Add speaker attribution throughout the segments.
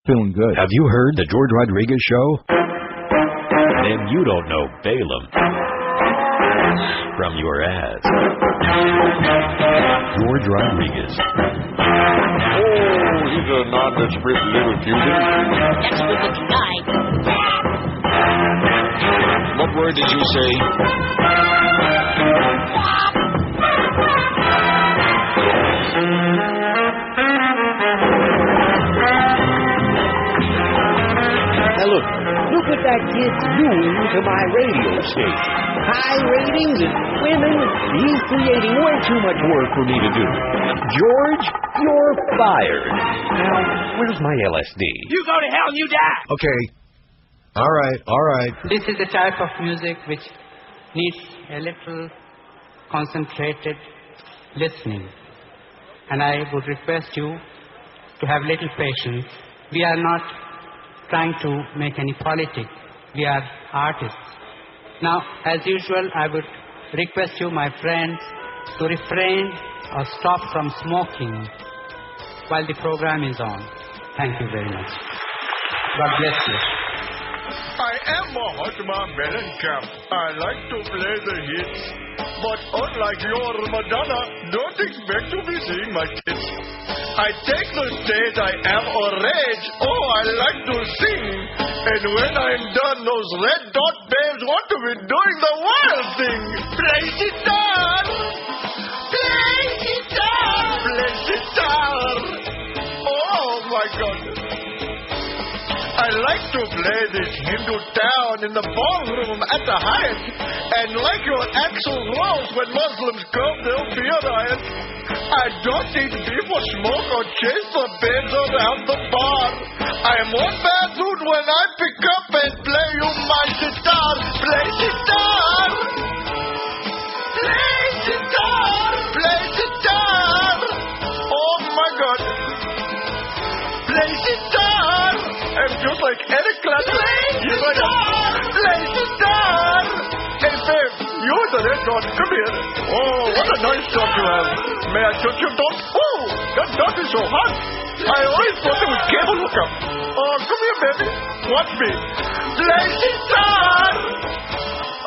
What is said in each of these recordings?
Speaker 1: Feeling good.
Speaker 2: Have you heard the George Rodriguez Show? Then you don't know Balaam from your ass. George Rodriguez.
Speaker 3: Oh, he's a nondescript little cutie.
Speaker 4: That's a good-looking guy.
Speaker 3: What word did you say?
Speaker 5: Now look what that kid's doing to my radio station. High ratings and women. He's creating way too much work for me to do. George, you're fired. Now, where's my LSD?
Speaker 6: You go to hell and you die!
Speaker 1: Okay. All right.
Speaker 7: This is the type of music which needs a little concentrated listening. And I would request you to have little patience. We are not trying to make any politics. We are artists. Now, as usual, I would request you, my friends, to refrain or stop from smoking while the program is on. Thank you very much. God bless you.
Speaker 3: I am Mahatma Mellencamp. I like to play the hits. But unlike your Madonna, don't expect to be seeing my tits. I take the stage, I am a rage. Oh, I like to sing. And when I'm done, those red dot babes want to be doing the wild thing. Play guitar! Play guitar! Play guitar! Oh, my goodness. I like to play this Hindu town in the ballroom at the Hyatt. And like your Axl Rose, when Muslims come, they'll be a riot. I don't eat beef or smoke or chase the babes around the bar. I am one bad dude when I pick up and play you my guitar. Play guitar! Play guitar! Play guitar! Oh my God! Play guitar! I'm just like Eric Clapton. Play guitar! Play guitar! Hey babe, you're the red dot. Come here. Oh, what a nice dog you have. May I touch your dog? Oh, that dog is so hot. I always thought it was cable hookup. Oh, come here, baby. Watch me. Play guitar!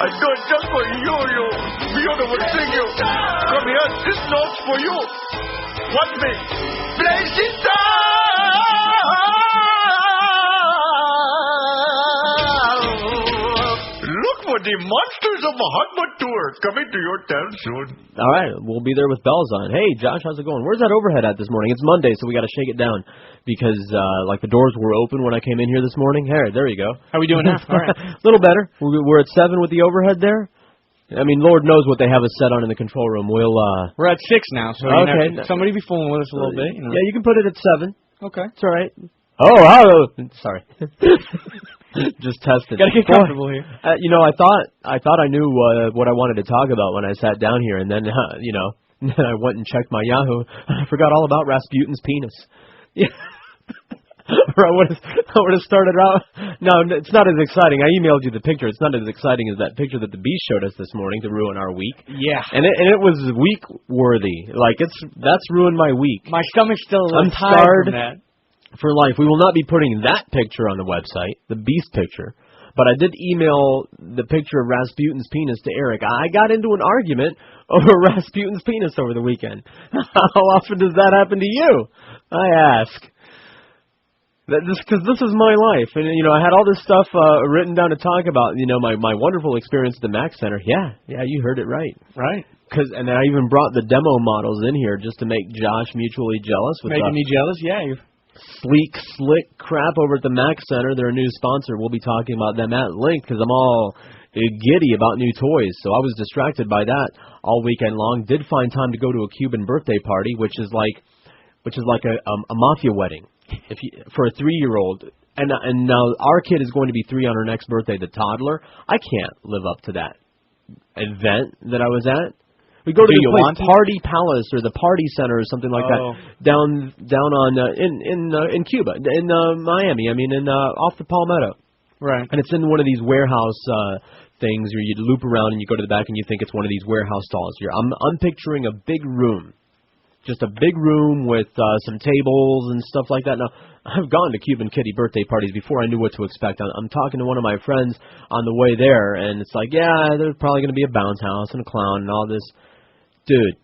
Speaker 3: I do it just for you, you beautiful thing, you. Come here, this note's for you. Watch me. Play guitar! Look for the Monsters of Mahatma tour coming to your town soon.
Speaker 8: All right, we'll be there with bells on. Hey, Josh, how's it going? Where's that overhead at this morning? It's Monday, so we got to shake it down because like the doors were open when I came in here this morning. Here, there you go.
Speaker 9: How are we doing now? All right.
Speaker 8: A little better. We're at 7 with the overhead there. I mean, Lord knows what they have us set on in the control room.
Speaker 9: We're at 6 now, so
Speaker 8: okay.
Speaker 9: Somebody be fooling with us a little bit. You know.
Speaker 8: Yeah, you can put it at 7.
Speaker 9: Okay.
Speaker 8: It's all right. Oh, sorry. Just tested.
Speaker 9: Gotta get comfortable here.
Speaker 8: You know, I thought I knew what I wanted to talk about when I sat down here, and then you know, then I went and checked my Yahoo. I forgot all about Rasputin's penis. Yeah. Or I would have started out. No, it's not as exciting. I emailed you the picture. It's not as exciting as that picture that the Beast showed us this morning to ruin our week.
Speaker 9: Yeah.
Speaker 8: And it was week worthy. Like that's ruined my week.
Speaker 9: My stomach's still a little tired
Speaker 8: scarred
Speaker 9: from that.
Speaker 8: For life. We will not be putting that picture on the website, the Beast picture. But I did email the picture of Rasputin's penis to Eric. I got into an argument over Rasputin's penis over the weekend. How often does that happen to you? I ask. Because this is my life. And, you know, I had all this stuff written down to talk about, you know, my wonderful experience at the Mac Center. Yeah, you heard it right.
Speaker 9: Right.
Speaker 8: And then I even brought the demo models in here just to make Josh mutually jealous.
Speaker 9: Making me jealous? Yeah, you're
Speaker 8: sleek, slick crap over at the Mac Center. They're a new sponsor. We'll be talking about them at length because I'm all giddy about new toys. So I was distracted by that all weekend long. Did find time to go to a Cuban birthday party, which is like a mafia wedding for a 3-year-old. And now our kid is going to be 3 on her next birthday, the toddler. I can't live up to that event that I was at. We go to the place, Party Palace or the Party Center or something like that down on in Cuba, in Miami. I mean, off the Palmetto.
Speaker 9: Right.
Speaker 8: And it's in one of these warehouse things where you loop around and you go to the back and you think it's one of these warehouse stalls. I'm picturing a big room, just a big room with some tables and stuff like that. Now, I've gone to Cuban kitty birthday parties before I knew what to expect. I'm talking to one of my friends on the way there, and it's like, yeah, there's probably going to be a bounce house and a clown and all this. Dude,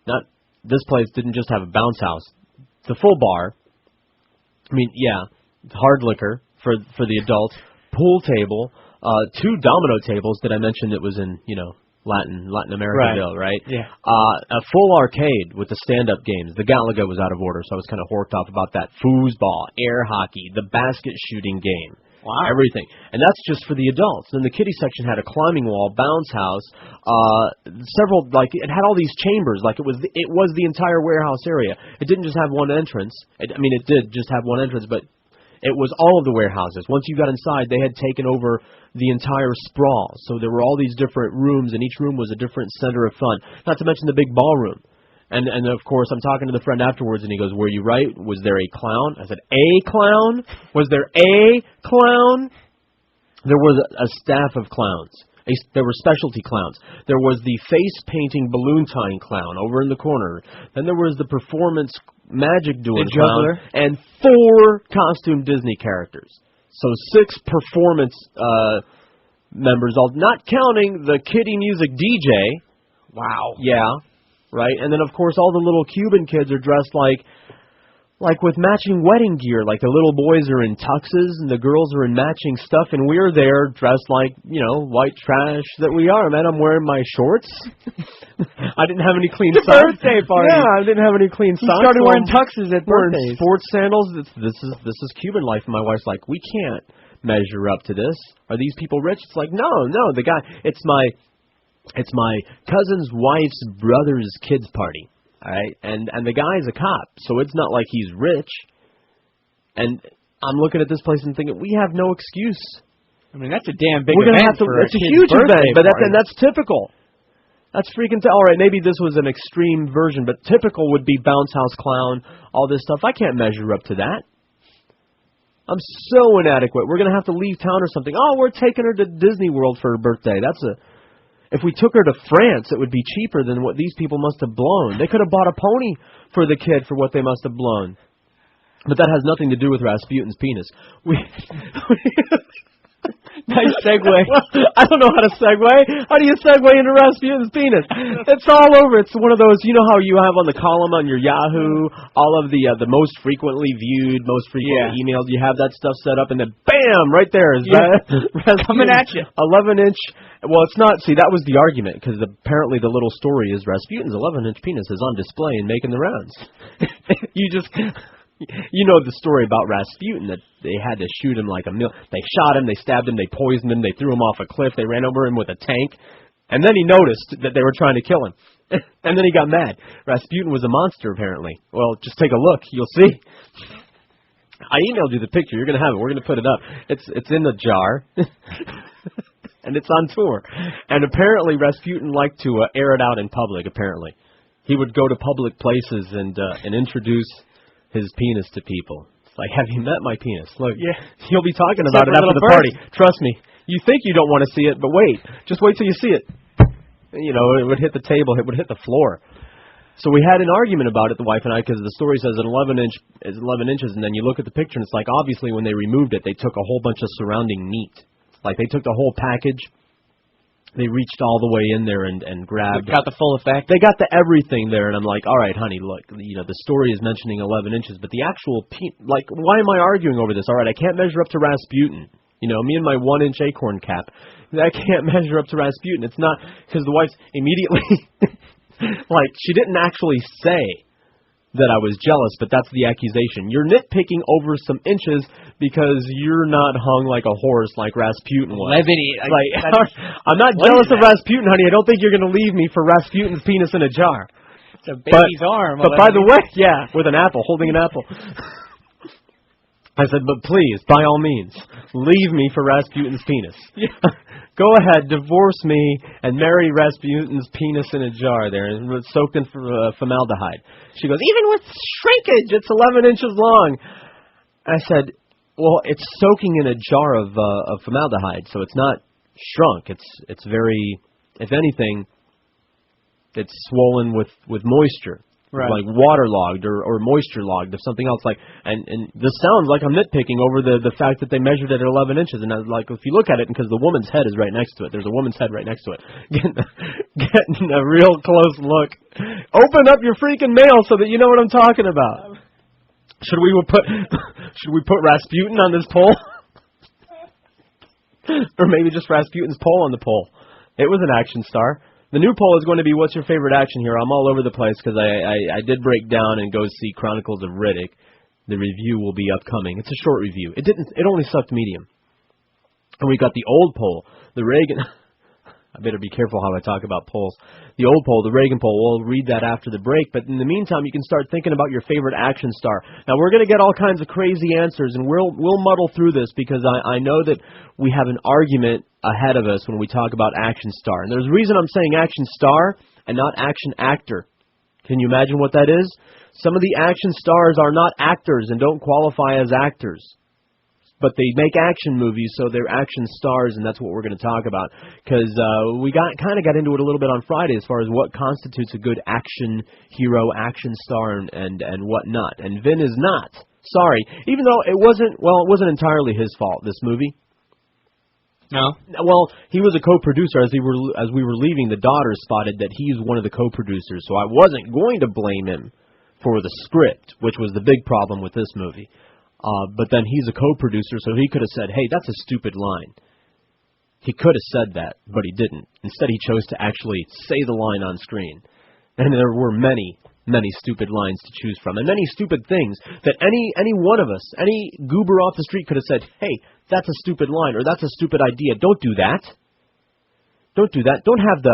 Speaker 8: this place didn't just have a bounce house. The full bar, I mean, yeah, hard liquor for the adults, pool table, 2 domino tables. Did I mention it was in, Latin America, right?
Speaker 9: Yeah.
Speaker 8: A full arcade with the stand-up games. The Galaga was out of order, so I was kind of horked off about that. Foosball, air hockey, the basket shooting game.
Speaker 9: Wow.
Speaker 8: Everything. And that's just for the adults. Then the kiddie section had a climbing wall, bounce house, several, it had all these chambers, it was the entire warehouse area. It didn't just have one entrance. It did just have one entrance, but it was all of the warehouses. Once you got inside, they had taken over the entire sprawl. So there were all these different rooms, and each room was a different center of fun. Not to mention the big ballroom. And of course, I'm talking to the friend afterwards, and he goes, "Were you right? Was there a clown?" I said, "A clown? Was there a clown?" There was a staff of clowns. There were specialty clowns. There was the face-painting, balloon-tying clown over in the corner. Then there was the performance magic-doing clown. And 4 costume Disney characters. So 6 performance members, not counting the kiddie music DJ.
Speaker 9: Wow.
Speaker 8: Yeah, right? And then, of course, all the little Cuban kids are dressed like with matching wedding gear. Like the little boys are in tuxes and the girls are in matching stuff, and we're there dressed like, white trash that we are, man. I'm wearing my shorts. I didn't have any clean socks.
Speaker 9: Birthday party.
Speaker 8: Yeah, I didn't have any clean socks.
Speaker 9: You started wearing tuxes at birthdays.
Speaker 8: Sports sandals. This is Cuban life. And my wife's like, we can't measure up to this. Are these people rich? It's like, no. The guy. It's my cousin's wife's brother's kids' party. All right, and the guy's a cop, so it's not like he's rich. And I'm looking at this place and thinking, we have no excuse.
Speaker 9: I mean, that's a damn big
Speaker 8: We're gonna
Speaker 9: event.
Speaker 8: it's a huge event, but that's typical. That's freaking all right. Maybe this was an extreme version, but typical would be bounce house clown, all this stuff. I can't measure up to that. I'm so inadequate. We're gonna have to leave town or something. Oh, we're taking her to Disney World for her birthday. If we took her to France, it would be cheaper than what these people must have blown. They could have bought a pony for the kid for what they must have blown. But that has nothing to do with Rasputin's penis.
Speaker 9: Nice segue.
Speaker 8: I don't know how to segue. How do you segue into Rasputin's penis? It's all over. It's one of those, how you have on the column on your Yahoo, all of the most frequently viewed, most frequently emailed. You have that stuff set up, and then bam, right there is
Speaker 9: coming at you.
Speaker 8: 11-inch. Well, it's not. See, that was the argument, because apparently the little story is Rasputin's 11-inch penis is on display and making the rounds. You know the story about Rasputin, that they had to shoot him like a mill. They shot him, they stabbed him, they poisoned him, they threw him off a cliff, they ran over him with a tank, and then he noticed that they were trying to kill him. And then he got mad. Rasputin was a monster, apparently. Well, just take a look. You'll see. I emailed you the picture. You're going to have it. We're going to put it up. It's in the jar. And it's on tour. And apparently Rasputin liked to air it out in public, apparently. He would go to public places and introduce his penis to people. It's like, have you met my penis? Look, you'll be talking about it after the party. Trust me. You think you don't want to see it, but wait. Just wait till you see it. It would hit the table. It would hit the floor. So we had an argument about it, the wife and I, because the story says an 11-inch is 11 inches, and then you look at the picture, and it's like, obviously, when they removed it, they took a whole bunch of surrounding meat. Like, they took the whole package. They reached all the way in there and grabbed.
Speaker 9: They got the full effect.
Speaker 8: They got the everything there, and I'm like, all right, honey, look, the story is mentioning 11 inches, but the actual, why am I arguing over this? All right, I can't measure up to Rasputin. Me and my 1-inch acorn cap. I can't measure up to Rasputin. It's not, because the wife's immediately, she didn't actually say that I was jealous, but that's the accusation. You're nitpicking over some inches because you're not hung like a horse like Rasputin was. I'm not jealous of Rasputin, honey. I don't think you're going to leave me for Rasputin's penis in a jar.
Speaker 9: It's a baby's arm.
Speaker 8: But by the way, with an apple, holding an apple. I said, but please, by all means, leave me for Rasputin's penis. Go ahead, divorce me, and marry Rasputin's penis in a jar there, and soaked in formaldehyde. She goes, even with shrinkage, it's 11 inches long. I said, well, it's soaking in a jar of formaldehyde, so it's not shrunk. It's very, if anything, it's swollen with moisture. like waterlogged or moisture-logged or something else. Like, and this sounds like I'm nitpicking over the fact that they measured it at 11 inches. And I was like, if you look at it, because the woman's head is right next to it, there's a woman's head right next to it. Getting a real close look. Open up your freaking mail so that you know what I'm talking about. Should we put Rasputin on this poll? Or maybe just Rasputin's poll on the poll. It was an action star. The new poll is going to be, what's your favorite action hero? I'm all over the place because I did break down and go see Chronicles of Riddick. The review will be upcoming. It's a short review. It only sucked medium. And we got the old poll, the Reagan. I better be careful how I talk about polls. The old poll, the Reagan poll, we'll read that after the break. But in the meantime, you can start thinking about your favorite action star. Now, we're going to get all kinds of crazy answers, and we'll muddle through this because I know that we have an argument ahead of us when we talk about action star. And there's a reason I'm saying action star and not action actor. Can you imagine what that is? Some of the action stars are not actors and don't qualify as actors. But they make action movies, so they're action stars, and that's what we're going to talk about. Because we kind of got into it a little bit on Friday as far as what constitutes a good action hero, action star, and whatnot. And Vin is not. Sorry. Even though it wasn't entirely his fault, this movie.
Speaker 9: No.
Speaker 8: Well, he was a co-producer. As we were leaving, the daughter spotted that he's one of the co-producers, so I wasn't going to blame him for the script, which was the big problem with this movie. But then he's a co-producer, so he could have said, hey, that's a stupid line. He could have said that, but he didn't. Instead, he chose to actually say the line on screen. And there were many, many stupid lines to choose from, and many stupid things that any one of us, any goober off the street could have said, hey, that's a stupid line, or that's a stupid idea. Don't do that. Don't do that. Don't have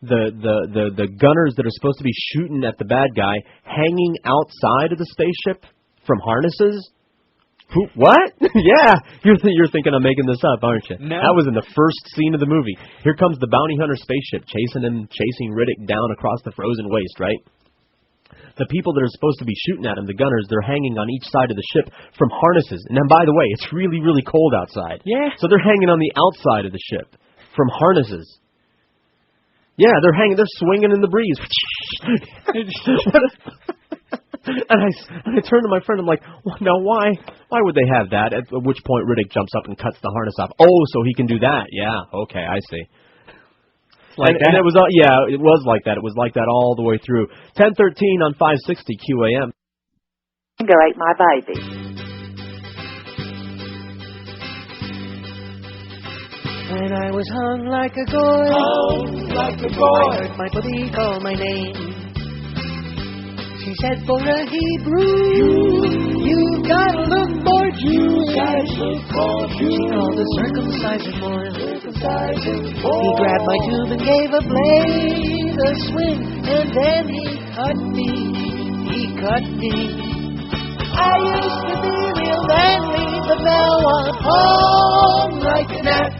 Speaker 8: the gunners that are supposed to be shooting at the bad guy hanging outside of the spaceship from harnesses. What? Yeah, you're thinking I'm making this up, aren't you?
Speaker 9: No.
Speaker 8: That was in the first scene of the movie. Here comes the bounty hunter spaceship chasing Riddick down across the frozen waste, right? The people that are supposed to be shooting at him, the gunners, they're hanging on each side of the ship from harnesses. And then, by the way, it's really, really cold outside.
Speaker 9: Yeah.
Speaker 8: So they're hanging on the outside of the ship from harnesses. Yeah, they're swinging in the breeze. And I turned to my friend, I'm like, well, now why would they have that? At which point Riddick jumps up and cuts the harness off. Oh, so he can do that. Yeah, okay, I see. And it was it was like that. It was like that all the way through. 10:13 on 560 QAM.
Speaker 6: Go ate my baby. When I was hung like a goy, I heard my buddy call my name. She said, for a Hebrew, you gotta look more Jewish. She called the circumcision oil. He grabbed my tube and gave a blade a swing, and then he cut me. I used to be real manly, but now I'm hung like a gnat.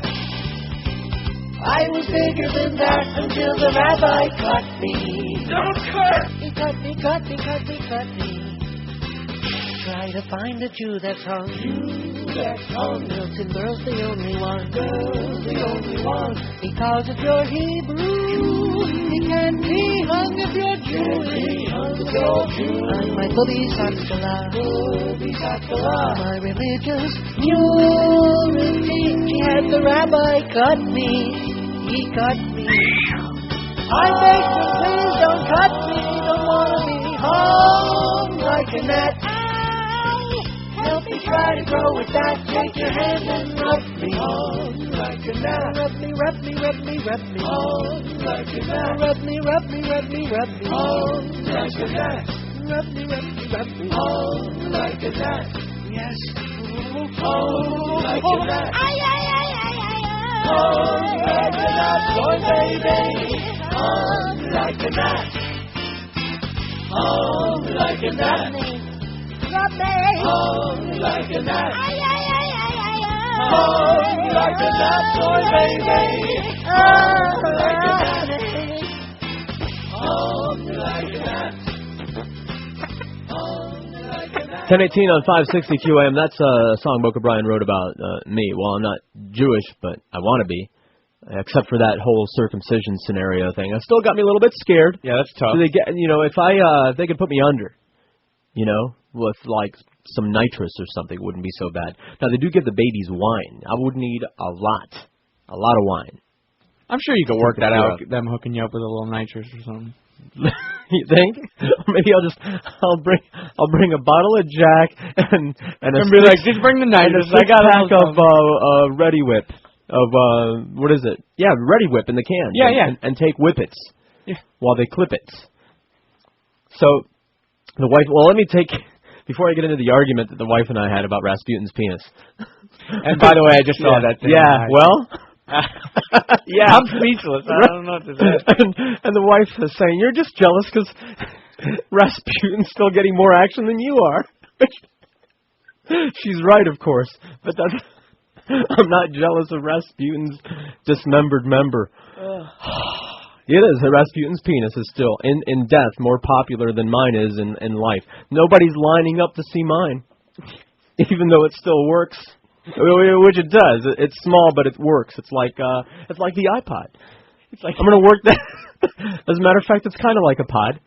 Speaker 6: I was bigger than that until the rabbi cut me. Don't cut! He cut me. Try to find a Jew that's hung. Milton Berle's the only one. Because if you're Hebrew, he can't be hung if you're Jewish. I'm my Bubby Sakala. My religious purity. She had the rabbi cut me. He cut me. I beg you, please don't cut me. Don't want to be hung like a gnat. Help me try to grow with that. Take your hand and rub me. Hung like a gnat. Rub me. Hung like a gnat. Rub me. Hung like a gnat. Rub me. Hung like a gnat. Yes. Hung like a gnat. Hung like a gnat, boy, baby. Hung like a gnat. Hung like a gnat. Hung like a gnat. Hung like a gnat, boy, baby. Hung like a gnat. Hung like a gnat.
Speaker 8: 10:18 on 560 QAM. That's a song Boca Brian wrote about me. Well, I'm not Jewish, but I want to be. except for that whole circumcision scenario thing. It still got me a little bit scared.
Speaker 9: Yeah, that's tough.
Speaker 8: So they get, if they could put me under, with like some nitrous or something, it wouldn't be so bad. Now they do give the babies wine. I would need a lot of wine.
Speaker 9: I'm sure you could work that out. Them hooking you up with a little nitrous or something.
Speaker 8: You think? Maybe I'll bring a bottle of Jack and
Speaker 9: be like, just bring the nitrous.
Speaker 8: I got a pack of Ready Whip. What is it? Yeah, Ready Whip in the can.
Speaker 9: Yeah.
Speaker 8: And take whippets.
Speaker 9: Yeah.
Speaker 8: While they clip it. So the wife. Well, let me take. Before I get into the argument that the wife and I had about Rasputin's penis.
Speaker 9: And by the way, I just saw that thing.
Speaker 8: Yeah. Well.
Speaker 9: Yeah, I'm speechless. I don't know what to say.
Speaker 8: And the wife is saying, "You're just jealous because Rasputin's still getting more action than you are." She's right, of course, but I'm not jealous of Rasputin's dismembered member. It is. Rasputin's penis is still, in death, more popular than mine is in life. Nobody's lining up to see mine, even though it still works. Which it does. It's small, but it works. It's like the iPod. It's like I'm going to work that. As a matter of fact, it's kind of like a pod.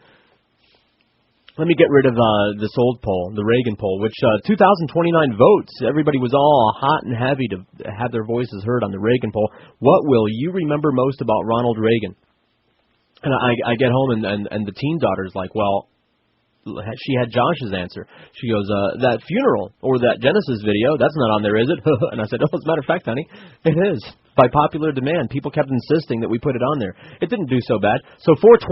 Speaker 8: Let me get rid of this old poll, the Reagan poll, which 2,029 votes. Everybody was all hot and heavy to have their voices heard on the Reagan poll. What will you remember most about Ronald Reagan? And I get home and the teen daughter's like, well, she had Josh's answer. She goes, that funeral or that Genesis video, that's not on there, is it? And I said, oh, as a matter of fact, honey, it is. By popular demand, people kept insisting that we put it on there. It didn't do so bad. So 420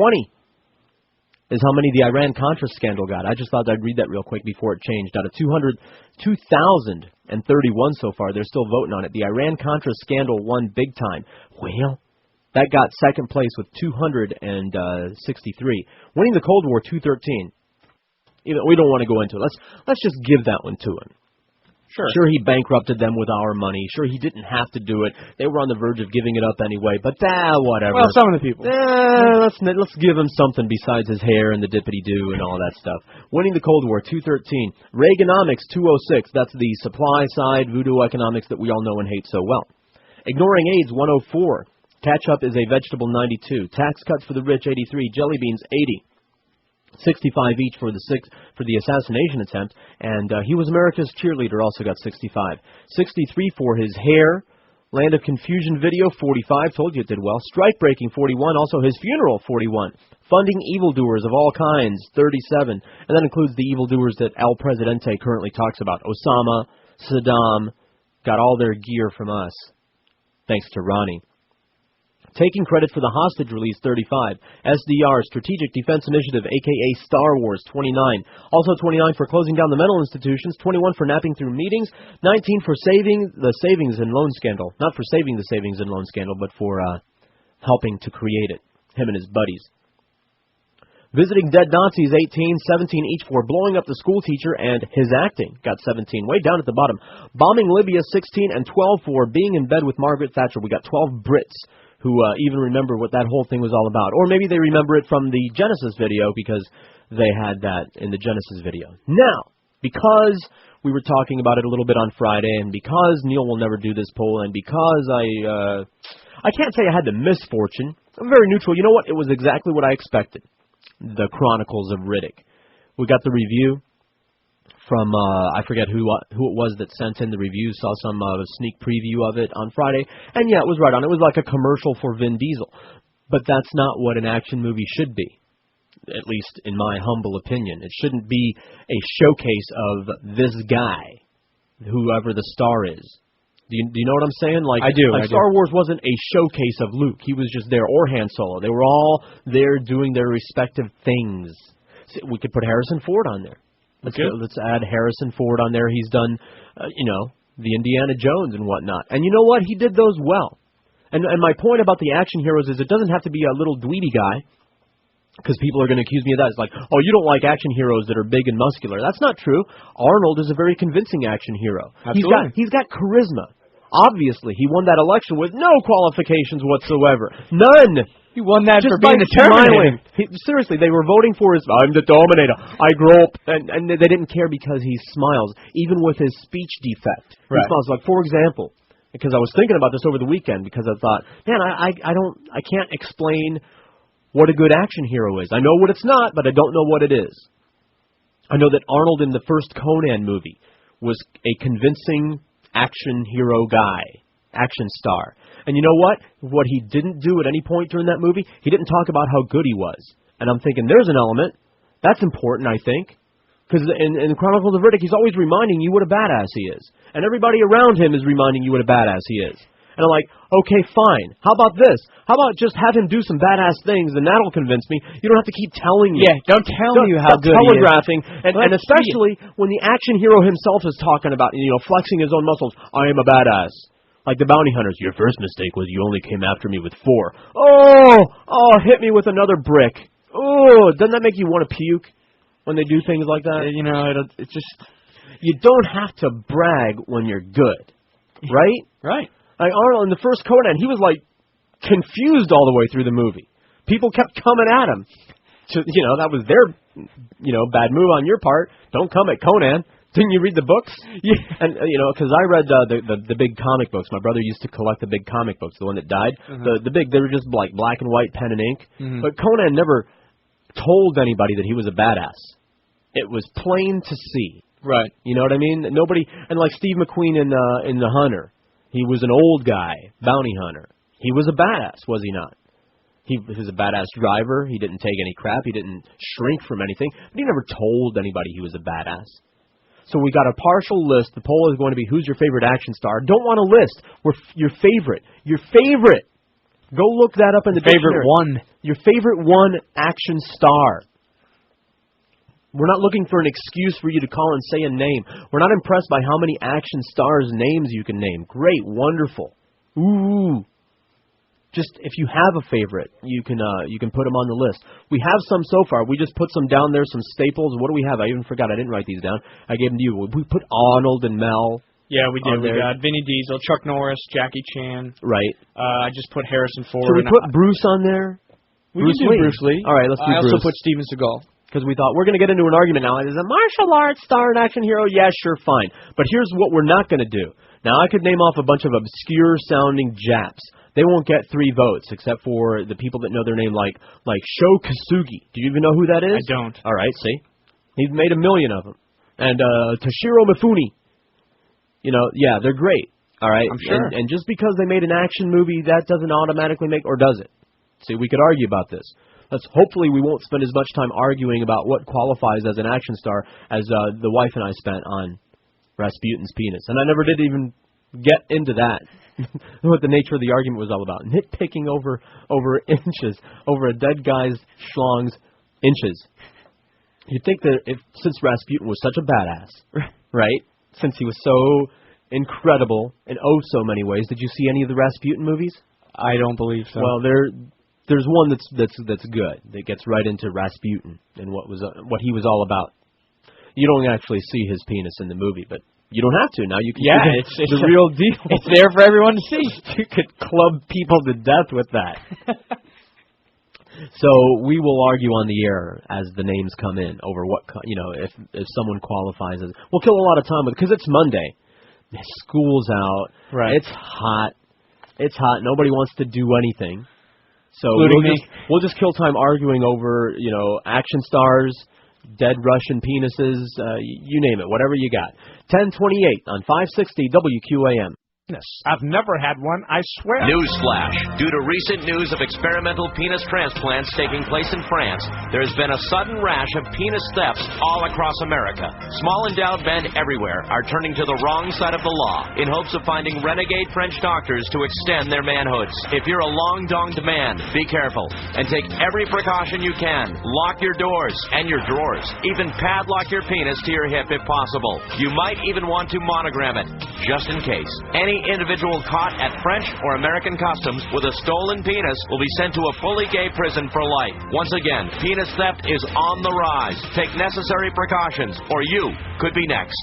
Speaker 8: is how many the Iran-Contra scandal got. I just thought I'd read that real quick before it changed. Out of 2,031 so far, they're still voting on it. The Iran-Contra scandal won big time. Well, that got second place with 263. Winning the Cold War, 213. We don't want to go into it. Let's just give that one to him. Sure, he bankrupted them with our money. Sure, he didn't have to do it. They were on the verge of giving it up anyway. But whatever.
Speaker 9: Well, some of the people.
Speaker 8: Let's give him something besides his hair and the dippity-doo and all that stuff. Winning the Cold War, 213. Reaganomics, 206. That's the supply side voodoo economics that we all know and hate so well. Ignoring AIDS, 104. Catch-up is a vegetable, 92. Tax cuts for the rich, 83. Jelly beans, 80. 65 each for the assassination attempt, and he was America's cheerleader, also got 65. 63 for his hair. Land of Confusion video, 45. Told you it did well. Strike breaking, 41. Also his funeral, 41. Funding evildoers of all kinds, 37. And that includes the evildoers that El Presidente currently talks about. Osama, Saddam, got all their gear from us, thanks to Ronnie. Taking credit for the hostage release, 35. SDR, Strategic Defense Initiative, a.k.a. Star Wars, 29. Also 29 for closing down the mental institutions, 21 for napping through meetings, 19 for saving the savings and loan scandal. Not for saving the savings and loan scandal, but for helping to create it, him and his buddies. Visiting dead Nazis, 18, 17 each for blowing up the school teacher and his acting, got 17. Way down at the bottom. Bombing Libya, 16, and 12 for being in bed with Margaret Thatcher. We got 12 Brits who even remember what that whole thing was all about. Or maybe they remember it from the Genesis video because they had that in the Genesis video. Now, because we were talking about it a little bit on Friday, and because Neil will never do this poll, and because I can't say I had the misfortune. I'm very neutral. You know what? It was exactly what I expected. The Chronicles of Riddick. We got the review from, I forget who it was that sent in the review, saw some sneak preview of it on Friday, and yeah, it was right on. It was like a commercial for Vin Diesel. But that's not what an action movie should be, at least in my humble opinion. It shouldn't be a showcase of this guy, whoever the star is. Do you know what I'm saying? Like,
Speaker 9: I do.
Speaker 8: Star Wars wasn't a showcase of Luke. He was just there, or Han Solo. They were all there doing their respective things. See, we could put Harrison Ford on there. Let's add Harrison Ford on there. He's done, the Indiana Jones and whatnot. And you know what? He did those well. And my point about the action heroes is it doesn't have to be a little dweeby guy, because people are going to accuse me of that. It's like, oh, you don't like action heroes that are big and muscular. That's not true. Arnold is a very convincing action hero.
Speaker 9: Absolutely.
Speaker 8: He's got charisma. Obviously, he won that election with no qualifications whatsoever. None.
Speaker 9: He won that
Speaker 8: just
Speaker 9: for being the Terminator.
Speaker 8: Seriously, they were voting for his, I'm the Dominator, I grope, and they didn't care because he smiles, even with his speech defect.
Speaker 9: Right.
Speaker 8: He smiles. Like, for example, because I was thinking about this over the weekend because I thought, man, I can't explain what a good action hero is. I know what it's not, but I don't know what it is. I know that Arnold in the first Conan movie was a convincing action hero guy, action star. And you know what? What he didn't do at any point during that movie, he didn't talk about how good he was. And I'm thinking, there's an element. That's important, I think. Because in Chronicles of Riddick, he's always reminding you what a badass he is. And everybody around him is reminding you what a badass he is. And I'm like, okay, fine. How about this? How about just have him do some badass things, and that'll convince me. You don't have to keep telling me.
Speaker 9: Yeah, don't tell you how good
Speaker 8: telegraphing.
Speaker 9: he is.
Speaker 8: And especially when the action hero himself is talking about, flexing his own muscles. I am a badass. Like the bounty hunters, your first mistake was you only came after me with 4. Oh, hit me with another brick. Oh, doesn't that make you want to puke when they do things like that?
Speaker 9: It's just...
Speaker 8: You don't have to brag when you're good, right?
Speaker 9: Right.
Speaker 8: Like Arnold in the first Conan, he was like confused all the way through the movie. People kept coming at him. That was their, bad move on your part. Don't come at Conan. Didn't you read the books? Yeah. And, because I read the big comic books. My brother used to collect the big comic books, the one that died. Mm-hmm. They were just like black and white pen and ink. Mm-hmm. But Conan never told anybody that he was a badass. It was plain to see.
Speaker 9: Right.
Speaker 8: You know what I mean? Nobody, and like Steve McQueen in The Hunter, he was an old guy, bounty hunter. He was a badass, was he not? He was a badass driver. He didn't take any crap. He didn't shrink from anything. But he never told anybody he was a badass. So we got a partial list. The poll is going to be, who's your favorite action star? Don't want a list. Your favorite. Your favorite. Go look that up in the dictionary.
Speaker 9: Favorite one.
Speaker 8: Your favorite one action star. We're not looking for an excuse for you to call and say a name. We're not impressed by how many action stars' names you can name. Great, wonderful. Ooh. Just if you have a favorite, you can put them on the list. We have some so far. We just put some down there, some staples. What do we have? I even forgot. I didn't write these down. I gave them to you. We put Arnold and Mel.
Speaker 9: Yeah, we did. We got Vinny Diesel, Chuck Norris, Jackie Chan.
Speaker 8: Right.
Speaker 9: I just put Harrison Ford.
Speaker 8: Should we put Bruce on there?
Speaker 9: Bruce Lee.
Speaker 8: All right, let's do Bruce.
Speaker 9: I also put Steven Seagal.
Speaker 8: Because we thought, we're going to get into an argument now. Is a martial arts star an action hero? Yeah, sure, fine. But here's what we're not going to do. Now, I could name off a bunch of obscure-sounding Japs. They won't get 3 votes, except for the people that know their name, like Sho Kasugi. Do you even know who that is?
Speaker 9: I don't.
Speaker 8: All right, see? He's made 1 million of them. And Toshiro Mifune. Yeah, they're great. All right?
Speaker 9: I'm sure.
Speaker 8: And just because they made an action movie, that doesn't automatically make, or does it? See, we could argue about this. Hopefully we won't spend as much time arguing about what qualifies as an action star as the wife and I spent on Rasputin's penis. And I never did even get into that, what the nature of the argument was all about. Nitpicking over inches, over a dead guy's schlong's inches. You'd think that since Rasputin was such a badass, right, since he was so incredible in so many ways, did you see any of the Rasputin movies?
Speaker 9: I don't believe so.
Speaker 8: Well, there's one that's good, that gets right into Rasputin and what he was all about. You don't actually see his penis in the movie, but you don't have to. Now you can see
Speaker 9: it's
Speaker 8: the real deal.
Speaker 9: It's there for everyone to see.
Speaker 8: You could club people to death with that. So we will argue on the air as the names come in over what, if someone qualifies as... We'll kill a lot of time with it because it's Monday. School's out.
Speaker 9: Right.
Speaker 8: It's hot. Nobody wants to do anything. So we'll just kill time arguing over, action stars, dead Russian penises, you name it, whatever you got. 1028 on 560 WQAM.
Speaker 10: I've never had one, I swear.
Speaker 11: Newsflash. Due to recent news of experimental penis transplants taking place in France, there's been a sudden rash of penis thefts all across America. Small endowed men everywhere are turning to the wrong side of the law in hopes of finding renegade French doctors to extend their manhoods. If you're a long-donged man, be careful and take every precaution you can. Lock your doors and your drawers. Even padlock your penis to your hip if possible. You might even want to monogram it, just in case. Any individual caught at French or American customs with a stolen penis will be sent to a fully gay prison for life. Once again, penis theft is on the rise. Take necessary precautions, or you could be next.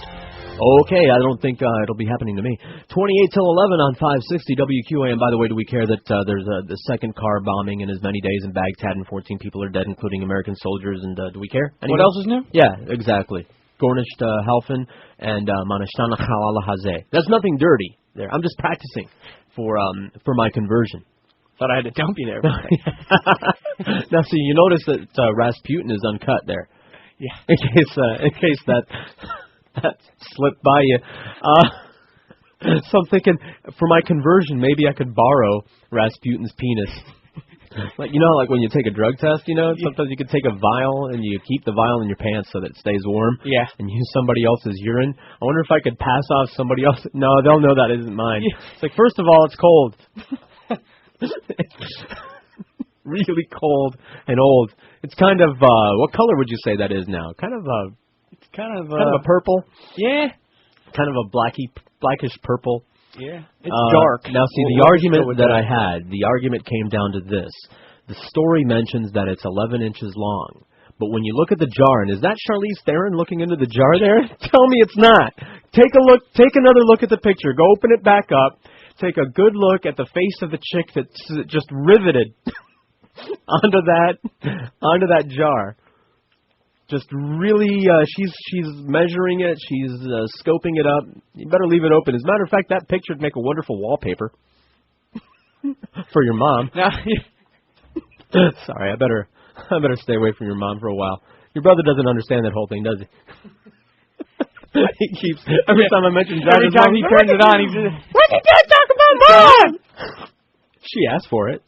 Speaker 8: Okay, I don't think it'll be happening to me. 28 till 11 on 560 WQAM. By the way, do we care that there's the second car bombing in as many days in Baghdad and 14 people are dead, including American soldiers? And do we care?
Speaker 9: Anyone? What else is new?
Speaker 8: Yeah, exactly. Gornisht Halfen and Manashtana Halala Hazeh. That's nothing dirty. there. I'm just practicing for my conversion.
Speaker 9: Thought I had to dump you there.
Speaker 8: Now, see, you notice that Rasputin is uncut there.
Speaker 9: Yeah.
Speaker 8: In case that slipped by you. So I'm thinking, for my conversion, maybe I could borrow Rasputin's penis. Like, you know, like when you take a drug test, you know, sometimes you could take a vial and you keep the vial in your pants so that it stays warm.
Speaker 9: Yeah. And
Speaker 8: use somebody else's urine. I wonder if I could pass off somebody else. No, they'll know that isn't mine. Yeah. It's like, first of all, it's cold. It's really cold and old. It's kind of, what color would you say that is now? Kind of a purple.
Speaker 9: Yeah.
Speaker 8: Kind of a blackish purple.
Speaker 9: Yeah. It's dark.
Speaker 8: Now, see, the argument that I had, the argument came down to this. The story mentions that it's 11 inches long. But when you look at the jar, and is that Charlize Theron looking into the jar there? Tell me it's not. Take a look. Take another look at the picture. Go open it back up. Take a good look at the face of the chick that's just riveted onto that jar. Just really, she's measuring it. She's scoping it up. You better leave it open. As a matter of fact, that picture would make a wonderful wallpaper for your mom. Sorry, I better stay away from your mom for a while. Your brother doesn't understand that whole thing, does he? He keeps every time I mention John,
Speaker 9: every time he turns it on, he's just,
Speaker 6: "What did Dad talk about, Mom?"
Speaker 8: She asked for it.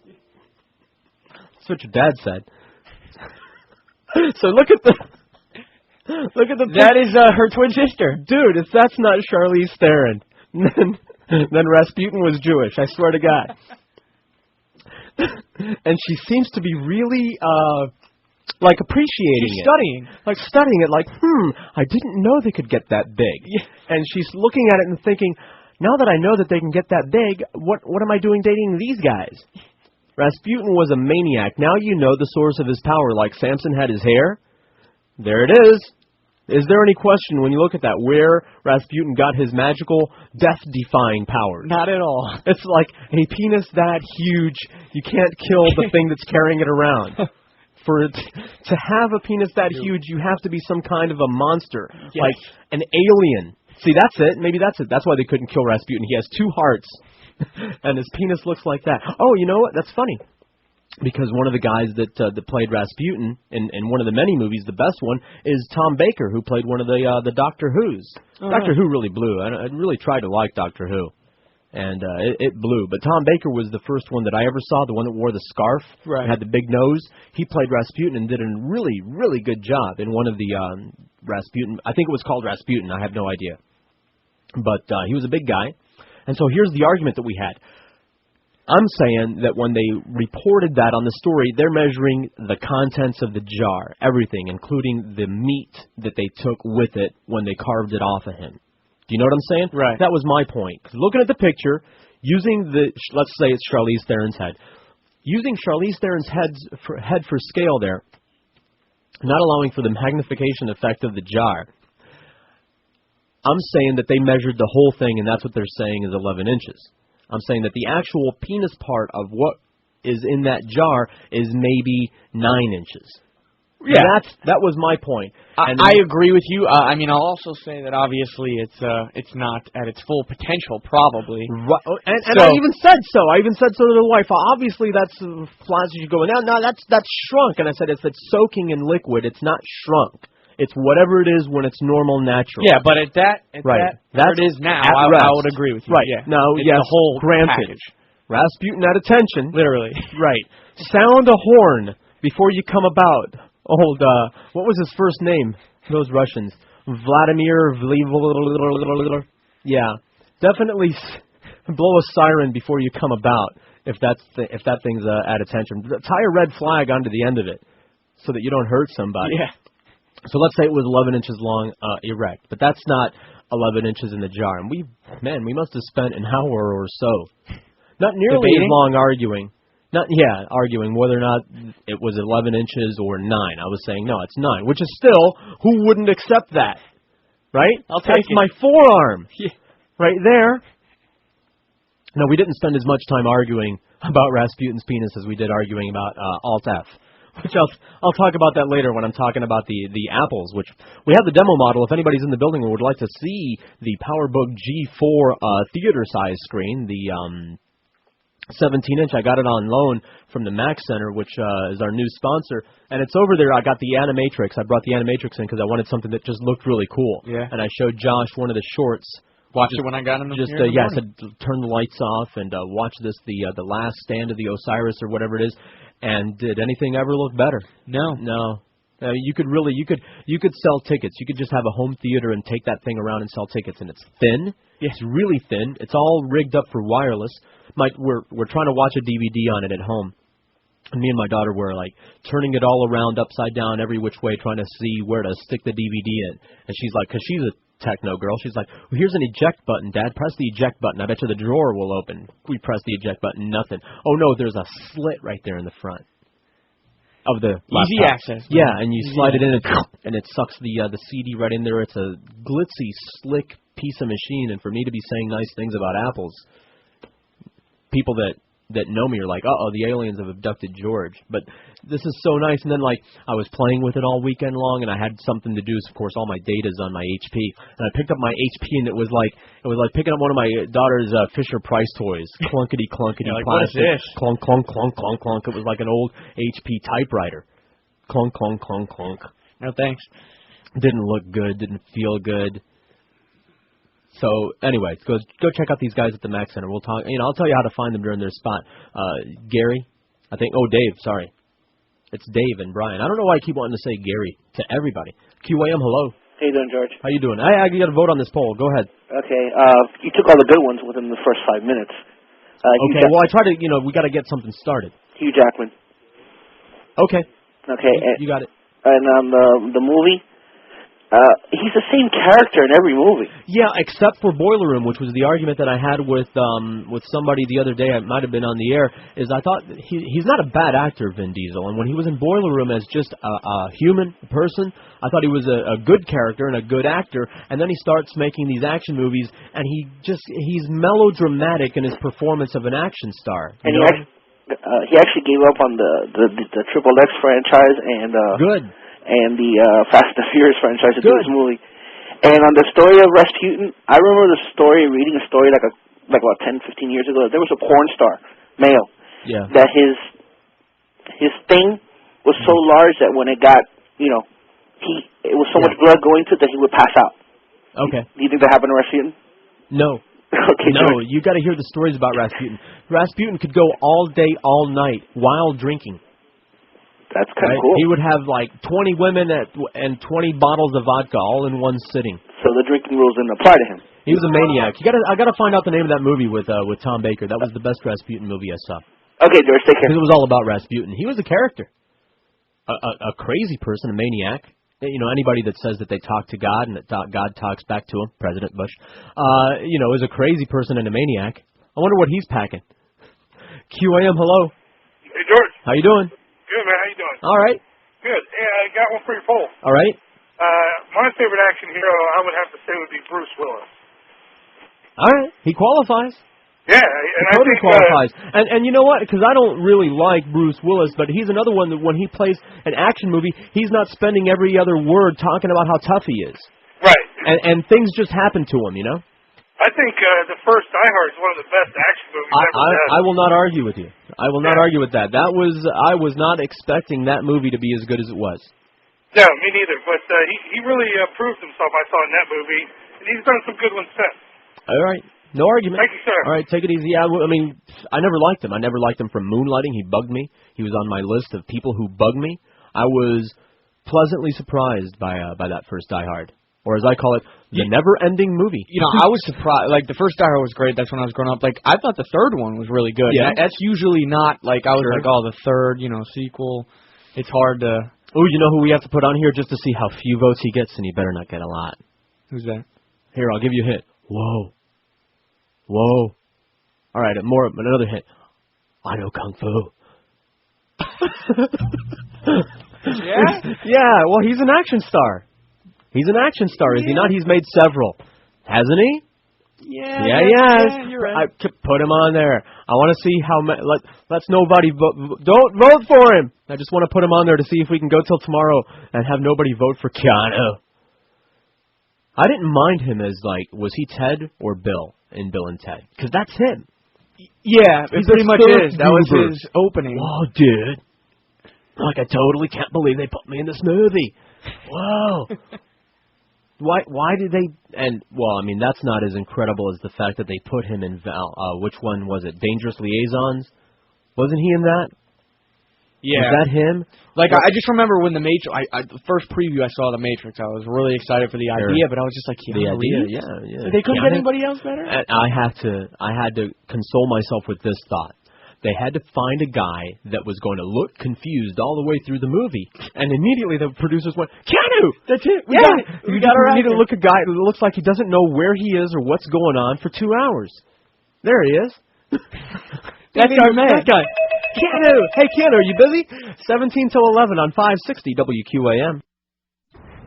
Speaker 8: That's what your dad said. So look at the.
Speaker 9: That is her twin sister,
Speaker 8: dude. If that's not Charlize Theron, then Rasputin was Jewish. I swear to God. And she seems to be really like appreciating
Speaker 9: she's
Speaker 8: it, studying it. Like, I didn't know they could get that big. Yeah. And she's looking at it and thinking, now that I know that they can get that big, what am I doing dating these guys? Rasputin was a maniac. Now you know the source of his power. Like Samson had his hair. There it is. Is there any question when you look at that where Rasputin got his magical death-defying powers?
Speaker 9: Not at all.
Speaker 8: It's like a penis that huge, you can't kill the thing that's carrying it around. For it to have a penis that huge, you have to be some kind of a monster, like an alien. See, that's it. Maybe that's it. That's why they couldn't kill Rasputin. He has 2 hearts. And his penis looks like that. Oh, you know what? That's funny. Because one of the guys that played Rasputin in one of the many movies, the best one, is Tom Baker, who played one of the Doctor Who's. Doctor Who really blew. I really tried to like Doctor Who. And it blew. But Tom Baker was the first one that I ever saw, the one that wore the scarf, had the big nose. He played Rasputin and did a really, really good job in one of the Rasputin. I think it was called Rasputin. I have no idea. But he was a big guy. And so here's the argument that we had. I'm saying that when they reported that on the story, they're measuring the contents of the jar, everything, including the meat that they took with it when they carved it off of him. Do you know what I'm saying?
Speaker 9: Right.
Speaker 8: That was my point. 'Cause looking at the picture, using let's say it's Charlize Theron's head, using Charlize Theron's head for scale there, not allowing for the magnification effect of the jar, I'm saying that they measured the whole thing, and that's what they're saying is 11 inches. I'm saying that the actual penis part of what is in that jar is maybe 9 inches. Yeah, that was my point.
Speaker 9: I agree with you. I mean, I'll also say that obviously it's not at its full potential, probably.
Speaker 8: Right. And I even said so. I even said so to the wife. Obviously, that's flat as you go. No, that's shrunk. And I said if it's soaking in liquid, it's not shrunk. It's whatever it is when it's normal, natural.
Speaker 9: Yeah, but at that where it is now, I would agree with you.
Speaker 8: Right.
Speaker 9: Yeah.
Speaker 8: Now,
Speaker 9: it's
Speaker 8: yes,
Speaker 9: the whole
Speaker 8: granted.
Speaker 9: package.
Speaker 8: Rasputin at attention.
Speaker 9: Literally.
Speaker 8: Right. Sound a horn before you come about. Old, what was his first name? Those Russians. Vladimir Vladimir. Yeah. Definitely blow a siren before you come about if that thing's at attention. Tie a red flag onto the end of it so that you don't hurt somebody.
Speaker 9: Yeah.
Speaker 8: So let's say it was 11 inches long, erect, but that's not 11 inches in the jar. And we must have spent an hour or so, not nearly as long arguing, arguing whether or not it was 11 inches or 9. I was saying no, it's 9, which is still, who wouldn't accept that, right? That's my forearm, right there. No, we didn't spend as much time arguing about Rasputin's penis as we did arguing about Alt F. Which I'll talk about that later when I'm talking about the apples, which we have the demo model. If anybody's in the building and would like to see the PowerBook G4 theater size screen, the 17-inch, I got it on loan from the Mac Center, which is our new sponsor, and it's over there. I got the Animatrix. I brought the Animatrix in because I wanted something that just looked really cool.
Speaker 9: Yeah.
Speaker 8: And I showed Josh one of the shorts.
Speaker 9: Watch it when I got him.
Speaker 8: Just I said turn the lights off and watch this the last stand of the Osiris or whatever it is. And did anything ever look better?
Speaker 9: No.
Speaker 8: You could sell tickets. You could just have a home theater and take that thing around and sell tickets. And it's thin. Yeah. It's really thin. It's all rigged up for wireless. We're trying to watch a DVD on it at home. And me and my daughter were like turning it all around upside down every which way, trying to see where to stick the DVD in. And she's like, because she's a techno girl, she's like, well, here's an eject button, Dad. Press the eject button. I bet you the drawer will open. We press the eject button. Nothing. Oh, no, there's a slit right there in the front of the
Speaker 9: easy
Speaker 8: laptop.
Speaker 9: access.
Speaker 8: Yeah, and you slide it in and it sucks the CD right in there. It's a glitzy, slick piece of machine. And for me to be saying nice things about apples, people that know me are like, uh-oh, the aliens have abducted George. But this is so nice. And then, like, I was playing with it all weekend long, and I had something to do. So, of course, all my data's on my HP. And I picked up my HP, and it was like picking up one of my daughter's Fisher-Price toys. Clunkety, clunkety,
Speaker 9: like,
Speaker 8: plastic.
Speaker 9: what is this?
Speaker 8: Clunk, clunk, clunk, clunk, clunk. It was like an old HP typewriter. Clunk, clunk, clunk, clunk.
Speaker 9: No, thanks.
Speaker 8: Didn't look good. Didn't feel good. So anyway, go check out these guys at the Mac Center. We'll talk. I'll tell you how to find them during their spot. Gary, I think. Oh, Dave. Sorry, it's Dave and Brian. I don't know why I keep wanting to say Gary to everybody. QAM, hello.
Speaker 12: How you doing, George?
Speaker 8: How you doing? I got to vote on this poll. Go ahead.
Speaker 12: Okay. You took all the good ones within the first 5 minutes.
Speaker 8: Okay. Well, I try to. We got to get something started.
Speaker 12: Hugh Jackman.
Speaker 8: Okay.
Speaker 12: Okay.
Speaker 8: You got it.
Speaker 12: And on the movie. He's the same character in every movie.
Speaker 8: Yeah, except for Boiler Room, which was the argument that I had with somebody the other day. I might have been on the air. Is I thought he's not a bad actor, Vin Diesel, and when he was in Boiler Room as just a human person, I thought he was a good character and a good actor. And then he starts making these action movies, and he's melodramatic in his performance of an action star.
Speaker 12: And he actually gave up on the Triple X franchise and
Speaker 8: good.
Speaker 12: And the Fast and Furious franchise to do this movie. And on the story of Rasputin, I remember reading a story like about 10, 15 years ago. There was a porn star, male, that his thing was so large that when it got, it was so much blood going to it that he would pass out.
Speaker 8: Okay.
Speaker 12: Do you think that happened to Rasputin?
Speaker 8: No.
Speaker 12: Okay.
Speaker 8: No, you got to hear the stories about Rasputin. Rasputin could go all day, all night while drinking.
Speaker 12: That's kind of cool.
Speaker 8: He would have like 20 women and 20 bottles of vodka all in one sitting.
Speaker 12: So the drinking rules didn't apply to him.
Speaker 8: He was a maniac. I gotta find out the name of that movie with Tom Baker. That was the best Rasputin movie I saw.
Speaker 12: Okay, George, take care.
Speaker 8: Because it was all about Rasputin. He was a character, a crazy person, a maniac. Anybody that says that they talk to God and that God talks back to him, President Bush, is a crazy person and a maniac. I wonder what he's packing. QAM, hello.
Speaker 13: Hey, George.
Speaker 8: How you doing?
Speaker 13: Good, man. How you doing?
Speaker 8: All right.
Speaker 13: Good. Hey, I got one for your poll.
Speaker 8: All right.
Speaker 13: My favorite action hero, I would have to say, would be Bruce Willis.
Speaker 8: All right. He qualifies.
Speaker 13: Yeah, and
Speaker 8: he totally qualifies. And you know what? Because I don't really like Bruce Willis, but he's another one that when he plays an action movie, he's not spending every other word talking about how tough he is.
Speaker 13: Right.
Speaker 8: And things just happen to him,
Speaker 13: I think the first Die Hard is one of the best action movies ever done.
Speaker 8: I will not argue with you. I will not argue with that. I was not expecting that movie to be as good as it was.
Speaker 13: No, me neither. But he really proved himself, I saw in that movie. And he's done some good ones since.
Speaker 8: All right. No argument.
Speaker 13: Thank you, sir.
Speaker 8: All right, take it easy. I mean, I never liked him. I never liked him from Moonlighting. He bugged me. He was on my list of people who bugged me. I was pleasantly surprised by that first Die Hard. Or as I call it, the never-ending movie.
Speaker 9: I was surprised. Like, the first Die Hard was great. That's when I was growing up. Like, I thought the third one was really good.
Speaker 8: Yeah.
Speaker 9: That's usually not, like, I was like, oh, the third, sequel. It's hard to...
Speaker 8: Oh, you know who we have to put on here just to see how few votes he gets, and he better not get a lot.
Speaker 9: Who's that?
Speaker 8: Here, I'll give you a hit. Whoa. Whoa. All right, another hit. I know Kung Fu.
Speaker 9: Yeah?
Speaker 8: Yeah, well, he's an action star. He's an action star, is he not? He's made several. Hasn't he? Yeah.
Speaker 9: You're right.
Speaker 8: Put him on there. I want to see how let's nobody vote. Don't vote for him. I just want to put him on there to see if we can go till tomorrow and have nobody vote for Keanu. I didn't mind him as was he Ted or Bill in Bill and Ted? Because that's him.
Speaker 9: Yeah, it pretty much is. That was his opening.
Speaker 8: Whoa, dude. I totally can't believe they put me in this movie. Whoa. Why did they? And that's not as incredible as the fact that they put him in which one was it? Dangerous Liaisons? Wasn't he in that?
Speaker 9: Yeah.
Speaker 8: Was that him?
Speaker 9: I just remember when the first preview I saw The Matrix, I was really excited for the idea, but I was just like,
Speaker 8: the idea, yeah.
Speaker 9: They couldn't get anybody else better?
Speaker 8: I had to console myself with this thought. They had to find a guy that was going to look confused all the way through the movie, and immediately the producers went, "Keanu, that's it. We got it. We need to look a guy who looks like he doesn't know where he is or what's going on for 2 hours." There he is.
Speaker 9: That's our man.
Speaker 8: That guy. Keanu. Hey, Keanu, are you busy? 17 till 11 on 560 WQAM.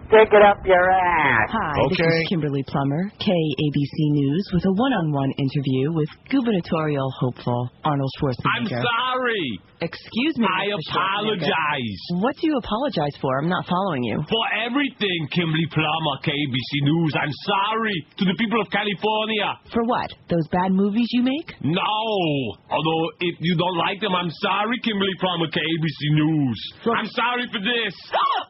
Speaker 14: Stick it up your ass.
Speaker 15: Hi, this is Kimberly Plummer, KABC News, with a one-on-one interview with gubernatorial hopeful Arnold Schwarzenegger.
Speaker 16: I'm sorry.
Speaker 15: Excuse me,
Speaker 16: I
Speaker 15: Mr.
Speaker 16: apologize.
Speaker 15: What do you apologize for? I'm not following you.
Speaker 16: For everything, Kimberly Plummer, KABC News. I'm sorry to the people of California.
Speaker 15: For what? Those bad movies you make?
Speaker 16: No. Although, if you don't like them, I'm sorry, Kimberly Plummer, KABC News. I'm sorry for this.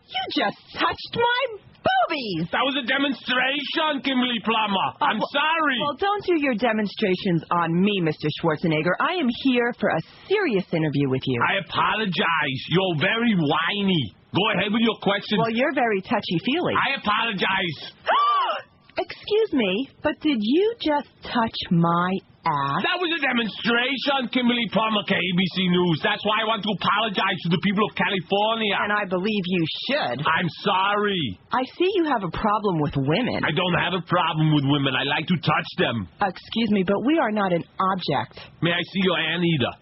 Speaker 15: You just touched my boobies!
Speaker 16: That was a demonstration, Kimberly Plummer. I'm sorry.
Speaker 15: Well, don't do your demonstrations on me, Mr. Schwarzenegger. I am here for a serious interview with you.
Speaker 16: I apologize. You're very whiny. Go ahead with your questions.
Speaker 15: Well, you're very touchy-feely.
Speaker 16: I apologize.
Speaker 15: Excuse me, but did you just touch my ass?
Speaker 16: That was a demonstration, Kimberly Plummer, KABC News. That's why I want to apologize to the people of California.
Speaker 15: And I believe you should.
Speaker 16: I'm sorry.
Speaker 15: I see you have a problem with women.
Speaker 16: I don't have a problem with women. I like to touch them.
Speaker 15: Excuse me, but we are not an object.
Speaker 16: May I see your anteater?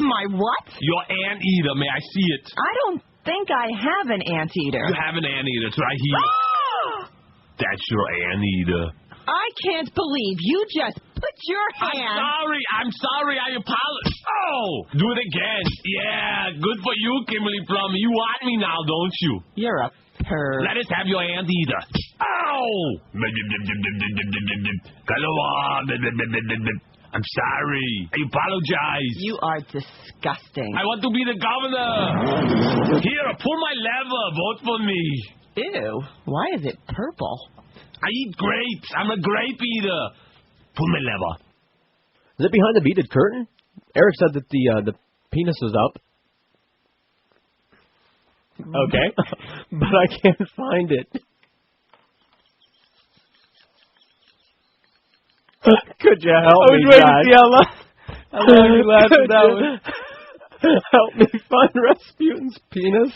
Speaker 15: My what?
Speaker 16: Your anteater. May I see it?
Speaker 15: I don't think I have an anteater.
Speaker 16: You have an anteater. It's right here. That's your anteater.
Speaker 15: I can't believe you just put your hand...
Speaker 16: I'm sorry, I apologize. Oh! Do it again. Yeah, good for you, Kimberly Plummer. You want me now, don't you?
Speaker 15: You're a perv.
Speaker 16: Let us have your anteater. Ow! I'm sorry. I apologize.
Speaker 15: You are disgusting.
Speaker 16: I want to be the governor. Here, pull my lever. Vote for me.
Speaker 15: Ew. Why is it purple?
Speaker 16: I eat grapes. I'm a grape eater. Pull my lever.
Speaker 8: Is it behind the beaded curtain? Eric said that the penis is up.
Speaker 9: Okay.
Speaker 8: But I can't find it. Could you help me,
Speaker 9: Josh?
Speaker 8: I was waiting to see how long
Speaker 9: you laughed at that one.
Speaker 8: Help me find Rasputin's penis.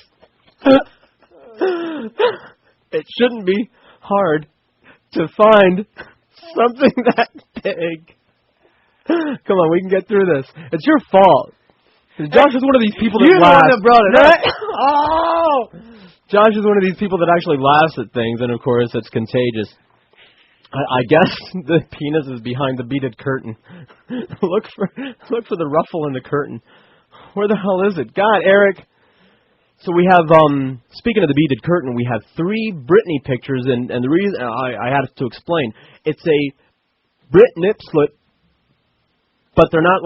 Speaker 8: It shouldn't be hard to find something that big. Come on, we can get through this. It's your fault. Josh is one of these people that laughs.
Speaker 9: You're the one that brought it up.
Speaker 8: Oh! Josh is one of these people that actually laughs at things, and of course, it's contagious. I guess the penis is behind the beaded curtain. Look for the ruffle in the curtain. Where the hell is it? God, Eric. So we have, speaking of the beaded curtain, we have 3 Britney pictures, and the reason I had to explain, it's a Brit nip slip, but they're not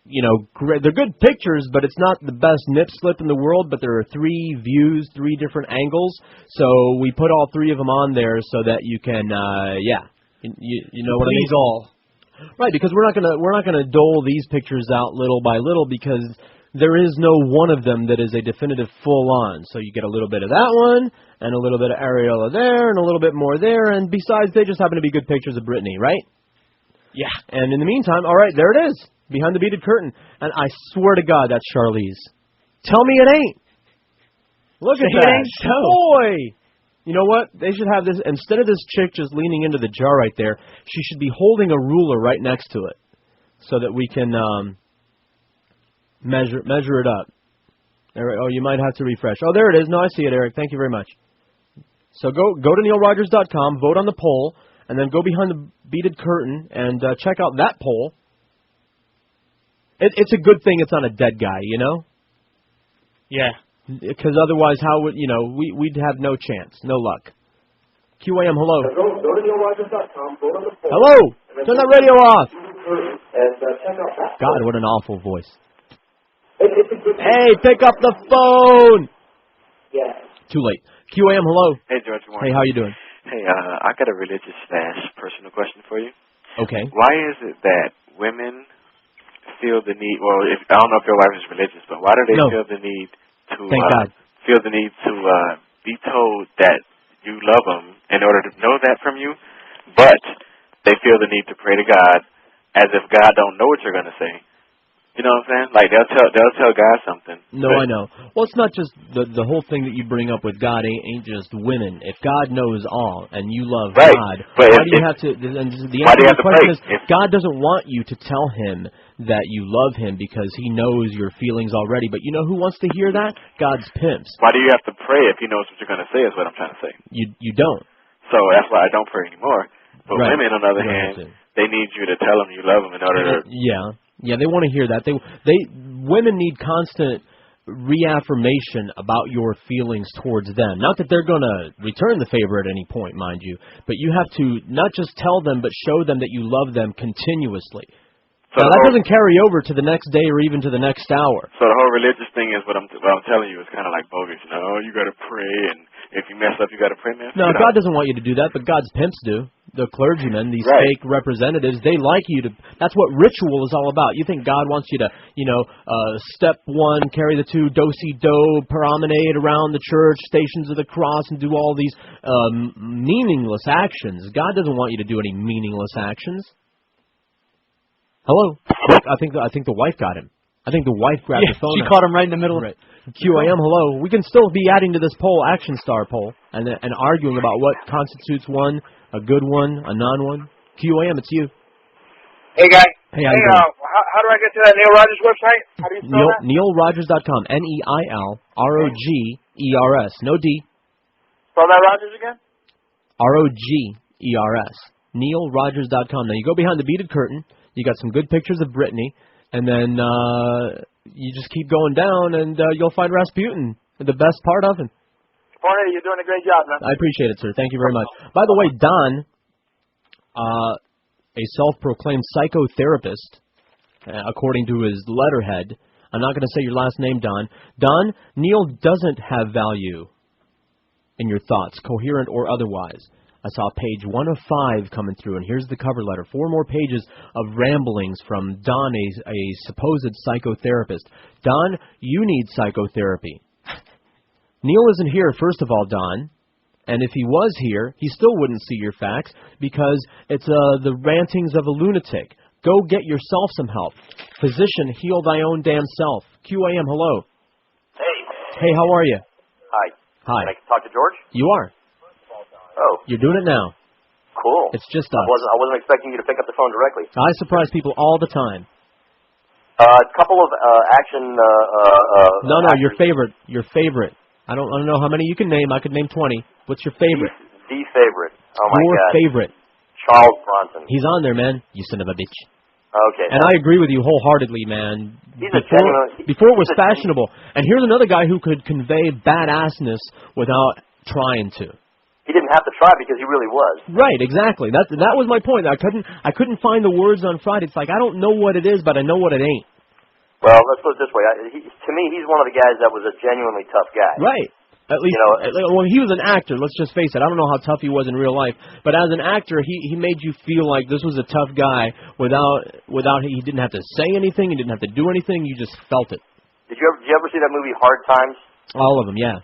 Speaker 8: they're good pictures, but it's not the best nip slip in the world, but there are 3 views, 3 different angles, so we put all 3 of them on there so that you can, you know what I mean?
Speaker 9: Please all.
Speaker 8: Right, because we're not gonna dole these pictures out little by little, because there is no one of them that is a definitive full-on. So you get a little bit of that one, and a little bit of Ariella there, and a little bit more there, and besides, they just happen to be good pictures of Britney, right?
Speaker 9: Yeah.
Speaker 8: And in the meantime, all right, there it is, behind the beaded curtain. And I swear to God, that's Charlize. Tell me it ain't. Look at that.
Speaker 9: It ain't so.
Speaker 8: Boy! You know what? They should have this, instead of this chick just leaning into the jar right there, she should be holding a ruler right next to it, so that we can measure it up. There, oh, you might have to refresh. Oh, there it is. No, I see it, Eric. Thank you very much. So go to neilrogers.com, vote on the poll, and then go behind the beaded curtain and check out that poll. It's a good thing it's on a dead guy, you know?
Speaker 9: Yeah.
Speaker 8: Because otherwise, how would, we'd have no chance, no luck. QAM, hello.
Speaker 17: Go to neilrogers.com, go to the poll.
Speaker 8: Hello! Turn that radio off!
Speaker 17: And check out that.
Speaker 8: God, what an awful voice. Hey, pick up the phone!
Speaker 17: Yeah.
Speaker 8: Too late. QAM, hello.
Speaker 18: Hey, George. Good morning.
Speaker 8: Hey, how you doing?
Speaker 18: Hey, I got a religious / personal question for you.
Speaker 8: Okay.
Speaker 18: Why is it that women feel the need, well, I don't know if your wife is religious, but why do they feel the need to be told that you love them in order to know that from you, but they feel the need to pray to God as if God don't know what you're going to say? You know what I'm saying? Like, they'll tell God something.
Speaker 8: No, I know. Well, it's not just the whole thing that you bring up with God ain't just women. If God knows all and you love God,
Speaker 18: but
Speaker 8: why do you have to? And the answer to the question is, God doesn't want you to tell Him that you love Him because He knows your feelings already. But you know who wants to hear that? God's pimps.
Speaker 18: Why do you have to pray if He knows what you're going to say? Is what I'm trying to say.
Speaker 8: You don't.
Speaker 18: So that's why I don't pray anymore. But women, on the other hand, they need you to tell them you love them in order to.
Speaker 8: Yeah, they want to hear that. Women need constant reaffirmation about your feelings towards them. Not that they're going to return the favor at any point, mind you, but you have to not just tell them, but show them that you love them continuously. So now, that doesn't carry over to the next day or even to the next hour.
Speaker 18: So the whole religious thing is what I'm telling you is kind of like bogus. You know, you got to pray, and if you mess up, you got to pray, man.
Speaker 8: No, God doesn't want you to do that, but God's pimps do. The clergymen, these fake representatives, they like you to. That's what ritual is all about. You think God wants you to, step one, carry the two, do-si-do, promenade around the church, Stations of the Cross, and do all these meaningless actions. God doesn't want you to do any meaningless actions. Hello? I think the wife got him. I think the wife grabbed the phone.
Speaker 9: She caught him right in the middle.
Speaker 8: Right. QAM, hello. We can still be adding to this poll, Action Star poll, and arguing about what constitutes one, a good one, a non-one. QAM, it's you.
Speaker 13: Hey, guy.
Speaker 8: Hey, how you doing?
Speaker 13: How do I get to that Neil Rogers website? How do you spell that?
Speaker 8: NeilRogers.com. NeilRogers. No D.
Speaker 13: Spell that Rogers again?
Speaker 8: ROGERS. NeilRogers.com. Now, you go behind the beaded curtain. You got some good pictures of Brittany, and then you just keep going down, and you'll find Rasputin, the best part of him.
Speaker 13: Jorge, you're doing a great job, man.
Speaker 8: I appreciate it, sir. Thank you very much. By the way, Don, a self-proclaimed psychotherapist, according to his letterhead, I'm not going to say your last name, Don. Don, Neil doesn't have value in your thoughts, coherent or otherwise. I saw page 1 of 5 coming through, and here's the cover letter. 4 more pages of ramblings from Don, a supposed psychotherapist. Don, you need psychotherapy. Neil isn't here, first of all, Don, and if he was here, he still wouldn't see your facts because it's the rantings of a lunatic. Go get yourself some help. Physician, heal thy own damn self. QAM, hello.
Speaker 19: Hey.
Speaker 8: Hey, how are you?
Speaker 19: Hi.
Speaker 8: Hi.
Speaker 19: Can I talk to George?
Speaker 8: You are.
Speaker 19: Oh.
Speaker 8: You're doing it now.
Speaker 19: Cool.
Speaker 8: It's just us.
Speaker 19: I wasn't expecting you to pick up the phone directly.
Speaker 8: I surprise people all the time.
Speaker 19: A couple of action.
Speaker 8: No, your favorite. Your favorite. I don't know how many you can name. I could name 20. What's your favorite?
Speaker 19: The favorite. Oh my
Speaker 8: your
Speaker 19: God.
Speaker 8: Favorite.
Speaker 19: Charles Bronson.
Speaker 8: He's on there, man. You son of a bitch.
Speaker 19: Okay.
Speaker 8: And I agree with you wholeheartedly, man.
Speaker 19: Before
Speaker 8: it was fashionable. And here's another guy who could convey badassness without trying to.
Speaker 19: He didn't have to try because he really was.
Speaker 8: Right, exactly. That was my point. I couldn't find the words on Friday. It's like I don't know what it is, but I know what it ain't.
Speaker 19: Well, let's put it this way. To me, he's one of the guys that was a genuinely tough guy.
Speaker 8: Right. At least, well, he was an actor. Let's just face it. I don't know how tough he was in real life, but as an actor, he made you feel like this was a tough guy without he didn't have to say anything. He didn't have to do anything. You just felt it.
Speaker 19: Did you ever see that movie Hard Times?
Speaker 8: All of them, yeah.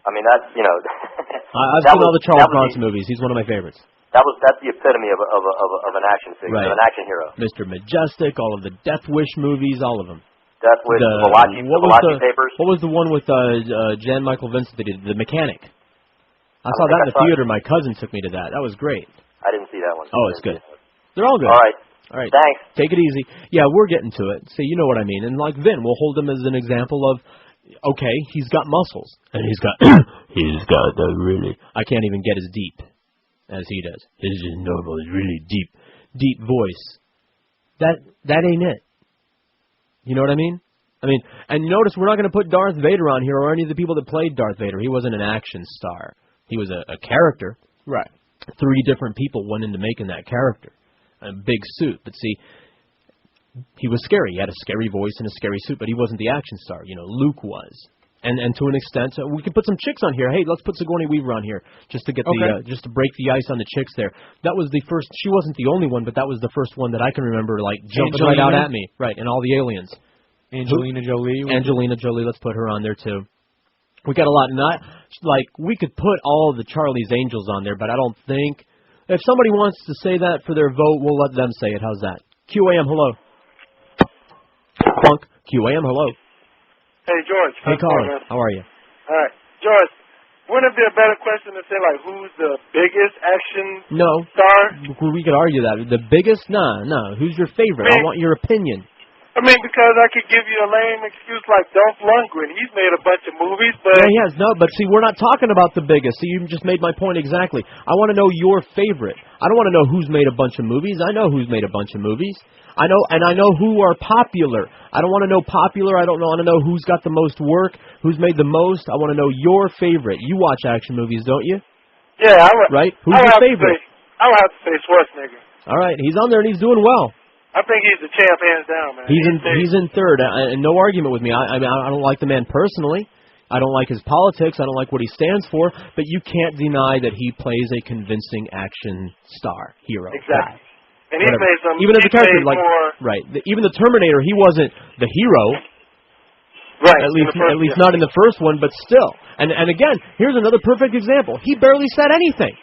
Speaker 19: I mean, that's
Speaker 8: I've seen all the Charles Bronson movies. He's one of my favorites.
Speaker 19: That's the epitome of an action figure,
Speaker 8: right.
Speaker 19: of an action hero.
Speaker 8: Mr. Majestic, all of the Death Wish movies, all of them.
Speaker 19: Death Wish, the Malachi Papers.
Speaker 8: What was the one with Jan Michael Vincent that did, The Mechanic? I saw that in the theater. My cousin took me to that. That was great.
Speaker 19: I didn't see that one.
Speaker 8: Oh, it's good. They're all good.
Speaker 19: All right.
Speaker 8: Thanks. Take it easy. Yeah, we're getting to it. See, you know what I mean. And like Vin, we'll hold him as an example of, okay, he's got muscles. And he's got the really... I can't even get as deep as he does. His is normal, really deep voice. That ain't it. You know what I mean? And notice we're not going to put Darth Vader on here or any of the people that played Darth Vader. He wasn't an action star. He was a character.
Speaker 9: Right.
Speaker 8: 3 different people went into making that character. A big suit. But see, he was scary. He had a scary voice and a scary suit, but he wasn't the action star. You know, Luke was. And to an extent, we could put some chicks on here. Hey, let's put Sigourney Weaver on here just to get just to break the ice on the chicks there. That was the first. She wasn't the only one, but that was the first one that I can remember, like jumping right out at me, right? And all the aliens.
Speaker 9: Angelina Jolie.
Speaker 8: Angelina Jolie. Let's put her on there too. We got a lot. Not like we could put all the Charlie's Angels on there, but I don't think if somebody wants to say that for their vote, we'll let them say it. How's that? QAM, hello. Punk. QAM, hello.
Speaker 13: Hey, George.
Speaker 8: Hey, caller. How are you?
Speaker 13: All right. George, wouldn't it be a better question to say, like, who's the biggest action star?
Speaker 8: We could argue that. The biggest? No. Who's your favorite? I want your opinion.
Speaker 13: Because I could give you a lame excuse like Dolph Lundgren. He's made a bunch of movies, but...
Speaker 8: Yeah, he has. No, but see, we're not talking about the biggest. See, you just made my point exactly. I want to know your favorite. I don't want to know who's made a bunch of movies. I know who's made a bunch of movies. I know who are popular. I don't want to know popular. I don't want to know who's got the most work, who's made the most. I want to know your favorite. You watch action movies, don't you?
Speaker 13: Yeah, I would.
Speaker 8: Right? Who's your favorite?
Speaker 13: I would have to say Schwarzenegger.
Speaker 8: All right, he's on there and he's doing well.
Speaker 13: I think he's the champ, hands down, man.
Speaker 8: He's in third, and no argument with me. I don't like the man personally. I don't like his politics. I don't like what he stands for. But you can't deny that he plays a convincing action star hero.
Speaker 13: Exactly. And he's made some.
Speaker 8: Even as a character, even the Terminator, he wasn't the hero.
Speaker 13: Right.
Speaker 8: At least not in the first one, but still. And again, here's another perfect example. He barely said anything.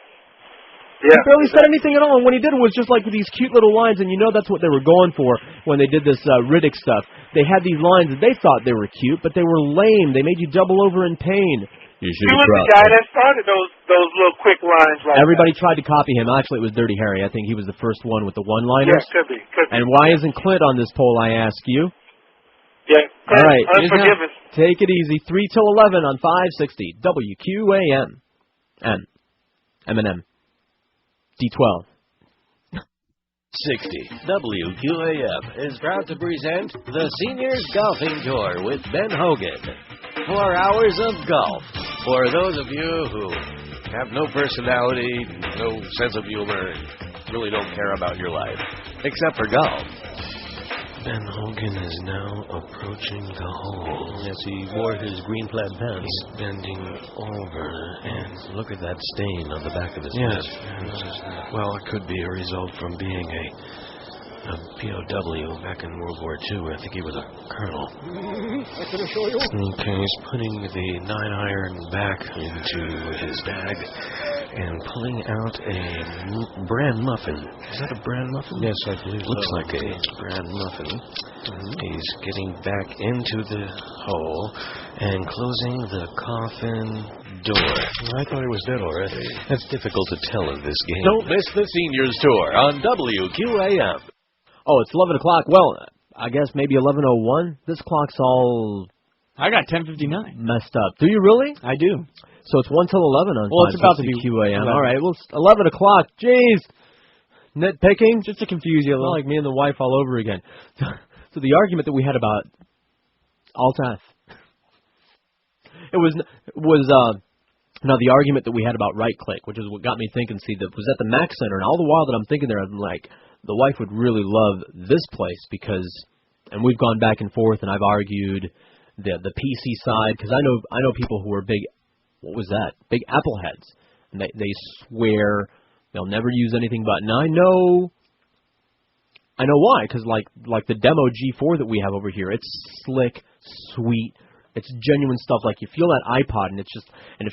Speaker 13: Yeah,
Speaker 8: he barely said anything at all, and what he did was just like these cute little lines, and you know that's what they were going for when they did this Riddick stuff. They had these lines that they thought they were cute, but they were lame. They made you double over in pain.
Speaker 13: He was the guy that started those little quick lines like
Speaker 8: Everybody tried to copy him. Actually, it was Dirty Harry. I think he was the first one with the one-liners.
Speaker 13: Yeah, could be.
Speaker 8: And why isn't Clint on this poll, I ask you?
Speaker 13: Yeah.
Speaker 8: All right.
Speaker 13: Unforgiven.
Speaker 8: Take it easy. 3 till 11 on 560 WQAM. M&M. D12.
Speaker 20: 60 WQAM is proud to present the Seniors Golfing Tour with Ben Hogan. 4 hours of golf for those of you who have no personality, no sense of humor, really don't care about your life, except for golf. Ben Hogan is now approaching the hole. Yes, he wore his green plaid pants. He's bending over, and look at that stain on the back of his head. Well, it could be a result from being a POW back in World War II. I think he was a colonel.
Speaker 6: I can assure you.
Speaker 20: Okay, he's putting the 9-iron back into his bag and pulling out a bran muffin. Is that a bran muffin? Yes, I believe so. Looks like a bran muffin. He's getting back into the hole and closing the coffin door. I thought he was dead already. That's difficult to tell in this game. Don't miss the Seniors Tour on WQAM.
Speaker 8: Oh, it's 11 o'clock. Well, I guess maybe 11:01. This clock's all...
Speaker 9: I got 10:59.
Speaker 8: Messed up. Do you really?
Speaker 9: I do.
Speaker 8: So it's 1 till 11 on
Speaker 9: Well, it's about to be
Speaker 8: QAM.
Speaker 9: 11.
Speaker 8: All right, well, it's 11 o'clock. Jeez. Nitpicking? Just to confuse you a little. Like me and the wife all over again. So the argument that we had about Alt-F. Now, the argument that we had about right-click, which is what got me thinking, see, that was at the Mac Center, and all the while that I'm thinking there, I'm like, the wife would really love this place because, and we've gone back and forth, and I've argued the PC side, because I know people who are big, what was that? Big Apple heads, and they swear they'll never use anything but, and I know why, because like the demo G4 that we have over here, it's slick, sweet. It's genuine stuff. Like you feel that iPod, and it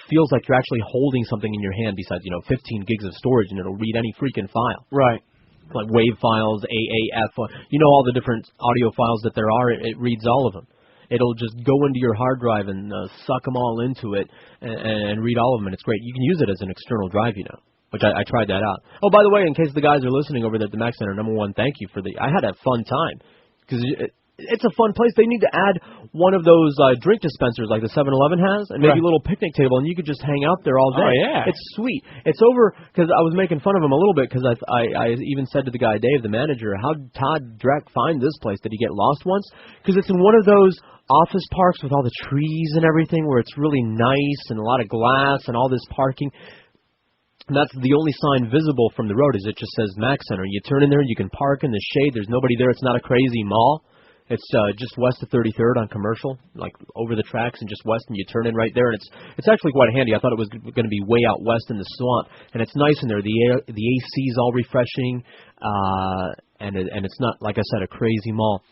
Speaker 8: feels like you're actually holding something in your hand. Besides, 15 gigs of storage, and it'll read any freaking file.
Speaker 9: Right.
Speaker 8: Like WAV files, AAF, all the different audio files that there are. It reads all of them. It'll just go into your hard drive and suck them all into it and read all of them, and it's great. You can use it as an external drive, which I tried that out. Oh, by the way, in case the guys are listening over there at the Mac Center, number one, thank you for I had a fun time because it's a fun place. They need to add one of those drink dispensers like the 7-Eleven has, and maybe a little picnic table, and you could just hang out there all day.
Speaker 9: Oh, yeah.
Speaker 8: It's sweet. It's over, because I was making fun of him a little bit, because I even said to the guy, Dave, the manager, how did Todd Dreck find this place? Did he get lost once? Because it's in one of those office parks with all the trees and everything, where it's really nice and a lot of glass and all this parking. And that's the only sign visible from the road, is it just says Mac Center. You turn in there, you can park in the shade. There's nobody there. It's not a crazy mall. It's just west of 33rd on Commercial, like over the tracks and just west, and you turn in right there. And it's actually quite handy. I thought it was going to be way out west in the swamp, and it's nice in there. The AC's all refreshing, and it's not, like I said, a crazy mall.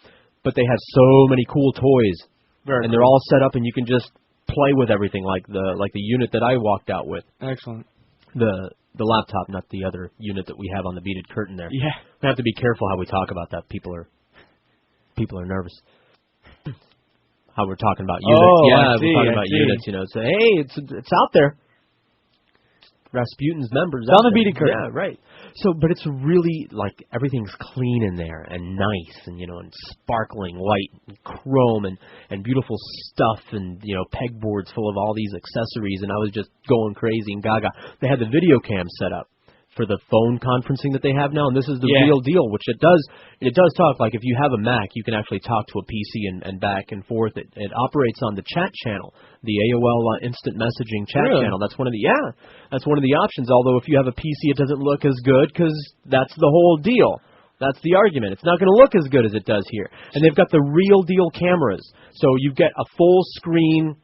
Speaker 8: But they have so many cool toys, and they're all set up, and you can just play with everything, like the unit that I walked out with.
Speaker 9: Excellent.
Speaker 8: The laptop, not the other unit that we have on the beaded curtain there.
Speaker 9: Yeah.
Speaker 8: We have to be careful how we talk about that. People are nervous. How we're talking about units.
Speaker 9: Oh,
Speaker 8: yeah, we're talking about units, you know. So, hey, it's out there. Rasputin's members.
Speaker 9: It's on the beaded curtain.
Speaker 8: Yeah, right. So, but it's really, like, everything's clean in there and nice and, you know, and sparkling white and chrome and beautiful stuff and, you know, pegboards full of all these accessories, and I was just going crazy and gaga. They had the video cam set up for the phone conferencing that they have now, and this is the real deal, which it does talk, like if you have a Mac, you can actually talk to a PC and back and forth. It operates on the chat channel, the AOL instant messaging chat channel. That's one of the options, although if you have a PC, it doesn't look as good, because that's the whole deal. That's the argument. It's not going to look as good as it does here. And they've got the real deal cameras, so you get a full screen.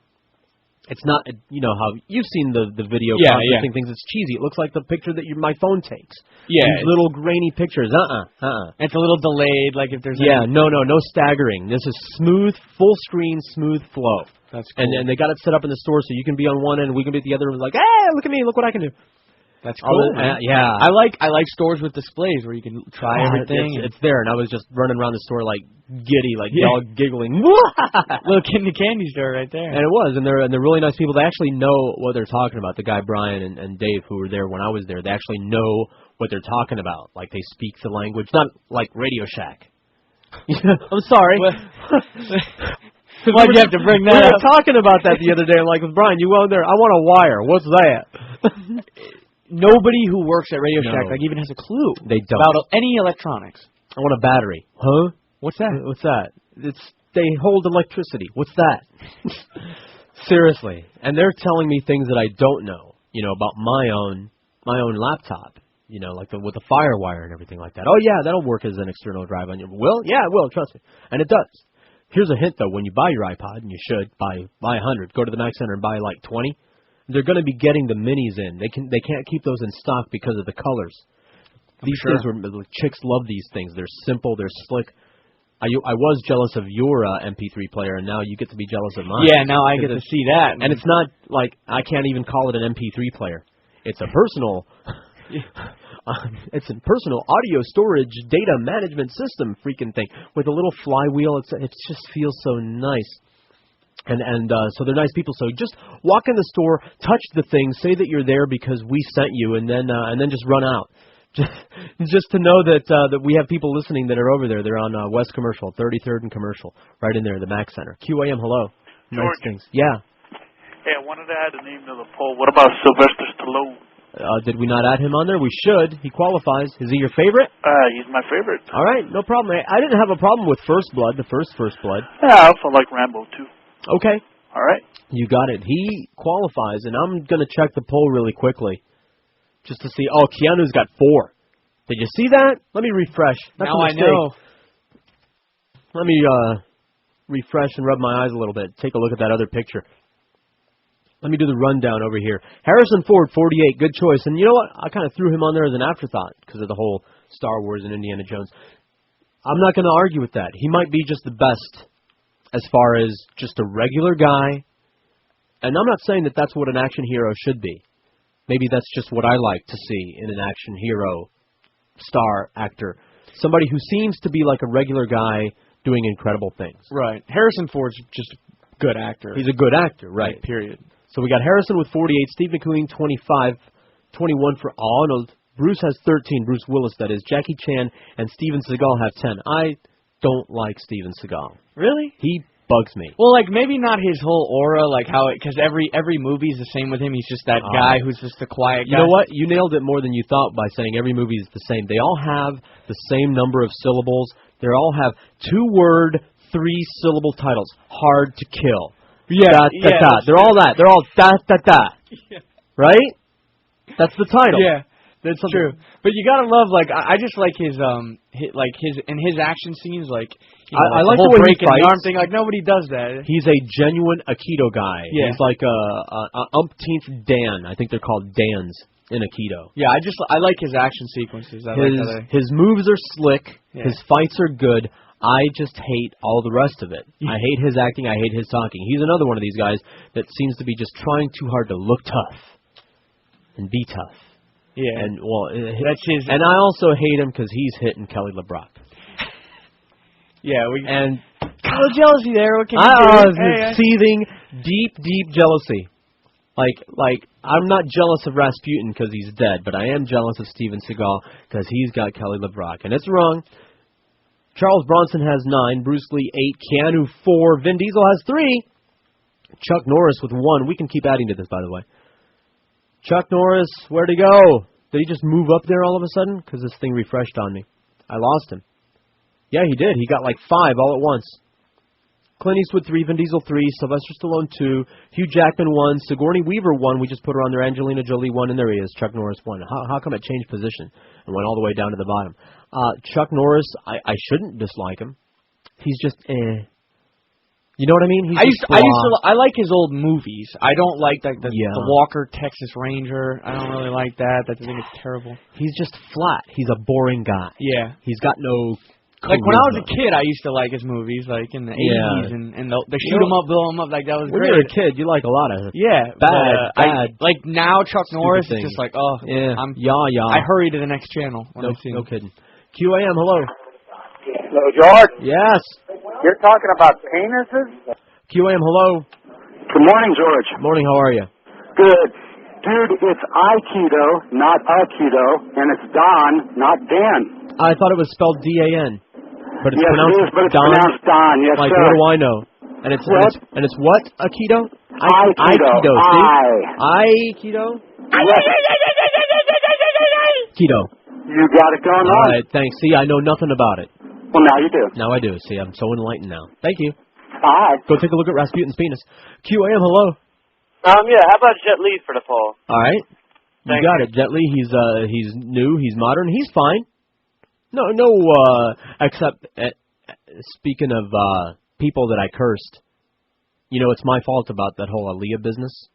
Speaker 8: It's not, you know, how you've seen the video conferencing things. It's cheesy. It looks like the picture that my phone takes. Yeah. These little grainy pictures.
Speaker 9: It's a little delayed, like if there's
Speaker 8: no staggering. This is smooth, full screen, smooth flow.
Speaker 9: That's cool.
Speaker 8: And they got it set up in the store so you can be on one end, we can be at the other, like, hey, look at me, look what I can do.
Speaker 9: That's cool.
Speaker 8: Yeah.
Speaker 9: I like stores with displays where you can try everything.
Speaker 8: It's there, and I was just running around the store like giddy, like dog giggling.
Speaker 9: Little kid in the candy store right there.
Speaker 8: And it was, and they're really nice people. They actually know what they're talking about. The guy Brian and Dave, who were there when I was there, they actually know what they're talking about. Like they speak the language, not like Radio Shack. I'm sorry.
Speaker 9: Why'd you have to bring that up?
Speaker 8: We were talking about that the other day. Like with Brian, you go in there. I want a wire. What's that?
Speaker 9: Nobody who works at Radio Shack like even has a clue about any electronics.
Speaker 8: I want a battery. Huh?
Speaker 9: What's that?
Speaker 8: What's that? They hold electricity. What's that? Seriously. And they're telling me things that I don't know, you know, about my own laptop, you know, like with the FireWire and everything like that. Oh yeah, that'll work as an external drive on your. Will? Yeah, it will. Trust me. And it does. Here's a hint though: when you buy your iPod, and you should buy 100, go to the Mac Center and buy like 20. They're going to be getting the minis in. They can't keep those in stock because of the colors. These things chicks love these things. They're simple. They're slick. I was jealous of your MP3 player, and now you get to be jealous of mine.
Speaker 9: Yeah, now I get to see that.
Speaker 8: And it's not like I can't even call it an MP3 player. It's a personal. It's a personal audio storage data management system freaking thing with a little flywheel. It just feels so nice. And so they're nice people. So just walk in the store, touch the thing, say that you're there because we sent you, and then just run out. Just to know that we have people listening that are over there. They're on West Commercial, 33rd and Commercial, right in there, the Mac Center. QAM, hello.
Speaker 21: George.
Speaker 8: Nice things. Yeah.
Speaker 21: Hey, I wanted to add a name to the poll. What about Sylvester Stallone?
Speaker 8: Did we not add him on there? We should. He qualifies. Is he your favorite?
Speaker 21: He's my favorite.
Speaker 8: All right, no problem. I didn't have a problem with First Blood, the First Blood.
Speaker 21: Yeah, I also like Rambo, too.
Speaker 8: Okay.
Speaker 21: All right.
Speaker 8: You got it. He qualifies, and I'm going to check the poll really quickly just to see. Oh, Keanu's got 4. Did you see that? Let me refresh. That's
Speaker 9: now I know.
Speaker 8: Let me refresh and rub my eyes a little bit. Take a look at that other picture. Let me do the rundown over here. Harrison Ford, 48, good choice. And you know what? I kind of threw him on there as an afterthought because of the whole Star Wars and Indiana Jones. I'm not going to argue with that. He might be just the best as far as just a regular guy. And I'm not saying that that's what an action hero should be. Maybe that's just what I like to see in an action hero, star, actor. Somebody who seems to be like a regular guy doing incredible things.
Speaker 9: Right. Harrison Ford's just a good actor.
Speaker 8: He's a good actor, right.
Speaker 9: Period.
Speaker 8: So we got Harrison with 48, Steve McQueen 25, 21 for Arnold. Bruce has 13, Bruce Willis that is. Jackie Chan and Steven Seagal have 10. don't like Steven Seagal.
Speaker 9: Really?
Speaker 8: He bugs me.
Speaker 9: Well, like, maybe not his whole aura, like how because every movie's the same with him. He's just that guy who's just the quiet guy.
Speaker 8: You know what? You nailed it more than you thought by saying every movie is the same. They all have the same number of syllables. They all have 2-word, 3-syllable titles. Hard to Kill.
Speaker 9: Yeah,
Speaker 8: da, da, da. They're all that. They're all da da da.
Speaker 9: Yeah.
Speaker 8: Right? That's the title.
Speaker 9: Yeah. That's true, but you gotta love I just like his action scenes
Speaker 8: I like
Speaker 9: the whole
Speaker 8: the way
Speaker 9: breaking
Speaker 8: he fights.
Speaker 9: the arm thing like nobody does that.
Speaker 8: He's a genuine Aikido guy.
Speaker 9: Yeah.
Speaker 8: He's like a umpteenth Dan. I think they're called Dans in Aikido.
Speaker 9: Yeah, I like his action sequences.
Speaker 8: His moves are slick.
Speaker 9: Yeah.
Speaker 8: His fights are good. I just hate all the rest of it. I hate his acting. I hate his talking. He's another one of these guys that seems to be just trying too hard to look tough and be tough.
Speaker 9: Yeah,
Speaker 8: and
Speaker 9: that's his.
Speaker 8: And I also hate him because he's hitting Kelly LeBrock.
Speaker 9: Yeah,
Speaker 8: and
Speaker 9: a little jealousy there. What can you do?
Speaker 8: Seething, deep jealousy. Like I'm not jealous of Rasputin because he's dead, but I am jealous of Steven Seagal because he's got Kelly LeBrock, and it's wrong. Charles Bronson has 9, Bruce Lee 8, Keanu 4, Vin Diesel has 3, Chuck Norris with 1. We can keep adding to this, by the way. Chuck Norris, where'd he go? Did he just move up there all of a sudden? Because this thing refreshed on me. I lost him. Yeah, he did. He got like 5 all at once. Clint Eastwood 3, Vin Diesel 3, Sylvester Stallone 2, Hugh Jackman 1, Sigourney Weaver 1. We just put her on there. Angelina Jolie 1, and there he is. Chuck Norris 1. How come it changed position and went all the way down to the bottom? Chuck Norris, I shouldn't dislike him. He's just You know what I mean?
Speaker 9: I like his old movies. I don't like the Walker Texas Ranger. I don't really like that. I think it's terrible.
Speaker 8: He's just flat. He's a boring guy.
Speaker 9: Yeah.
Speaker 8: He's got no charisma.
Speaker 9: Like when I was a kid, I used to like his movies, like in the 80s, and they shoot him up, blow him up, like that was
Speaker 8: when
Speaker 9: great.
Speaker 8: When you were a kid, you like a lot of
Speaker 9: bad. Like now, Chuck Norris is just like, I hurry to the next channel when I see him.
Speaker 8: No kidding. QAM, hello.
Speaker 14: Hello, George.
Speaker 8: Yes.
Speaker 14: You're talking about penises?
Speaker 8: QAM, hello.
Speaker 14: Good morning, George.
Speaker 8: Morning, how are you?
Speaker 14: Good. Dude, it's Aikido, not Aikido, and it's Don, not Dan.
Speaker 8: I thought it was spelled D-A-N. But it's
Speaker 14: yes,
Speaker 8: pronounced
Speaker 14: it is, but it's
Speaker 8: Don.
Speaker 14: pronounced Don, yes,
Speaker 8: like,
Speaker 14: sir.
Speaker 8: What do I know? And it's what? Aikido?
Speaker 14: Aikido.
Speaker 8: Aikido? Aikido.
Speaker 14: You got it going on.
Speaker 8: All right, thanks. See, I know nothing about it.
Speaker 14: Well, now you do.
Speaker 8: Now I do. See, I'm so enlightened now. Thank you.
Speaker 14: Hi.
Speaker 8: Go take a look at Rasputin's penis. QAM, hello.
Speaker 2: Yeah, how about Jet Li for the poll?
Speaker 8: All right. You got it. Jet Li, he's new, he's modern, he's fine. No, except, speaking of people that I cursed, you know, it's my fault about that whole Aaliyah business.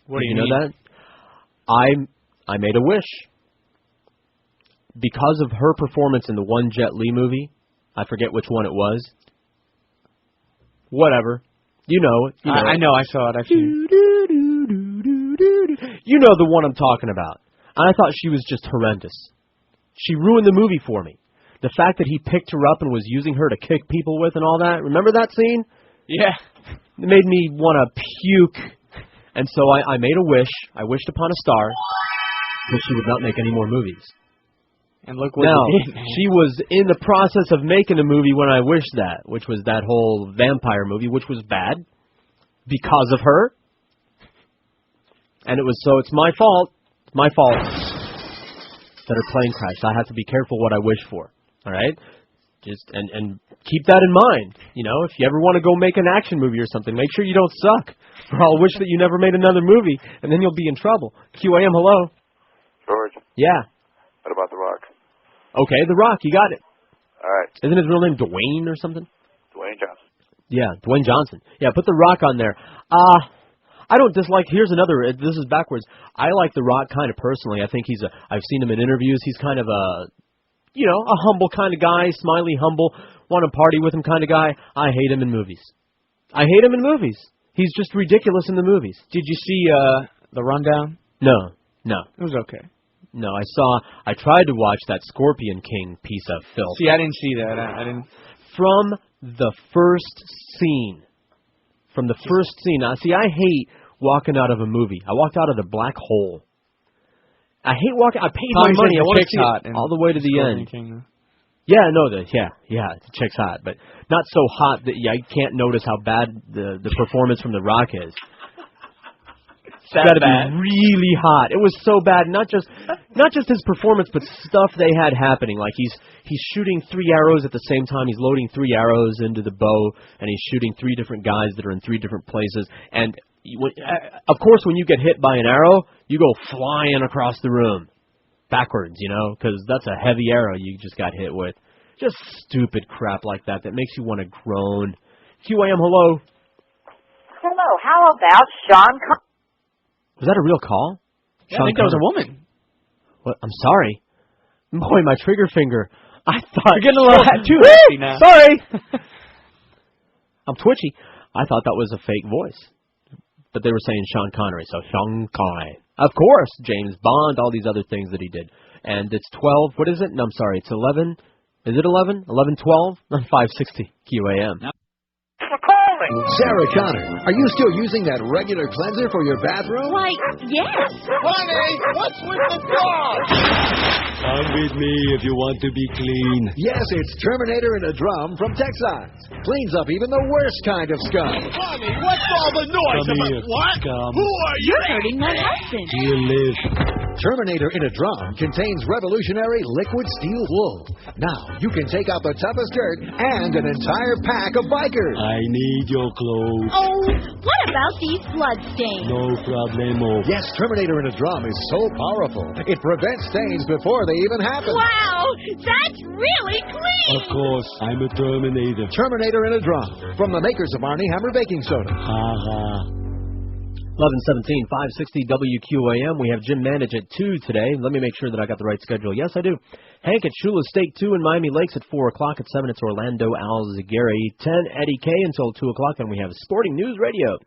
Speaker 9: What do you
Speaker 8: know
Speaker 9: mean?
Speaker 8: that? I made a wish. Because of her performance in the one Jet Li movie, I forget which one it was. Whatever. You know it.
Speaker 9: I know, I saw it. I've seen it.
Speaker 8: You know the one I'm talking about. And I thought she was just horrendous. She ruined the movie for me. The fact that he picked her up and was using her to kick people with and all that. Remember that scene?
Speaker 9: Yeah.
Speaker 8: It made me want to puke. And so I made a wish. I wished upon a star that she would not make any more movies.
Speaker 9: And look what
Speaker 8: she did. She was in the process of making a movie when I wished that, which was that whole vampire movie, which was bad because of her. And it's my fault. It's my fault that her plane crashed. I have to be careful what I wish for. All right? Just and keep that in mind. You know, if you ever want to go make an action movie or something, make sure you don't suck. Or I'll wish that you never made another movie, and then you'll be in trouble. QAM, hello.
Speaker 18: George.
Speaker 8: Yeah.
Speaker 18: What about The Rock?
Speaker 8: Okay, The Rock, you got it.
Speaker 18: All right.
Speaker 8: Isn't his real name Dwayne or something?
Speaker 18: Dwayne Johnson.
Speaker 8: Yeah, Dwayne Johnson. Yeah, put The Rock on there. I don't dislike. Here's another. This is backwards. I like The Rock kind of personally. I think I've seen him in interviews. He's kind of a humble kind of guy, smiley, humble, want to party with him kind of guy. I hate him in movies. He's just ridiculous in the movies.
Speaker 9: Did you see The Rundown?
Speaker 8: No.
Speaker 9: It was okay.
Speaker 8: No, I tried to watch that Scorpion King piece of filth.
Speaker 9: See, I didn't see that. I didn't.
Speaker 8: From the first scene. Now, see, I hate walking out of a movie. I walked out of the black hole. I hate walking. I paid my money. I want to see it all the way to the end. Yeah, no, the chick's hot, but not so hot that I can't notice how bad the performance from The Rock is. It's got to be really hot. It was so bad, not just his performance, but stuff they had happening. Like he's shooting 3 arrows at the same time. He's loading 3 arrows into the bow, and he's shooting 3 different guys that are in 3 different places. And of course, when you get hit by an arrow, you go flying across the room. Backwards, because that's a heavy arrow you just got hit with. Just stupid crap like that makes you want to groan. QAM, hello.
Speaker 4: Hello, how about Sean Connery?
Speaker 8: Was that a real call?
Speaker 9: Yeah, I think that was a woman.
Speaker 8: What? I'm sorry. Boy, my trigger finger. I thought...
Speaker 9: You're getting a little too happy now.
Speaker 8: Sorry. I'm twitchy. I thought that was a fake voice. But they were saying Sean Connery, so Sean Connery. Of course, James Bond, all these other things that he did. And it's 12, what is it? No, I'm sorry, it's 11. Is it 11? 11:12? 560 QAM.
Speaker 22: Sarah Connor, are you still using that regular cleanser for your bathroom?
Speaker 4: Why, yes.
Speaker 22: Honey, what's with the dog?
Speaker 23: Come with me if you want to be clean.
Speaker 22: Yes, it's Terminator in a Drum from Texas. Cleans up even the worst kind of scum.
Speaker 23: Honey, what's all the noise Come about? here, What? scum. Who are you?
Speaker 4: You're hurting my husband.
Speaker 23: Here live.
Speaker 22: Terminator in a Drum contains revolutionary liquid steel wool. Now, you can take out the toughest dirt and an entire pack of bikers.
Speaker 23: I need your clothes.
Speaker 4: Oh, what about these bloodstains?
Speaker 23: No problemo.
Speaker 22: Yes, Terminator in a Drum is so powerful, it prevents stains before they even happen.
Speaker 4: Wow, that's really clean.
Speaker 23: Of course, I'm a Terminator.
Speaker 22: Terminator in a Drum, from the makers of Arnie Hammer Baking Soda.
Speaker 23: Ha ha.
Speaker 8: 11:17, 560 WQAM. We have Jim Manage at 2 today. Let me make sure that I got the right schedule. Yes, I do. Hank at Shula Steak 2 in Miami Lakes at 4 o'clock. At 7, it's Orlando Alzagari. 10, Eddie K until 2 o'clock. And we have Sporting News Radio.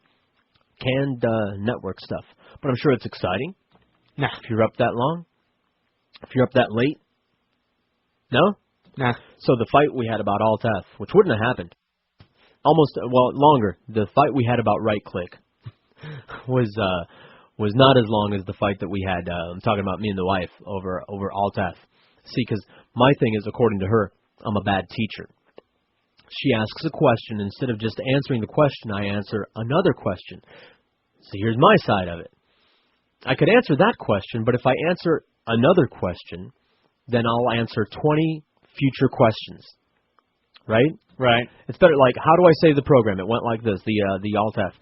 Speaker 8: Canned network stuff. But I'm sure it's exciting.
Speaker 9: Nah.
Speaker 8: If you're up that long? If you're up that late? No?
Speaker 9: Nah.
Speaker 8: So the fight we had about Alt-F, which wouldn't have happened. Longer. The fight we had about right-click was not as long as the fight that we had. I'm talking about me and the wife over Alt-F. See, because my thing is, according to her, I'm a bad teacher. She asks a question. Instead of just answering the question, I answer another question. So here's my side of it. I could answer that question, but if I answer another question, then I'll answer 20 future questions. Right?
Speaker 9: Right.
Speaker 8: It's better, like, how do I save the program? It went like this, the Alt-F.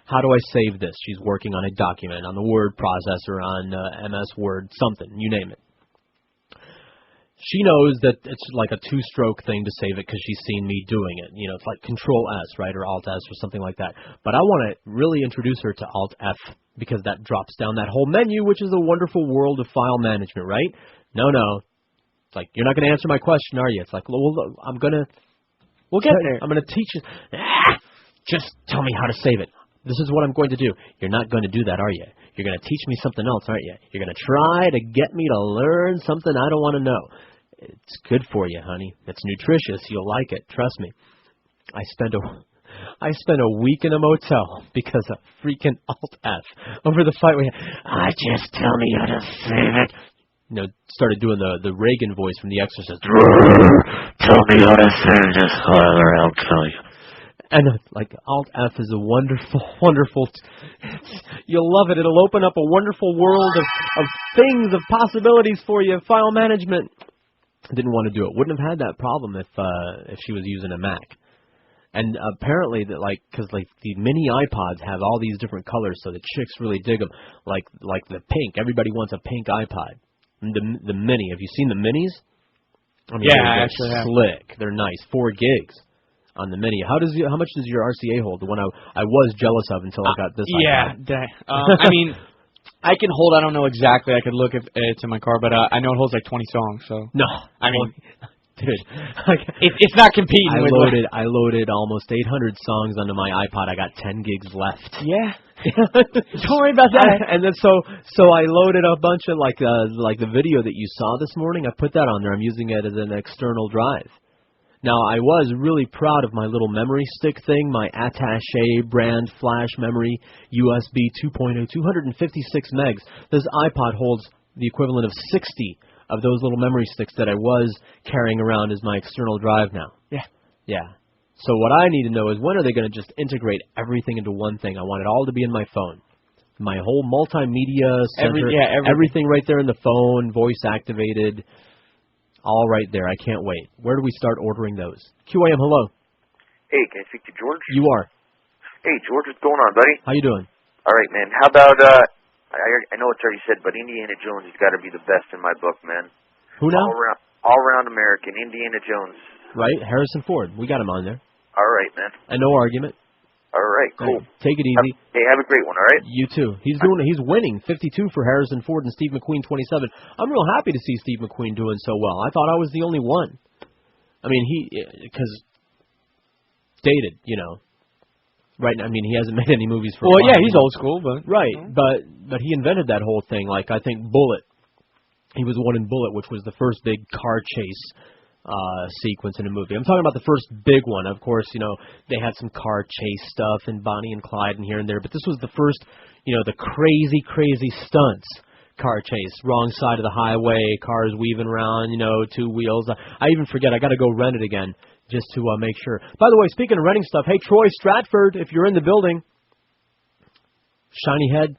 Speaker 8: How do I save this? She's working on a document, on the word processor, on MS Word, something, you name it. She knows that it's like a 2-stroke thing to save it because she's seen me doing it. It's like Control-S, right, or Alt-S or something like that. But I want to really introduce her to Alt-F because that drops down that whole menu, which is a wonderful world of file management, right? No. It's like, you're not going to answer my question, are you? It's like, well, we'll get there. I'm going to teach you. Just tell me how to save it. This is what I'm going to do. You're not going to do that, are you? You're going to teach me something else, aren't you? You're going to try to get me to learn something I don't want to know. It's good for you, honey. It's nutritious. You'll like it. Trust me. I spent a week in a motel because of freaking Alt-F over the fight we had. Just tell me how to save it. Started doing the Reagan voice from The Exorcist.
Speaker 23: Tell me how to save this, or I'll kill you.
Speaker 8: And Alt-F is a wonderful, you'll love it. It'll open up a wonderful world of things, of possibilities for you, file management. Didn't want to do it. Wouldn't have had that problem if she was using a Mac. And apparently, because the mini iPods have all these different colors, so the chicks really dig them. Like the pink. Everybody wants a pink iPod. The mini. Have you seen the minis? I mean,
Speaker 9: yeah, I actually have.
Speaker 8: Slick. They're nice. 4 gigs. On the mini. How much does your RCA hold? The one I was jealous of until I got this.
Speaker 9: Yeah, I mean, I can hold. I don't know exactly. I could look if it's in my car, but I know it holds like 20 songs. So
Speaker 8: no,
Speaker 9: I mean,
Speaker 8: dude,
Speaker 9: it's not competing.
Speaker 8: I loaded almost 800 songs onto my iPod. I got 10 gigs left.
Speaker 9: Yeah. Don't worry about that.
Speaker 8: And then so I loaded a bunch of like the video that you saw this morning. I put that on there. I'm using it as an external drive. Now, I was really proud of my little memory stick thing, my Attaché brand flash memory, USB 2.0, 256 megs. This iPod holds the equivalent of 60 of those little memory sticks that I was carrying around as my external drive now.
Speaker 9: Yeah.
Speaker 8: Yeah. So what I need to know is when are they going to just integrate everything into one thing? I want it all to be in my phone. My whole multimedia center, everything right there in the phone, voice activated, all right there. I can't wait. Where do we start ordering those? QAM, hello.
Speaker 1: Hey, can I speak to George?
Speaker 8: You are.
Speaker 1: Hey, George, what's going on, buddy?
Speaker 8: How you doing?
Speaker 1: All right, man. How about, I know it's already said, but Indiana Jones has got to be the best in my book, man.
Speaker 8: Who now?
Speaker 1: All around American, Indiana Jones.
Speaker 8: Right, Harrison Ford. We got him on there.
Speaker 1: All right, man.
Speaker 8: And no argument.
Speaker 1: All right, cool.
Speaker 8: Take it easy.
Speaker 1: Have a great one, all right?
Speaker 8: You too. He's winning 52 for Harrison Ford and Steve McQueen 27. I'm real happy to see Steve McQueen doing so well. I thought I was the only one. I mean, because dated, you know. Right, I mean, he hasn't made any movies for a while.
Speaker 9: Yeah, he's old school, but...
Speaker 8: Right, but he invented that whole thing. Like, I think Bullet. He was the one in Bullet, which was the first big car chase sequence in a movie. I'm talking about the first big one. Of course, you know, they had some car chase stuff and Bonnie and Clyde and here and there, but this was the first, you know, the crazy stunts car chase. Wrong side of the highway, cars weaving around, you know, two wheels. I even forget. I got to go rent it again just to make sure. By the way, speaking of renting stuff, hey, Troy Stratford, if you're in the building, shiny head,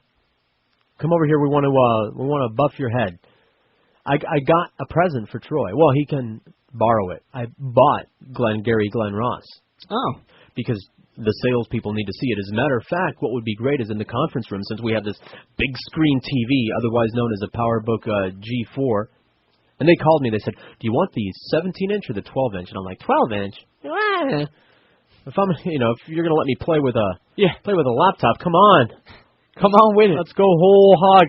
Speaker 8: come over here. We want to buff your head. I got a present for Troy. Well, he can borrow it. I bought Glenn Ross.
Speaker 9: Oh.
Speaker 8: Because the salespeople need to see it. As a matter of fact, what would be great is in the conference room, since we have this big screen TV, otherwise known as a PowerBook G4, and they called me. They said, "Do you want the 17-inch or the 12-inch?" And I'm like, "12-inch? If you're gonna let me play with a laptop, come on with it. Let's go whole hog."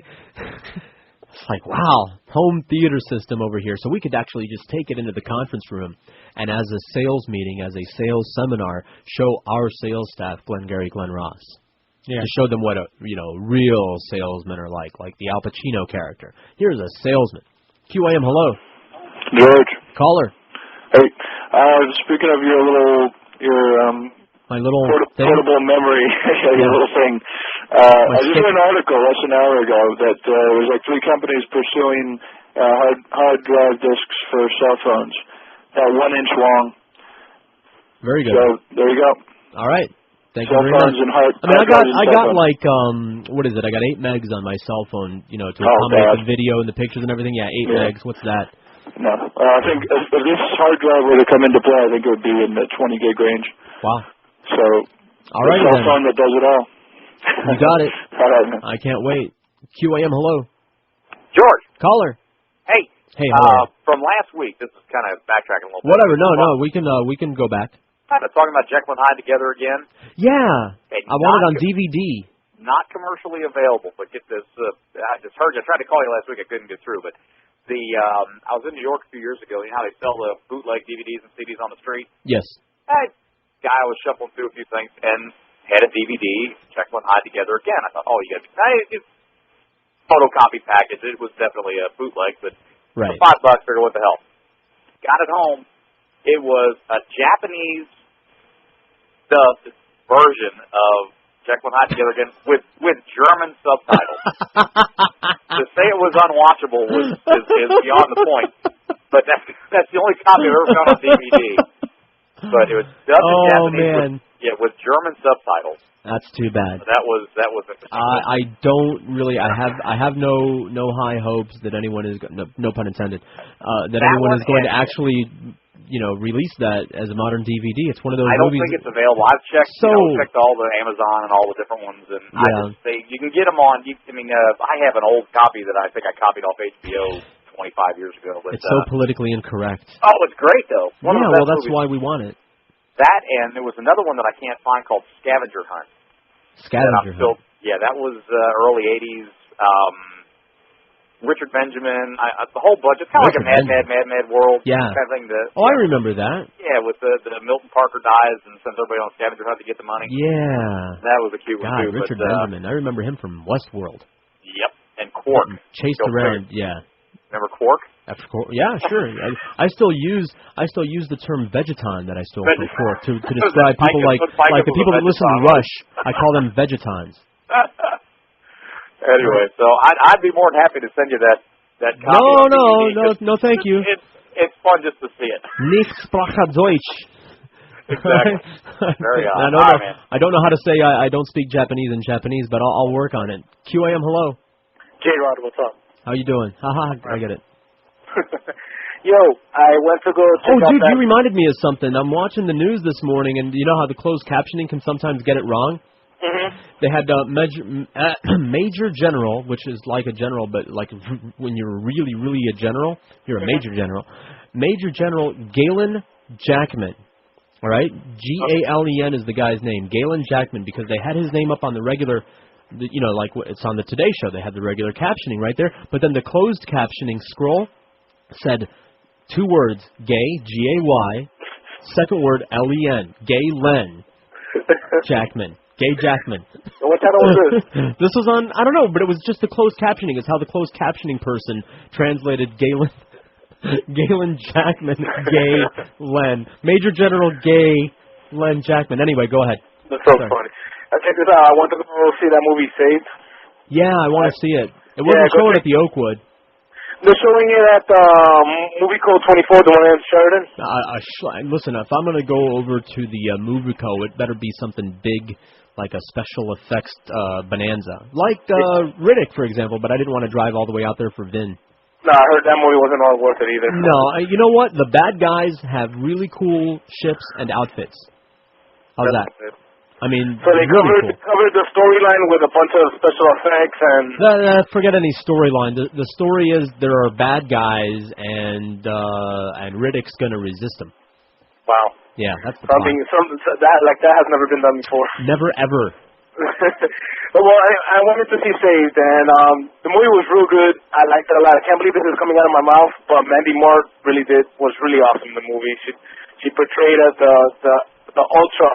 Speaker 8: It's like, wow, home theater system over here. So we could actually just take it into the conference room and as a sales meeting, as a sales seminar, show our sales staff Glenn Ross. Yeah. To show them what real salesmen are like the Al Pacino character. Here's a salesman. QAM, hello.
Speaker 5: George.
Speaker 8: Caller.
Speaker 5: Hey, speaking of
Speaker 8: my little
Speaker 5: portable memory, your little thing. I just read an article less than an hour ago that there was like 3 companies pursuing hard drive disks for cell phones, 1 inch long.
Speaker 8: Very good.
Speaker 5: So there you go.
Speaker 8: All right. Thank
Speaker 5: cell
Speaker 8: you very
Speaker 5: phones
Speaker 8: much.
Speaker 5: And hard.
Speaker 8: I got like what is it? I got 8 megs on my cell phone. You know, to accommodate the video and the pictures and everything. Yeah, 8 megs. What's that?
Speaker 5: No, I think if this hard drive were to come into play, I think it would be in the 20 gig range.
Speaker 8: Wow.
Speaker 5: So,
Speaker 8: all right,
Speaker 5: cell phone that does it all.
Speaker 8: You got it.
Speaker 5: All right, man.
Speaker 8: I can't wait. QAM, hello.
Speaker 7: George.
Speaker 8: Caller.
Speaker 7: Hey.
Speaker 8: Hey, hello.
Speaker 7: From last week, this is kind of backtracking a little bit.
Speaker 8: Whatever. No, we can go back.
Speaker 7: Talking about Jekyll and Hyde together again.
Speaker 8: Yeah. I want it on DVD.
Speaker 7: Not commercially available, but get this. I just heard you. I tried to call you last week. I couldn't get through, but I was in New York a few years ago. You know how they sell the bootleg DVDs and CDs on the street?
Speaker 8: Yes.
Speaker 7: Guy was shuffling through a few things and had a DVD, Jekyll and Hyde together again. I thought, you got to be it's photocopy package. It was definitely a bootleg, but for $5, figure what the hell. Got it home. It was a Japanese dubbed version of Jekyll and Hyde together again with German subtitles. To say it was unwatchable is beyond the point. But that's the only copy I've ever found on DVD. But it was dubbed in Japanese with German subtitles.
Speaker 8: That's too bad.
Speaker 7: That was interesting.
Speaker 8: I don't really. I have no high hopes that anyone is no pun intended that anyone is going to actually release that as a modern DVD. It's one of those movies. I don't think it's available. I've checked. Checked all the Amazon and all the different ones, and I just say you can get them on. I have an old copy that I think I copied off HBO 25 years ago. But, it's so politically incorrect.
Speaker 7: Oh, it's great though.
Speaker 8: That's why we want it.
Speaker 7: That, and there was another one that I can't find called Scavenger Hunt.
Speaker 8: Scavenger Hunt.
Speaker 7: Yeah, that was early 80s. Richard Benjamin, the whole bunch. It's kind of like a Mad World.
Speaker 8: Yeah.
Speaker 7: Kind of thing.
Speaker 8: I remember that.
Speaker 7: Yeah, with the Milton Parker dies and sends everybody on Scavenger Hunt to get the money.
Speaker 8: Yeah.
Speaker 7: That was a cute one too.
Speaker 8: Richard Benjamin. I remember him from Westworld.
Speaker 7: Yep, and Quark.
Speaker 8: Chased around. Yeah.
Speaker 7: Remember Quark?
Speaker 8: Yeah, sure. I still use the term Vegeton that I stole from Quark to describe people like the people that listen to Rush. I call them Vegetons.
Speaker 7: Anyway, so I'd be more than happy to send you that that copy.
Speaker 8: No, thank you.
Speaker 7: It's fun just to see it.
Speaker 8: Nicht sprache Deutsch.
Speaker 7: Exactly. Very odd.
Speaker 8: I don't know how to say I don't speak Japanese in Japanese, but I'll work on it. QAM, hello.
Speaker 13: J-Rod, what's up?
Speaker 8: How you doing? Haha, I get it.
Speaker 13: Yo, I went to go check out
Speaker 8: dude, you reminded me of something. I'm watching the news this morning, and you know how the closed captioning can sometimes get it wrong?
Speaker 13: Mm-hmm.
Speaker 8: They had Major General, which is like a general, but like when you're really, really a general, you're a Major General. Major General Galen Jackman. All right? Galen is the guy's name. Galen Jackman, because they had his name up on the regular, you know, like it's on the Today Show. They had the regular captioning right there. But then the closed captioning scroll said 2 words, gay, G-A-Y, second word, L-E-N, Galen Jackman. Gay Jackman.
Speaker 13: What channel was this?
Speaker 8: This was on, I don't know, but it was just the closed captioning. It's how the closed captioning person translated Galen Jackman, Galen. Major General Galen Jackman. Anyway, go ahead.
Speaker 13: That's so funny. Check this out. I want to go see that movie, Saved.
Speaker 8: Yeah, I want to see it. It wasn't showing at the Oakwood.
Speaker 13: They're showing it at Movie Co. 24, the one in Sheridan.
Speaker 8: Listen, if I'm going to go over to the Movie Co., it better be something big, like a special effects bonanza. Like Riddick, for example, but I didn't want to drive all the way out there for Vin.
Speaker 13: No, I heard that movie wasn't all worth it either.
Speaker 8: No, you know what? The bad guys have really cool ships and outfits. How's that? I mean,
Speaker 13: so they
Speaker 8: really
Speaker 13: covered the storyline with a bunch of special effects and...
Speaker 8: forget any storyline. The story is there are bad guys and Riddick's going to resist them.
Speaker 13: Wow.
Speaker 8: Yeah, that's the
Speaker 13: that has never been done before.
Speaker 8: Never, ever.
Speaker 13: Well, I wanted to see Saved, and the movie was real good. I liked it a lot. I can't believe this is coming out of my mouth, but Mandy Moore was really awesome in the movie. She portrayed as the ultra,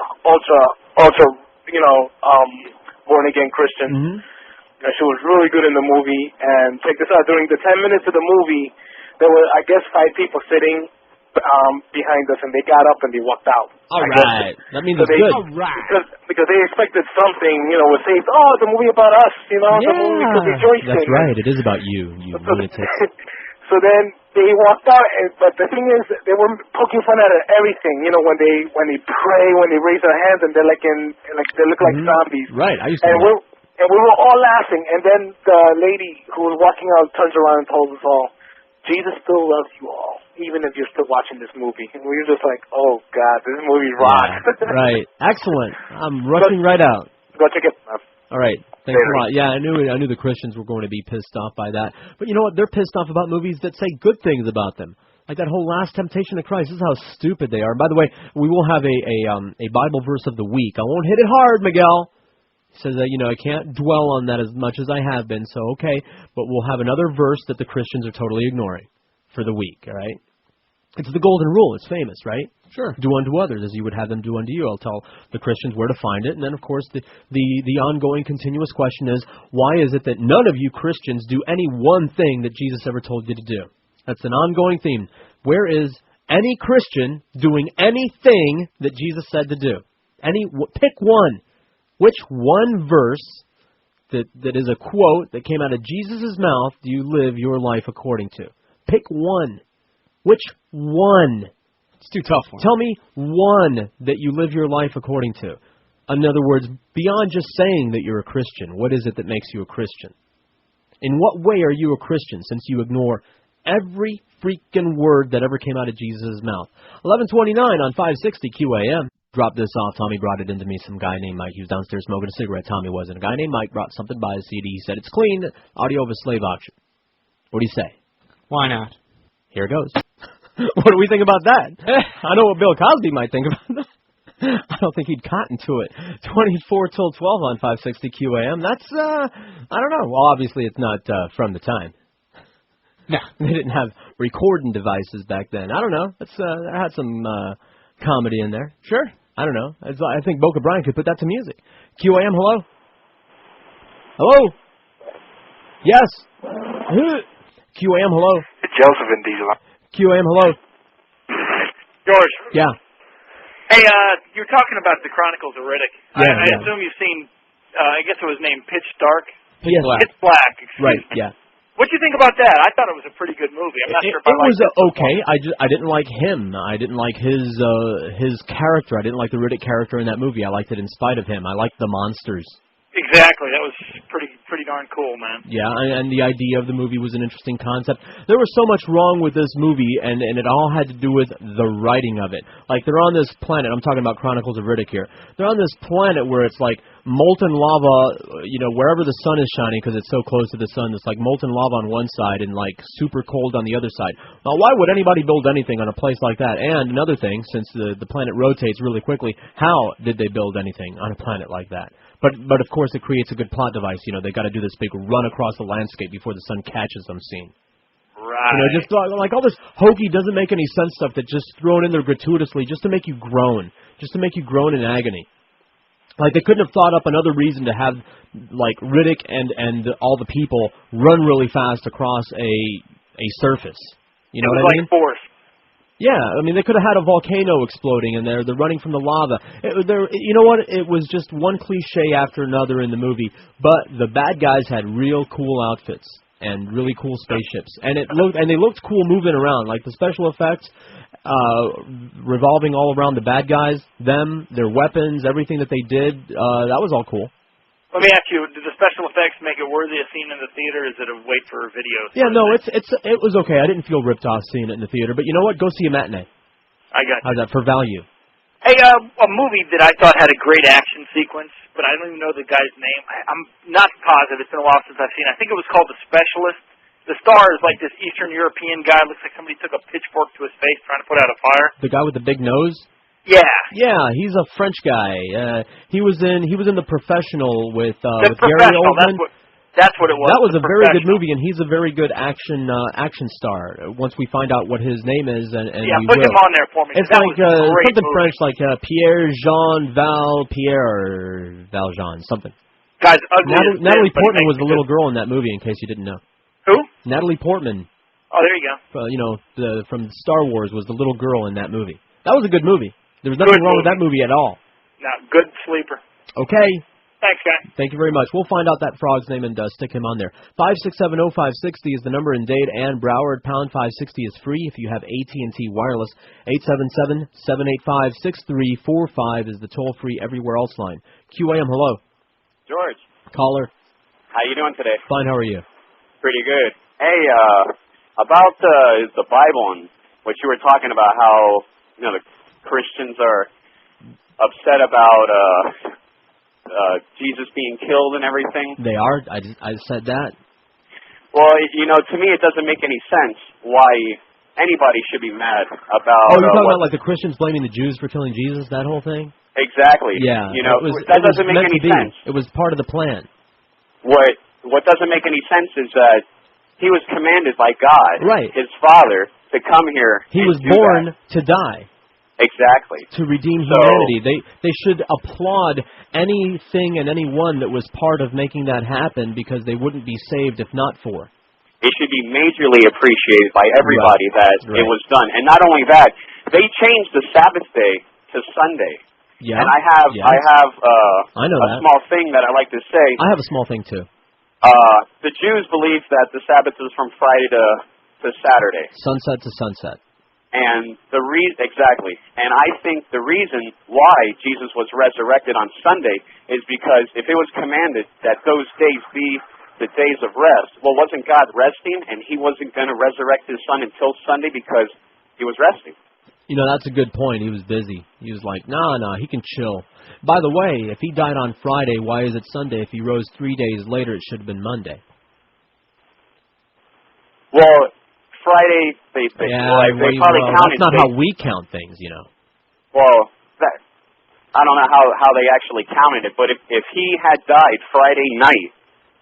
Speaker 13: born again Christian.
Speaker 8: Mm-hmm.
Speaker 13: And she was really good in the movie. And check this out: during the 10 minutes of the movie, there were, I guess, 5 people sitting behind us, and they got up and they walked out.
Speaker 8: All right, that means it's good. All right,
Speaker 13: because they expected something, with Saved. Oh, it's a movie about us, the movie to rejoice in.
Speaker 8: That's right. It is about you lunatic.
Speaker 13: So then they walked out, but the thing is, they were poking fun at everything. When they pray, when they raise their hands, and they're they look like zombies.
Speaker 8: Right, I used to.
Speaker 13: And we were all laughing, and then the lady who was walking out turns around and told us all, Jesus still loves you all, even if you're still watching this movie. And we were just like, oh, God, this movie rocks.
Speaker 8: Yeah, right. Excellent. I'm rushing right out.
Speaker 13: Go check it out.
Speaker 8: All right. Thanks a lot. Yeah, I knew the Christians were going to be pissed off by that. But you know what? They're pissed off about movies that say good things about them. Like that whole Last Temptation of Christ. This is how stupid they are. And by the way, we will have a Bible verse of the week. I won't hit it hard, Miguel. He says that, I can't dwell on that as much as I have been, so okay. But we'll have another verse that the Christians are totally ignoring for the week, all right? It's the golden rule. It's famous, right?
Speaker 9: Sure.
Speaker 8: Do unto others as you would have them do unto you. I'll tell the Christians where to find it. And then, of course, the ongoing continuous question is, why is it that none of you Christians do any one thing that Jesus ever told you to do? That's an ongoing theme. Where is any Christian doing anything that Jesus said to do? Pick one. Which one verse that is a quote that came out of Jesus' mouth do you live your life according to? Pick one. Which one?
Speaker 9: It's too tough one.
Speaker 8: Tell me one that you live your life according to. In other words, beyond just saying that you're a Christian, what is it that makes you a Christian? In what way are you a Christian since you ignore every freaking word that ever came out of Jesus' mouth? 11:29 on 560 QAM. Dropped this off. Tommy brought it into me. Some guy named Mike. He was downstairs smoking a cigarette. Tommy wasn't. A guy named Mike brought something by his CD. He said, it's clean. Audio of a slave auction. What do you say?
Speaker 9: Why not?
Speaker 8: Here it goes. What do we think about that? I know what Bill Cosby might think about that. I don't think he'd cotton to it. 24 till 12 on 560 QAM. That's, I don't know. Well, obviously it's not from the time.
Speaker 9: No.
Speaker 8: They didn't have recording devices back then. I don't know. It had some comedy in there. Sure. I don't know. I think Boca Brian could put that to music. QAM, hello? Hello? Yes. QAM, hello?
Speaker 3: It's Joseph in Diesel.
Speaker 8: QAM, hello?
Speaker 21: George.
Speaker 8: Yeah.
Speaker 21: Hey, you were talking about the Chronicles of Riddick.
Speaker 8: Yeah,
Speaker 21: I assume you've seen, I guess it was named Pitch Dark?
Speaker 8: Pitch Black.
Speaker 21: Pitch Black, excuse
Speaker 8: right,
Speaker 21: me.
Speaker 8: Yeah.
Speaker 3: What do you think about that? I thought it was a pretty good movie. I'm not sure if I liked it.
Speaker 8: It was okay. I didn't like him. I didn't like his character. I didn't like the Riddick character in that movie. I liked it in spite of him. I liked the monsters.
Speaker 3: Exactly. That was pretty darn cool, man.
Speaker 8: Yeah, and the idea of the movie was an interesting concept. There was so much wrong with this movie, and it all had to do with the writing of it. Like, they're on this planet. I'm talking about Chronicles of Riddick here. They're on this planet where it's like molten lava, wherever the sun is shining, because it's so close to the sun, it's like molten lava on one side and like super cold on the other side. Now, why would anybody build anything on a place like that? And another thing, since the planet rotates really quickly, how did they build anything on a planet like that? But of course, it creates a good plot device. They got to do this big run across the landscape before the sun catches them scene.
Speaker 3: Right.
Speaker 8: Just like all this hokey doesn't make any sense stuff that's just thrown in there gratuitously just to make you groan, in agony. Like, they couldn't have thought up another reason to have like Riddick and all the people run really fast across a surface. You know what I mean?
Speaker 3: Force.
Speaker 8: Yeah, I mean, they could have had a volcano exploding in there. They're running from the lava. You know what? It was just one cliche after another in the movie, but the bad guys had real cool outfits and really cool spaceships, and they looked cool moving around. Like the special effects revolving all around the bad guys, their weapons, everything that they did, that was all cool.
Speaker 3: Let me ask you: did the special effects make it worthy of seeing in the theater? Is it a wait for a video?
Speaker 8: Yeah, no, it was okay. I didn't feel ripped off seeing it in the theater, but you know what? Go see a matinee.
Speaker 3: I got you.
Speaker 8: How's that for value?
Speaker 3: Hey, a movie that I thought had a great action sequence, but I don't even know the guy's name. I'm not positive. It's been a while since I've seen it. I think it was called The Specialist. The star is like this Eastern European guy. Looks like somebody took a pitchfork to his face trying to put out a fire.
Speaker 8: The guy with the big nose?
Speaker 3: Yeah.
Speaker 8: Yeah, he's a French guy. He was in The Professional with Gary Oldman.
Speaker 3: That's what it was.
Speaker 8: That was a very good movie, and he's a very good action star. Once we find out what his name is, and
Speaker 3: put him on there for me.
Speaker 8: It's
Speaker 3: that
Speaker 8: like
Speaker 3: was
Speaker 8: something
Speaker 3: movie.
Speaker 8: French, like Pierre Valjean, something.
Speaker 3: Guys, ugly.
Speaker 8: Natalie Portman was the little girl in that movie. In case you didn't know.
Speaker 3: Who?
Speaker 8: Natalie Portman.
Speaker 3: Oh, there you go.
Speaker 8: From Star Wars was the little girl in that movie. That was a good movie. There was nothing wrong with that movie at all.
Speaker 3: No, good sleeper.
Speaker 8: Okay.
Speaker 3: Thanks, guy.
Speaker 8: Thank you very much. We'll find out that frog's name and stick him on there. 5670560 is the number in Dade and Broward. Pound 560 is free if you have AT&T wireless. 877-785-6345 is the toll-free everywhere else line. QAM, hello.
Speaker 10: George.
Speaker 8: Caller.
Speaker 10: How you doing today?
Speaker 8: Fine, how are you?
Speaker 10: Pretty good. Hey, about the Bible and what you were talking about, how the Christians are upset about Jesus being killed and everything.
Speaker 8: They are. I said that.
Speaker 10: Well, to me it doesn't make any sense why anybody should be mad about.
Speaker 8: Oh, you're talking about like the Christians blaming the Jews for killing Jesus, that whole thing?
Speaker 10: Exactly.
Speaker 8: Yeah.
Speaker 10: That doesn't make any sense.
Speaker 8: It was part of the plan.
Speaker 10: What doesn't make any sense is that he was commanded by God, his Father, to come here.
Speaker 8: He was born to die.
Speaker 10: Exactly.
Speaker 8: To redeem humanity. They should applaud anything and anyone that was part of making that happen because they wouldn't be saved if not for.
Speaker 10: It should be majorly appreciated by everybody that it was done. And not only that, they changed the Sabbath day to Sunday.
Speaker 8: Yeah.
Speaker 10: And I have
Speaker 8: I know
Speaker 10: a small thing that I like to say.
Speaker 8: I have a small thing too.
Speaker 10: The Jews believe that the Sabbath is from Friday to Saturday.
Speaker 8: Sunset to sunset.
Speaker 10: And exactly. And I think the reason why Jesus was resurrected on Sunday is because if it was commanded that those days be the days of rest, well, wasn't God resting and he wasn't going to resurrect his son until Sunday because he was resting?
Speaker 8: That's a good point. He was busy. He was like, no, he can chill. By the way, if he died on Friday, why is it Sunday? If he rose 3 days later, it should have been Monday.
Speaker 10: Well, Friday, they probably counted.
Speaker 8: That's not how we count things,
Speaker 10: Well, I don't know how they actually counted it, but if he had died Friday night,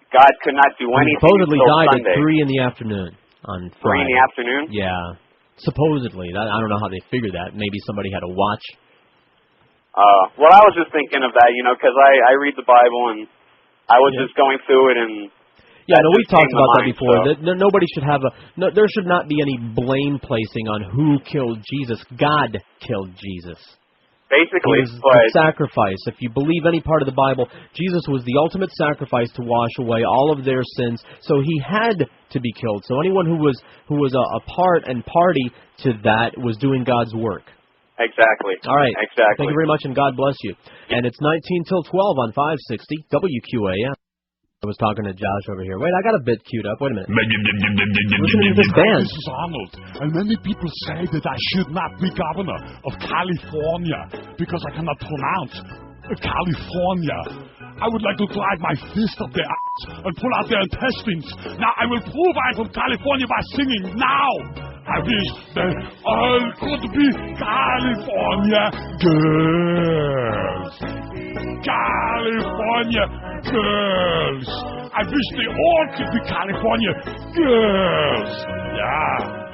Speaker 10: God could not do anything
Speaker 8: supposedly
Speaker 10: until
Speaker 8: died
Speaker 10: Sunday.
Speaker 8: at 3 in the afternoon on Friday.
Speaker 10: 3 in the afternoon?
Speaker 8: Yeah, supposedly. I don't know how they figured that. Maybe somebody had a watch.
Speaker 10: Well, I was just thinking of that, because I read the Bible and I was just going through it and.
Speaker 8: Yeah, no, we've talked about that before.
Speaker 10: So.
Speaker 8: Nobody should have there should not be any blame placing on who killed Jesus. God killed Jesus.
Speaker 10: Basically,
Speaker 8: he was the sacrifice. If you believe any part of the Bible, Jesus was the ultimate sacrifice to wash away all of their sins. So he had to be killed. So anyone who was a part and party to that was doing God's work.
Speaker 10: Exactly.
Speaker 8: All right.
Speaker 10: Exactly.
Speaker 8: Thank you very much, and God bless you. And it's 19 till 12 on 560 WQAM. I was talking to Josh over here. Wait, I got a bit queued up. Wait a minute. Listen to this band.
Speaker 16: This is Arnold, and many people say that I should not be governor of California because I cannot pronounce California. I would like to drive my fist up their ass and pull out their intestines. Now I will prove I'm from California by singing now. I wish that all could be California girls. California girls. I wish they all could be California girls.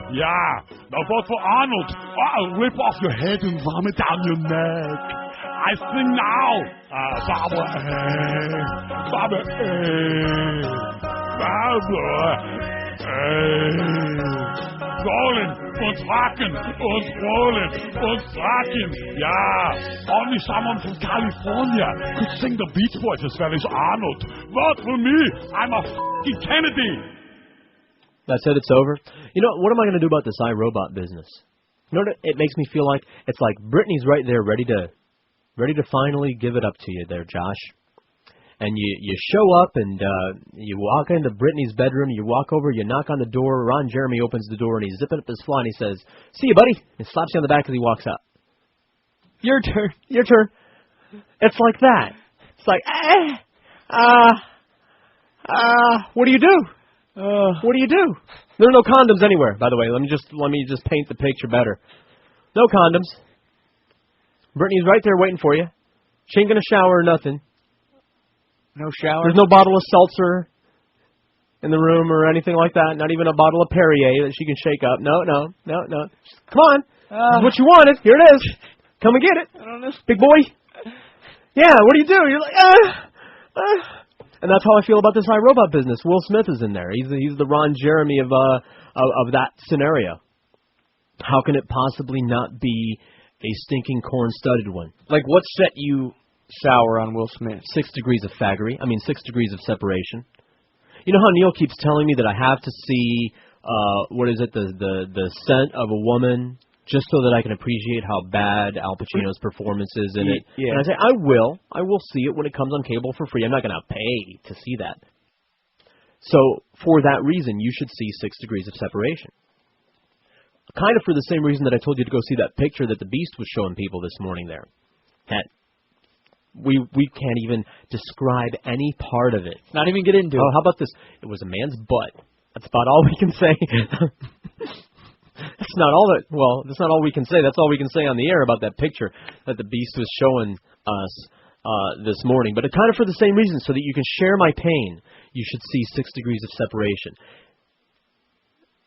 Speaker 16: Yeah. Now vote for Arnold, or I'll rip off your head and vomit down your neck. I sing now. Barbara, Barbara, rolling und rocking und rolling und rocking. Yeah, only someone from California could sing the Beach Boys as well as Arnold. Vote for me. I'm a f***ing Kennedy.
Speaker 8: That's it. It's over. You know, what am I going to do about this iRobot business? You know what it makes me feel like? It's like Brittany's right there ready to finally give it up to you there, Josh. And you show up and you walk into Brittany's bedroom, you walk over, you knock on the door, Ron Jeremy opens the door and he's zipping up his fly and he says, "See you, buddy," and slaps you on the back as he walks out. Your turn. It's like that. It's like, what do you do? What do you do? There are no condoms anywhere, by the way. Let me just paint the picture better. No condoms. Brittany's right there waiting for you. She ain't gonna shower or nothing.
Speaker 9: No shower?
Speaker 8: There's no bottle of seltzer in the room or anything like that. Not even a bottle of Perrier that she can shake up. No. Come on. This is what you wanted. Here it is. Come and get it.
Speaker 9: I don't know.
Speaker 8: Big boy. Yeah, what do you do? You're like, And that's how I feel about this iRobot business. Will Smith is in there. He's the Ron Jeremy of that scenario. How can it possibly not be a stinking corn-studded one?
Speaker 9: Like, what set you sour on Will Smith?
Speaker 8: 6 degrees of faggery. 6 degrees of separation. You know how Neil keeps telling me that I have to see, the scent of a woman, just so that I can appreciate how bad Al Pacino's performance is in it.
Speaker 9: Yeah.
Speaker 8: And I say, I will see it when it comes on cable for free. I'm not going to pay to see that. So, for that reason, you should see 6 degrees of separation. Kind of for the same reason that I told you to go see that picture that the Beast was showing people this morning there. That we can't even describe any part of it.
Speaker 9: Not even get into it.
Speaker 8: Oh, how about this? It was a man's butt. That's about all we can say. That's not all we can say. That's all we can say on the air about that picture that the Beast was showing us this morning. But kind of for the same reason, so that you can share my pain, you should see 6 degrees of separation.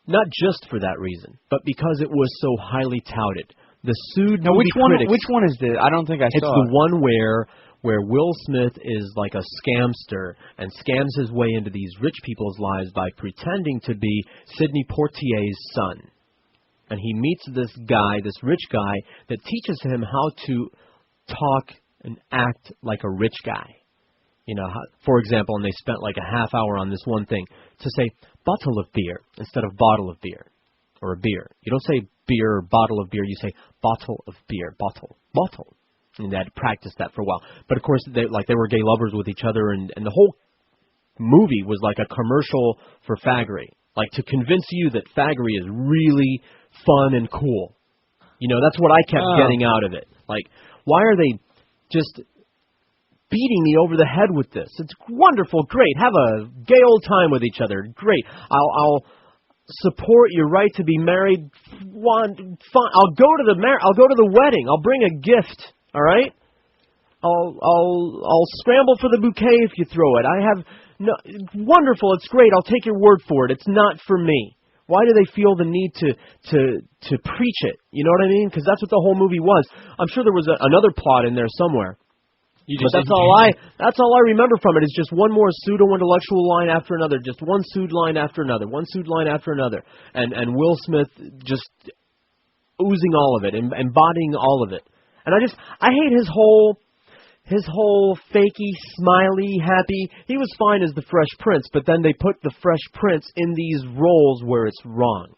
Speaker 8: Not just for that reason, but because it was so highly touted. The sued movie critics.
Speaker 9: Which one is this? I don't think I saw it.
Speaker 8: It's the one where Will Smith is like a scamster and scams his way into these rich people's lives by pretending to be Sidney Poitier's son. And he meets this guy, this rich guy, that teaches him how to talk and act like a rich guy. You know, for example, and they spent like a half hour on this one thing, to say bottle of beer instead of bottle of beer, or a beer. You don't say beer or bottle of beer, you say bottle of beer, bottle. And they had to practice that for a while. But of course, they were gay lovers with each other, and the whole movie was like a commercial for faggery. Like to convince you that faggery is really fun and cool. You know, that's what I kept getting out of it. Like, why are they just beating me over the head with this? It's wonderful, great. Have a gay old time with each other. Great. I'll support your right to be married. Fine. I'll go to the wedding. I'll bring a gift. All right. I'll scramble for the bouquet if you throw it. Wonderful. It's great. I'll take your word for it. It's not for me. Why do they feel the need to preach it? You know what I mean? Because that's what the whole movie was. I'm sure there was another plot in there somewhere. But that's all I remember from it is just one more pseudo-intellectual line after another, just one pseudo line after another, and Will Smith just oozing all of it, embodying all of it. And I hate his whole fakey, smiley, happy. He was fine as the Fresh Prince, but then they put the Fresh Prince in these roles where it's wrong.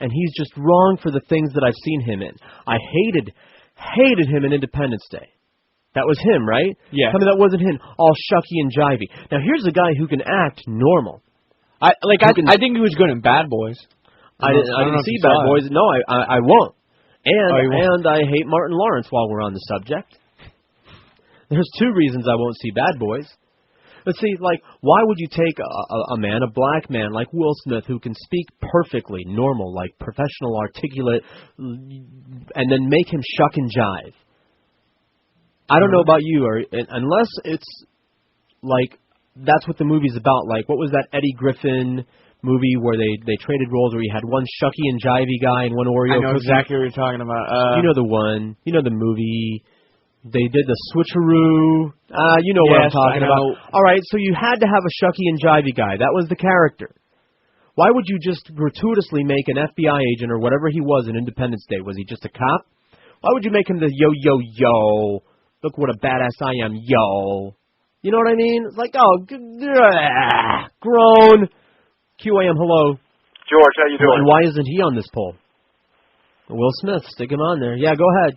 Speaker 8: And he's just wrong for the things that I've seen him in. I hated him in Independence Day. That was him, right?
Speaker 9: Yeah.
Speaker 8: Tell me that wasn't him, all shucky and jivey. Now here's a guy who can act normal.
Speaker 9: I think he was good in Bad Boys.
Speaker 8: I didn't see Bad Boys. No, I won't. And I hate Martin Lawrence while we're on the subject. There's 2 reasons I won't see Bad Boys. But see, like, why would you take a black man like Will Smith who can speak perfectly normal, like professional, articulate, and then make him shuck and jive? I don't know about you, unless it's like that's what the movie's about. Like, what was that Eddie Griffin movie where they traded roles where you had one shucky and jivey guy and one Oreo
Speaker 9: I know
Speaker 8: cookie?
Speaker 9: exactly what you're talking about.
Speaker 8: You know the one. You know the movie. They did the switcheroo. You know what I'm talking about. All right, so you had to have a shucky and jivey guy. That was the character. Why would you just gratuitously make an FBI agent or whatever he was in Independence Day? Was he just a cop? Why would you make him the yo? Look what a badass I am, yo. You know what I mean? It's like, grown. QAM, hello.
Speaker 11: George, how you doing?
Speaker 8: And why isn't he on this poll? Will Smith, stick him on there. Yeah, go ahead.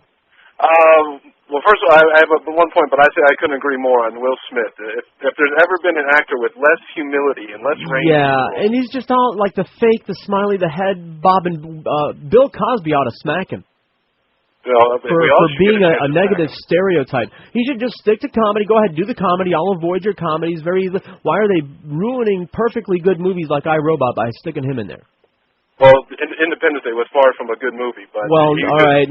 Speaker 11: Well, first of all, I have one point, but I say I couldn't agree more on Will Smith. If there's ever been an actor with less humility and less range,
Speaker 8: and he's just all like the fake, the smiley, the head bobbing. Bill Cosby ought to smack him for being a negative stereotype. He should just stick to comedy. Go ahead, do the comedy. I'll avoid your comedies. Why are they ruining perfectly good movies like I, Robot by sticking him in there?
Speaker 11: Well, Independence Day was far from a good movie, but
Speaker 8: you're right.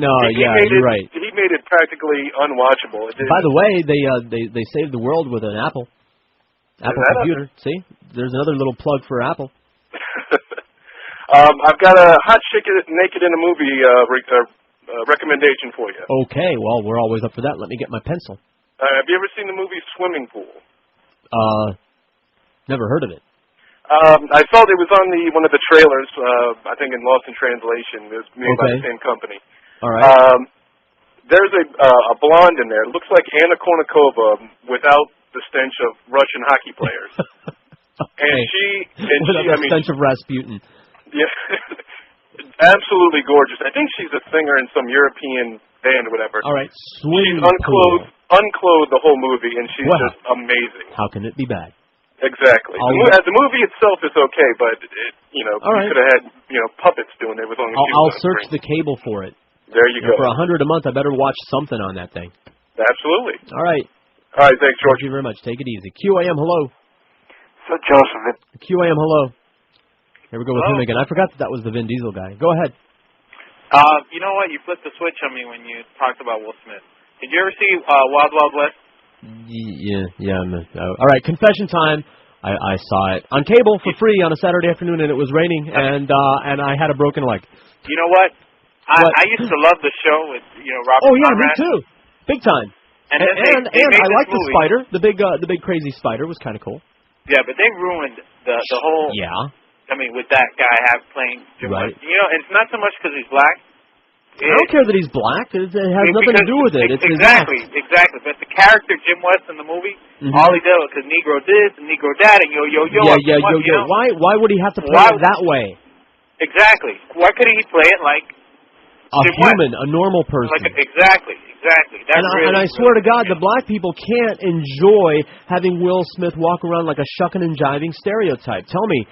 Speaker 11: He made it practically unwatchable.
Speaker 8: By the way, they saved the world with an Apple computer. See, there's another little plug for Apple.
Speaker 11: I've got a hot chick naked in a movie recommendation for you.
Speaker 8: Okay, well, we're always up for that. Let me get my pencil.
Speaker 11: Have you ever seen the movie Swimming Pool?
Speaker 8: Never heard of it.
Speaker 11: I saw it was on one of the trailers, I think in Lost in Translation. It was made by the same company.
Speaker 8: All right.
Speaker 11: There's a blonde in there. It looks like Anna Kournikova without the stench of Russian hockey players.
Speaker 8: Without the stench of Rasputin.
Speaker 11: Yeah. Absolutely gorgeous. I think she's a singer in some European band or whatever.
Speaker 8: All right.
Speaker 11: She's unclothed the whole movie, and she's just amazing.
Speaker 8: How can it be bad?
Speaker 11: Exactly. The movie itself is okay, but you could have had puppets doing it with only.
Speaker 8: I'll search the cable for it.
Speaker 11: There you go.
Speaker 8: For $100 a month, I better watch something on that thing.
Speaker 11: Absolutely.
Speaker 8: All right.
Speaker 11: All right. Thanks, George.
Speaker 8: Thank you very much. Take it easy. QAM, hello.
Speaker 12: So Joseph.
Speaker 8: QAM, hello. Here we go with him again. I forgot that was the Vin Diesel guy. Go ahead.
Speaker 21: You know what? You flipped the switch on me when you talked about Will Smith. Did you ever see Wild Wild West?
Speaker 8: Yeah. All right, confession time. I saw it on cable for free on a Saturday afternoon, and it was raining, and I had a broken leg.
Speaker 21: You know what? I used to love the show with Robert.
Speaker 8: Oh yeah,
Speaker 21: Conrad.
Speaker 8: me too, big time.
Speaker 21: And they
Speaker 8: I like the
Speaker 21: movie.
Speaker 8: spider, the big crazy spider was kind of cool.
Speaker 21: Yeah, but they ruined the whole.
Speaker 8: Yeah.
Speaker 21: I mean, with that guy playing Jim
Speaker 8: Right.
Speaker 21: West. It's not so much because he's black.
Speaker 8: I don't care that he's black. It has nothing to do with it. It's
Speaker 21: exactly. But the character Jim West in the movie, all he did was because Negro this and Negro that and yo.
Speaker 8: Yeah. Why would he have to play it that way?
Speaker 21: Exactly. Why couldn't he play it like
Speaker 8: a human, a normal person?
Speaker 21: Exactly.
Speaker 8: And I swear to God, the black people can't enjoy having Will Smith walk around like a shucking and jiving stereotype. Tell me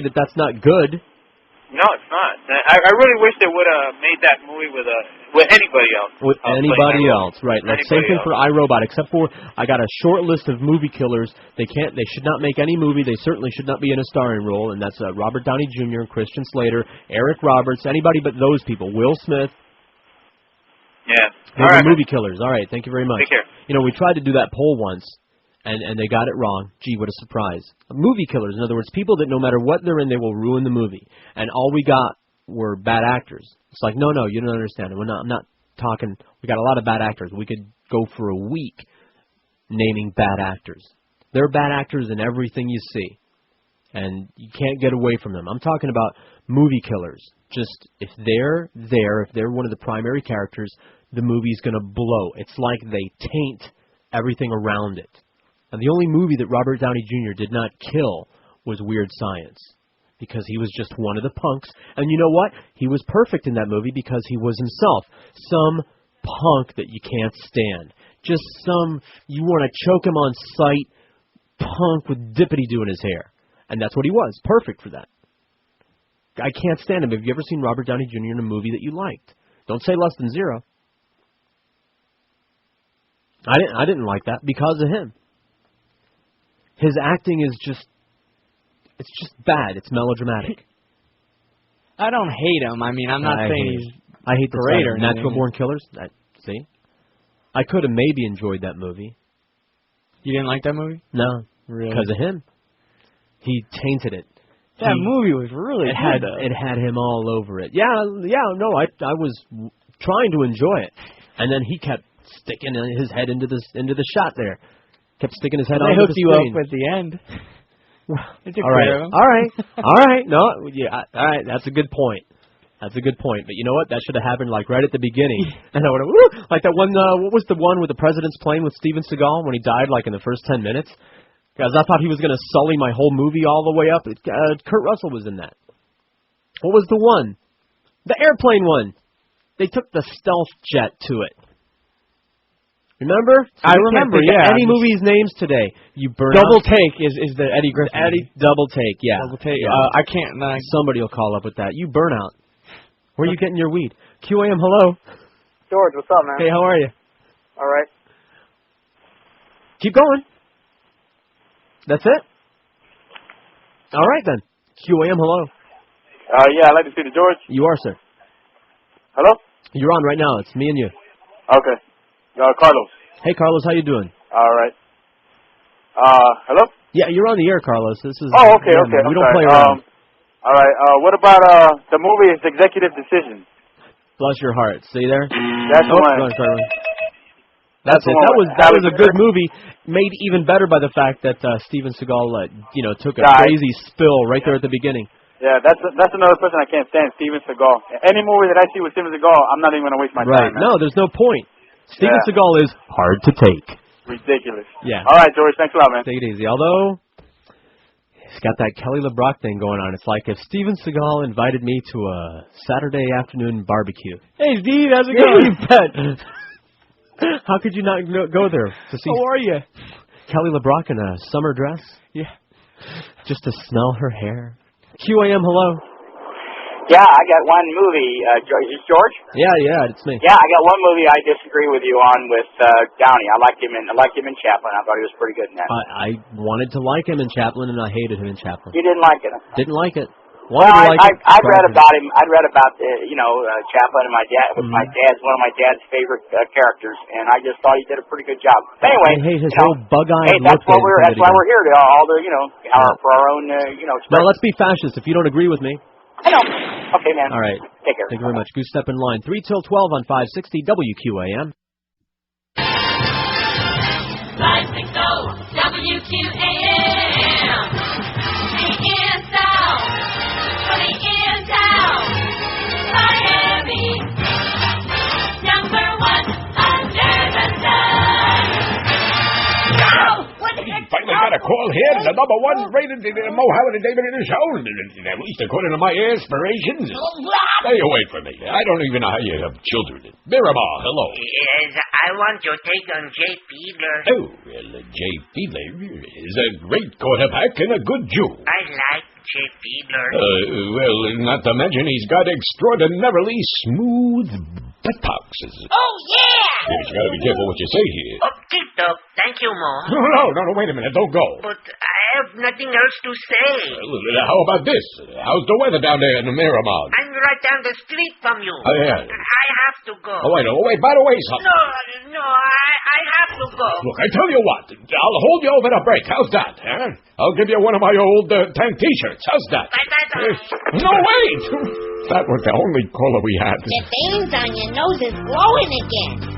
Speaker 8: that that's not good.
Speaker 21: No, it's not. I really wish they would have made that movie with anybody else.
Speaker 8: With anybody else, right? Like same thing for iRobot, except for I got a short list of movie killers. They should not make any movie. They certainly should not be in a starring role, and that's Robert Downey Jr., Christian Slater, Eric Roberts, anybody but those people. Will Smith.
Speaker 21: Yeah.
Speaker 8: Those are movie killers. All right, thank you very much.
Speaker 21: Take care.
Speaker 8: We tried to do that poll once, and they got it wrong. Gee, what a surprise. Movie killers, in other words, people that no matter what they're in, they will ruin the movie. And all we got were bad actors. It's like, no, you don't understand. I'm not talking. We got a lot of bad actors. We could go for a week naming bad actors. They're bad actors in everything you see. And you can't get away from them. I'm talking about movie killers. Just, if they're one of the primary characters, the movie's going to blow. It's like they taint everything around it. And the only movie that Robert Downey Jr. did not kill was Weird Science, because he was just one of the punks. And you know what? He was perfect in that movie because he was himself. Some punk that you can't stand. Just some, you want to choke him on sight, punk with dippity-doo in his hair. And that's what he was. Perfect for that. I can't stand him. Have you ever seen Robert Downey Jr. in a movie that you liked? Don't say Less Than Zero. I didn't like that because of him. His acting is just, it's just bad. It's melodramatic.
Speaker 9: I don't hate him. I mean, I'm not saying he's
Speaker 8: I hate the
Speaker 9: great or
Speaker 8: Natural Born Killers. See? I could have maybe enjoyed that movie.
Speaker 9: You didn't like that movie?
Speaker 8: No.
Speaker 9: Really?
Speaker 8: Because of him. He tainted it.
Speaker 9: That movie was really good,
Speaker 8: It had him all over it. Yeah, no, I was trying to enjoy it. And then he kept sticking his head into the shot there. Kept sticking his head on the screen.
Speaker 9: They hooked you up at the end.
Speaker 8: All right. No, yeah, all right. That's a good point. But you know what? That should have happened like right at the beginning. And I would have, woo! Like that one. What was the one with the president's plane with Steven Seagal when he died like in the first 10 minutes? Because I thought he was going to sully my whole movie all the way up. Kurt Russell was in that. What was the one? The airplane one. They took the stealth jet to it. Remember?
Speaker 9: I remember, yeah.
Speaker 8: Any movie's names today. You burn
Speaker 9: Double
Speaker 8: out.
Speaker 9: Take is the Eddie Griffin.
Speaker 8: Double Take, yeah.
Speaker 9: Double Take.
Speaker 8: Yeah.
Speaker 9: I can't.
Speaker 8: Somebody will call up with that. You burn out. Where are you getting your weed? QAM, hello.
Speaker 2: George, what's up, man?
Speaker 8: Hey, how are you?
Speaker 2: All right.
Speaker 8: Keep going. That's it? All right, then. QAM, hello.
Speaker 7: Yeah, I'd like to see the George.
Speaker 8: You are, sir.
Speaker 7: Hello?
Speaker 8: You're on right now. It's me and you.
Speaker 7: Okay. Carlos.
Speaker 8: Hey, Carlos, how you doing?
Speaker 7: All right. Hello?
Speaker 8: Yeah, you're on the air, Carlos. This is.
Speaker 7: Oh, okay.
Speaker 8: We don't play around.
Speaker 7: All right. What about the movie is Executive Decision?
Speaker 8: Bless your heart. See there?
Speaker 7: That's the one.
Speaker 8: That's it. That was a good movie, made even better by the fact that Steven Seagal, took a crazy spill right there at the beginning.
Speaker 7: Yeah, that's another person I can't stand, Steven Seagal. Any movie that I see with Steven Seagal, I'm not even going to waste my time.
Speaker 8: No, there's no point. Steven Seagal is hard to take.
Speaker 7: Ridiculous.
Speaker 8: Yeah.
Speaker 7: All right, George. Thanks a lot, man.
Speaker 8: Take it easy. Although, he's got that Kelly LeBrock thing going on. It's like if Steven Seagal invited me to a Saturday afternoon barbecue.
Speaker 9: Hey, Steve, how's it going?
Speaker 8: How could you not go there to see?
Speaker 9: How are you?
Speaker 8: Kelly LeBrock in a summer dress?
Speaker 9: Yeah.
Speaker 8: Just to smell her hair. QAM, hello.
Speaker 15: Yeah, I got one movie. Is this George?
Speaker 8: Yeah, it's me.
Speaker 15: Yeah, I got one movie I disagree with you on with Downey. I liked him in Chaplin. I thought he was pretty good in that.
Speaker 8: I wanted to like him in Chaplin, and I hated him in Chaplin.
Speaker 15: You didn't like it?
Speaker 8: Didn't like it.
Speaker 15: I'd read about him. I'd read about Chaplin and my dad. Was one of my dad's favorite characters, and I just thought he did a pretty good job. But anyway,
Speaker 8: I hate his whole bug-eyed
Speaker 15: look. That's why we're here. For our own.
Speaker 8: Now let's be fascist. If you don't agree with me.
Speaker 15: I know. Okay, man.
Speaker 8: All right.
Speaker 15: Take care.
Speaker 8: Thank you very much. Goose step in line. 3 till 12 on 560 WQAM.
Speaker 17: Live to go, WQAM. The in town, for the in town, Miami. Number 1 under the sun.
Speaker 19: Finally got a call here. The number 1 rated Mohammed and David in the show. At least according to my aspirations. Stay away from me. I don't even know how you have children. Miramar, hello.
Speaker 24: Yes, I want your take on Jay Fiedler.
Speaker 19: Oh, well, Jay Fiedler is a great quarterback and a good Jew.
Speaker 24: I like Jay Fiedler.
Speaker 19: Well, not to mention he's got extraordinarily smooth buttocks.
Speaker 17: Oh, yeah!
Speaker 19: Yes, you gotta be careful what you say here.
Speaker 24: Oh, keep up. Thank you, Mo.
Speaker 19: No, wait a minute. Don't go.
Speaker 24: But I have nothing else to say.
Speaker 19: Well, how about this? How's the weather down there in the Miramar?
Speaker 24: I'm right down the street from you.
Speaker 19: Oh, yeah.
Speaker 24: I have to go.
Speaker 19: Oh, wait, by the way, son.
Speaker 24: No, I have to go.
Speaker 19: Look, I tell you what. I'll hold you over the break. How's that, huh? I'll give you one of my old tank T-shirts. How's that? No, wait! That was the only caller we had.
Speaker 17: The veins on your nose is glowing again.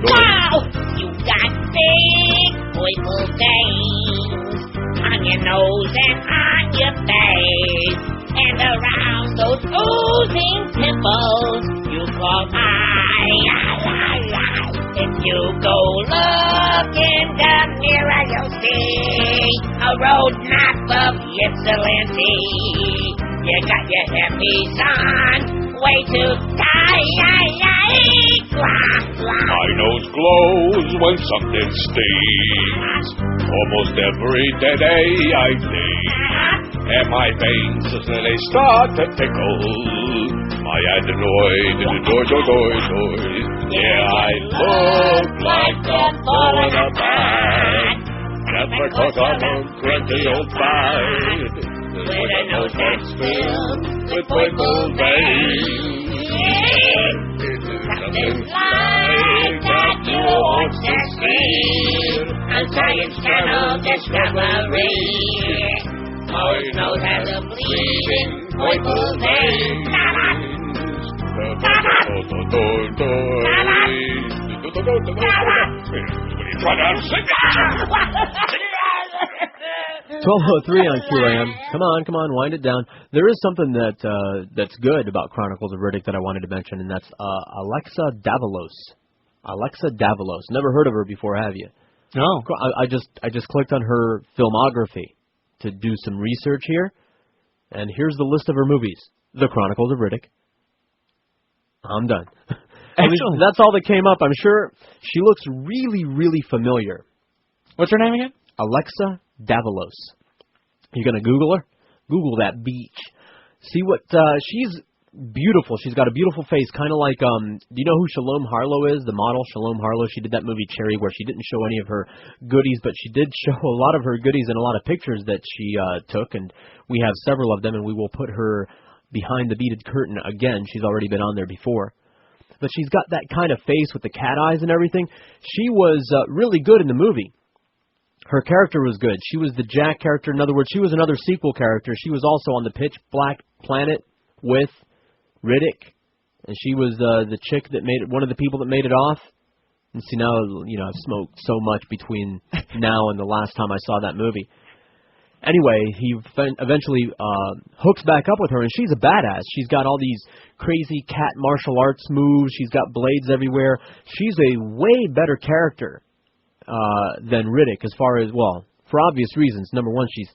Speaker 17: Wow! You got big purple veins. your nose and on your face, and around those oozing pimples you call eye. If you go look in the mirror, you'll see a roadmap of Ypsilanti. You got your hippies on, way to die.
Speaker 19: My nose glows when something stings. Almost every day I think, and my veins they start to tickle. My adenoid, yeah, I look like I'm falling apart. That's because I'm a cranky old bard with a nose that's filled with purple veins. Something like that you want to see. A science channel discovery. My nose has a bleeding purple vein.
Speaker 8: $12:03 on QAM. Come on, wind it down. There is something that's good about Chronicles of Riddick that I wanted to mention, and that's Alexa Davalos. Alexa Davalos. Never heard of her before, have you?
Speaker 9: No.
Speaker 8: I just clicked on her filmography to do some research here, and here's the list of her movies. The Chronicles of Riddick. I'm done. That's all that came up. I'm sure she looks really, really familiar.
Speaker 9: What's her name again?
Speaker 8: Alexa Davalos. You gonna Google her? Google that beach. See what she's beautiful. She's got a beautiful face, kind of like do you know who Shalom Harlow is? The model Shalom Harlow. She did that movie Cherry, where she didn't show any of her goodies, but she did show a lot of her goodies and a lot of pictures that she took, and we have several of them, and we will put her behind the beaded curtain again. She's already been on there before. But she's got that kind of face with the cat eyes and everything. She was really good in the movie. Her character was good. She was the Jack character. In other words, she was another sequel character. She was also on the Pitch Black Planet with Riddick. And she was the chick that made it, one of the people that made it off. And see, now, I've smoked so much between now and the last time I saw that movie. Anyway, he eventually hooks back up with her, and she's a badass. She's got all these crazy cat martial arts moves. She's got blades everywhere. She's a way better character than Riddick, as far as, well, for obvious reasons. Number one, she's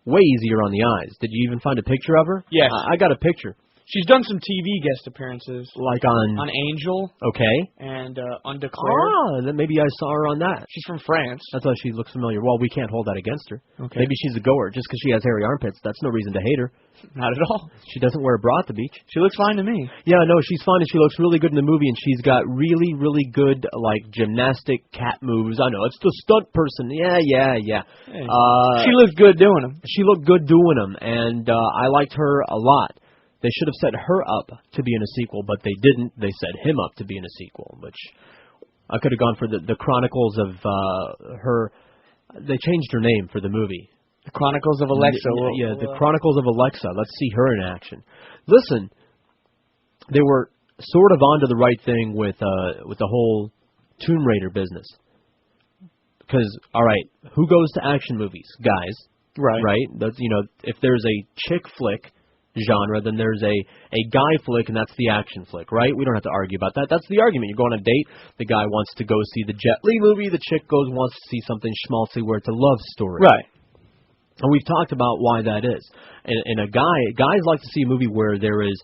Speaker 8: way easier on the eyes. Did you even find a picture of her?
Speaker 9: Yes.
Speaker 8: I got a picture.
Speaker 9: She's done some TV guest appearances.
Speaker 8: Like on
Speaker 9: Angel.
Speaker 8: Okay.
Speaker 9: And Undeclared.
Speaker 8: Ah, then maybe I saw her on that.
Speaker 9: She's from France.
Speaker 8: That's why she looks familiar. Well, we can't hold that against her.
Speaker 9: Okay.
Speaker 8: Maybe she's a goer. Just because she has hairy armpits, that's no reason to hate her.
Speaker 9: Not at all.
Speaker 8: She doesn't wear a bra at the beach.
Speaker 9: She looks fine to me.
Speaker 8: Yeah, no, she's fine, and she looks really good in the movie, and she's got really, really good, like, gymnastic cat moves. I know, it's the stunt person. Yeah.
Speaker 9: Hey, she looked good doing them.
Speaker 8: She looked good doing them, and I liked her a lot. They should have set her up to be in a sequel, but they didn't. They set him up to be in a sequel, which I could have gone for the Chronicles of her. They changed her name for the movie.
Speaker 9: The Chronicles of Alexa.
Speaker 8: Yeah, the Chronicles of Alexa. Let's see her in action. Listen, they were sort of onto the right thing with the whole Tomb Raider business. Because, all right, who goes to action movies? Guys. Right? That's, if there's a chick flick genre, then there's a guy flick, and that's the action flick, right? We don't have to argue about that. That's the argument. You go on a date, the guy wants to go see the Jet Li movie, the chick wants to see something schmaltzy where it's a love story.
Speaker 9: Right.
Speaker 8: And we've talked about why that is. And guys like to see a movie where there is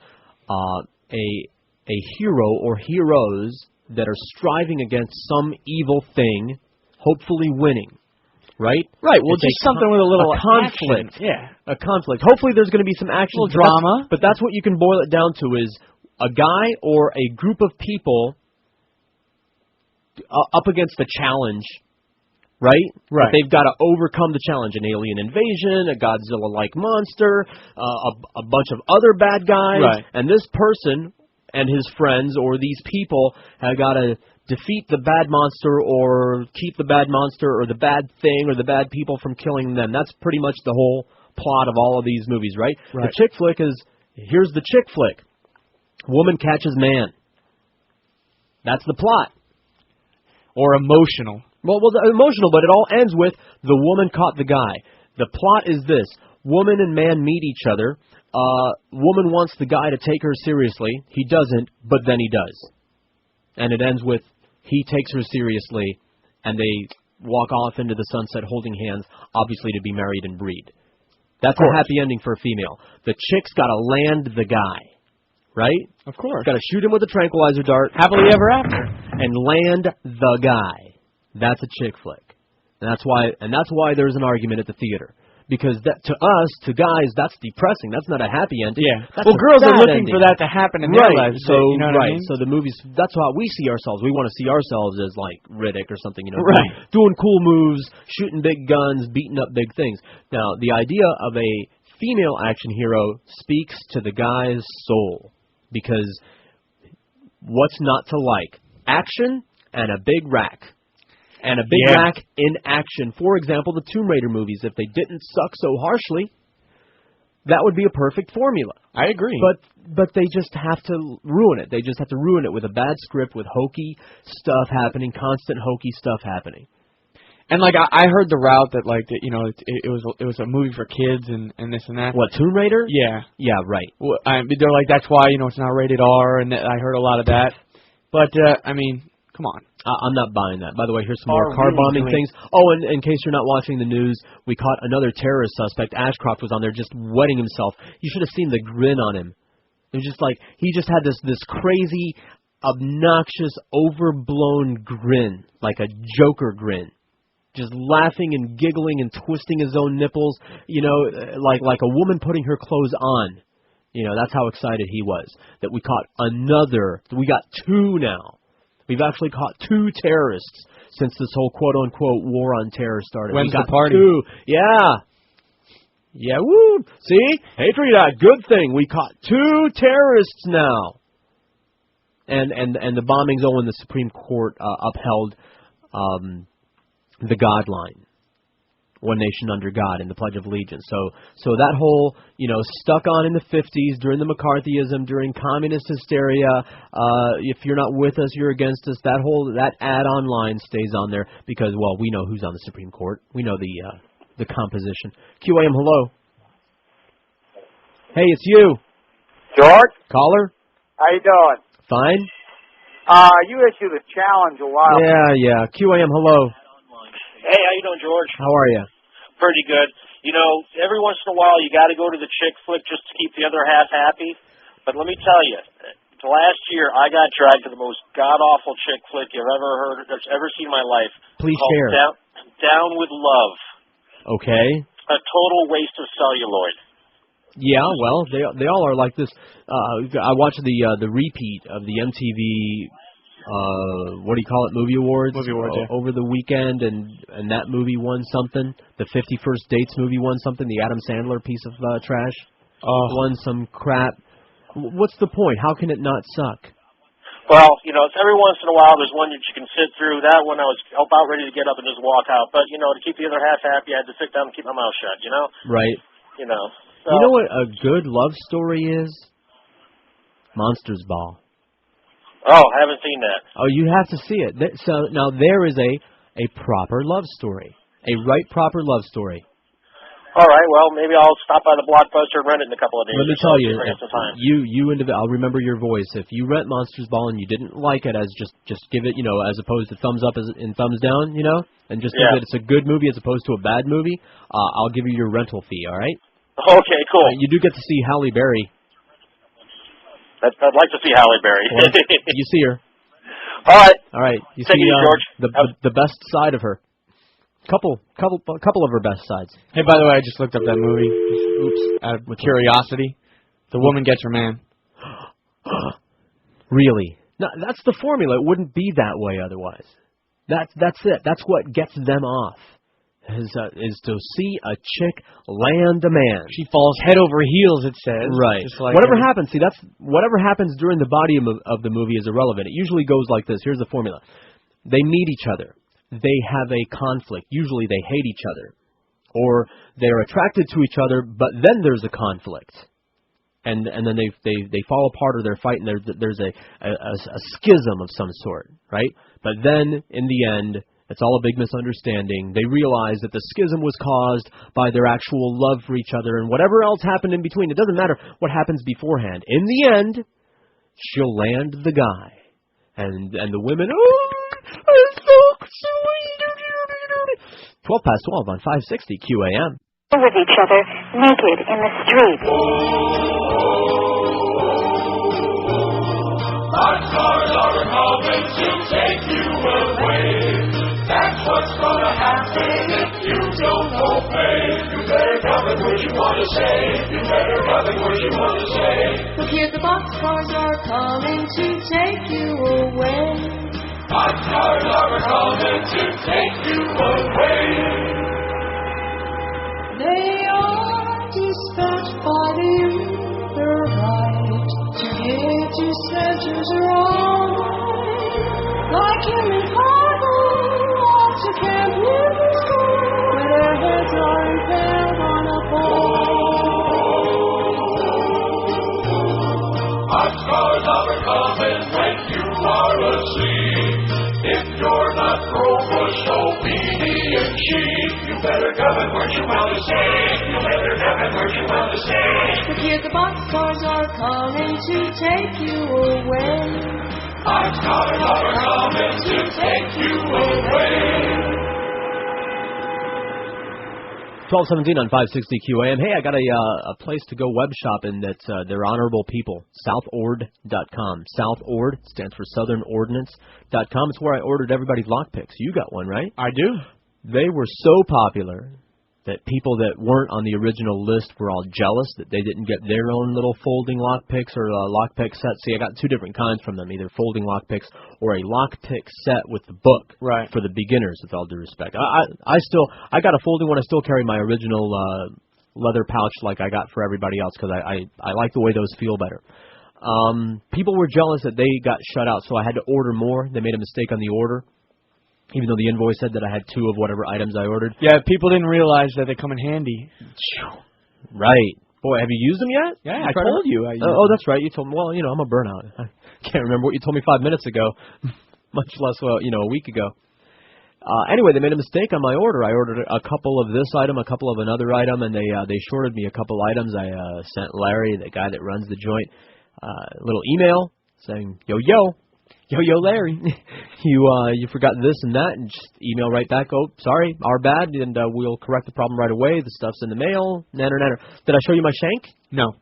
Speaker 8: a hero or heroes that are striving against some evil thing, hopefully winning. Right?
Speaker 9: Right. Well, just something with a little
Speaker 8: conflict.
Speaker 9: Action. Yeah.
Speaker 8: A conflict. Hopefully there's going to be some action.
Speaker 9: Drama.
Speaker 8: But that's what you can boil it down to, is a guy or a group of people up against a challenge, right?
Speaker 9: Right.
Speaker 8: But they've got to overcome the challenge. An alien invasion, a Godzilla-like monster, a bunch of other bad guys.
Speaker 9: Right.
Speaker 8: And this person and his friends or these people have got to defeat the bad monster or keep the bad monster or the bad thing or the bad people from killing them. That's pretty much the whole plot of all of these movies, right? The chick flick is, here's the chick flick. Woman catches man. That's the plot.
Speaker 9: Or emotional.
Speaker 8: Well, emotional, but it all ends with the woman caught the guy. The plot is this. Woman and man meet each other. Woman wants the guy to take her seriously. He doesn't, but then he does. And it ends with he takes her seriously, and they walk off into the sunset holding hands, obviously to be married and breed. That's a happy ending for a female. The chick's got to land the guy, right?
Speaker 9: Of course.
Speaker 8: Got to shoot him with a tranquilizer dart.
Speaker 9: Happily ever after.
Speaker 8: And land the guy. That's a chick flick. And that's why there's an argument at the theater. Because that, to us, to guys, that's depressing. That's not a happy ending.
Speaker 9: Yeah.
Speaker 8: That's
Speaker 9: girls are looking
Speaker 8: ending
Speaker 9: for that to happen in their lives.
Speaker 8: So,
Speaker 9: you know what I mean?
Speaker 8: So the movies, that's how we see ourselves. We want to see ourselves as like Riddick or something,
Speaker 9: Right.
Speaker 8: doing cool moves, shooting big guns, beating up big things. Now, the idea of a female action hero speaks to the guy's soul. Because what's not to like? Action and a big rack. And a big rack in action. For example, the Tomb Raider movies, if they didn't suck so harshly, that would be a perfect formula.
Speaker 9: I agree.
Speaker 8: But they just have to ruin it. They just have to ruin it with a bad script, with hokey stuff happening, constant hokey stuff happening.
Speaker 9: And like I heard the route that like it was a movie for kids and this and that.
Speaker 8: What, Tomb Raider?
Speaker 9: Yeah.
Speaker 8: Yeah, right.
Speaker 9: Well, they're like that's why it's not rated R, and I heard a lot of that. But I mean, come on.
Speaker 8: I'm not buying that. By the way, here's some more car bombing things. Oh, and in case you're not watching the news, we caught another terrorist suspect. Ashcroft was on there just wetting himself. You should have seen the grin on him. It was just like, he just had this crazy, obnoxious, overblown grin, like a Joker grin. Just laughing and giggling and twisting his own nipples, like a woman putting her clothes on. That's how excited he was that we caught we got two now. We've actually caught two terrorists since this whole quote-unquote war on terror started.
Speaker 9: When's
Speaker 8: we got
Speaker 9: the party?
Speaker 8: Two. Yeah. Yeah, woo. See? Hey, Trina, good thing. We caught two terrorists now. And the bombings, when the Supreme Court upheld the God line. One nation under God in the Pledge of Allegiance. So that whole, stuck on in the 50s during the McCarthyism, during communist hysteria, if you're not with us, you're against us, that add-on line stays on there because, well, we know who's on the Supreme Court. We know the composition. QAM, hello. Hey, it's you.
Speaker 2: George?
Speaker 8: Caller?
Speaker 2: How you doing?
Speaker 8: Fine.
Speaker 2: You issued a challenge a while ago.
Speaker 8: Yeah. QAM, hello.
Speaker 6: Hey, how you doing, George?
Speaker 8: How are you?
Speaker 6: Pretty good. Every once in a while you got to go to the chick flick just to keep the other half happy. But let me tell you, last year I got dragged to the most god-awful chick flick you've ever seen in my life.
Speaker 8: Please share.
Speaker 6: Down with Love.
Speaker 8: Okay.
Speaker 6: A total waste of celluloid.
Speaker 8: Yeah, well, they all are like this. I watched the repeat of the MTV Movie Awards over the weekend, and that movie won something. The 50 First Dates movie won something. The Adam Sandler piece of trash won some crap. What's the point? How can it not suck?
Speaker 6: Well, it's every once in a while there's one that you can sit through. That one I was about ready to get up and just walk out. But, to keep the other half happy, I had to sit down and keep my mouth shut,
Speaker 8: Right.
Speaker 6: So.
Speaker 8: You know what a good love story is? Monsters Ball.
Speaker 6: Oh, I haven't seen that.
Speaker 8: Oh, you have to see it. So now there is a proper love story, a proper love story.
Speaker 6: All right, well, maybe I'll stop by the Blockbuster and rent it in a couple of days.
Speaker 8: Let me tell you,
Speaker 6: I'll
Speaker 8: remember your voice. If you rent Monsters Ball and you didn't like it, as just give it, as opposed to thumbs up and thumbs down, and just think that it's a good movie as opposed to a bad movie, I'll give you your rental fee. All right?
Speaker 6: Okay, cool.
Speaker 8: You do get to see Halle Berry.
Speaker 6: I'd like to see Halle Berry.
Speaker 8: Well, you see her.
Speaker 6: All right.
Speaker 8: You
Speaker 6: Take
Speaker 8: see
Speaker 6: it, George.
Speaker 8: The best side of her. Couple of her best sides.
Speaker 9: Hey, by the way, I just looked up that movie. Oops, out of curiosity. The woman gets her man.
Speaker 8: Really? No, that's the formula. It wouldn't be that way otherwise. That's it. That's what gets them off. Is to see a chick land a man.
Speaker 9: She falls head over heels, it says.
Speaker 8: Right.
Speaker 9: Just like
Speaker 8: whatever happens, whatever happens during the body of the movie is irrelevant. It usually goes like this. Here's the formula. They meet each other. They have a conflict. Usually they hate each other. Or they're attracted to each other, but then there's a conflict. And then they fall apart or they're fighting. There's a schism of some sort, right? But then, in the end, It's all a big misunderstanding. They realize that the schism was caused by their actual love for each other, and whatever else happened in between, it doesn't matter what happens beforehand. In the end, she'll land the guy. And the women, it's so sweet. 12 past 12 on 560 QAM.
Speaker 4: With each other, naked in the street.
Speaker 19: Boxcars are coming to take you away. That's what's gonna happen if you don't obey. You better cover what you wanna say. You better cover what you wanna say.
Speaker 14: Look here, the boxcars are coming to take you away.
Speaker 19: Boxcars are coming to take you away.
Speaker 14: They are dispatched by the Uber right to give to centers right. Like him in Harlow, off to Camp Newton School, where their heads are impaled on a pole.
Speaker 19: Boxcars are coming when you are asleep. If you're not pro-Bush, obedient chief, you better govern what you want to say. You better govern what you want to say.
Speaker 14: But here the boxcars are coming to take you away.
Speaker 19: Boxcars are coming to take you away.
Speaker 8: 12:17 on 560 QAM. Hey, I got a place to go web shopping that's they're honorable people. Southord.com. Southord stands for southernordnance.com. It's where I ordered everybody's lockpicks. You got one, right?
Speaker 9: I do.
Speaker 8: They were so popular that people that weren't on the original list were all jealous that they didn't get their own little folding lockpicks or lockpick set. See, I got two different kinds from them, either folding lockpicks or a lockpick set with the book for the beginners, with all due respect. I got a folding one. I still carry my original leather pouch like I got for everybody else because I like the way those feel better. People were jealous that they got shut out, so I had to order more. They made a mistake on the order. Even though the invoice said that I had 2 of whatever items I ordered.
Speaker 9: Yeah, people didn't realize that they come in handy.
Speaker 8: Right. Boy, have you used them yet?
Speaker 9: Yeah, I told you.
Speaker 8: That's right. You told me. Well, I'm a burnout. I can't remember what you told me 5 minutes ago, much less, a week ago. Anyway, they made a mistake on my order. I ordered a couple of this item, a couple of another item, and they shorted me a couple items. I sent Larry, the guy that runs the joint, a little email saying, yo, Larry, you forgot this and that, and just email right back, oh, sorry, our bad, and we'll correct the problem right away. The stuff's in the mail, nanner. Did I show you my shank?
Speaker 9: No.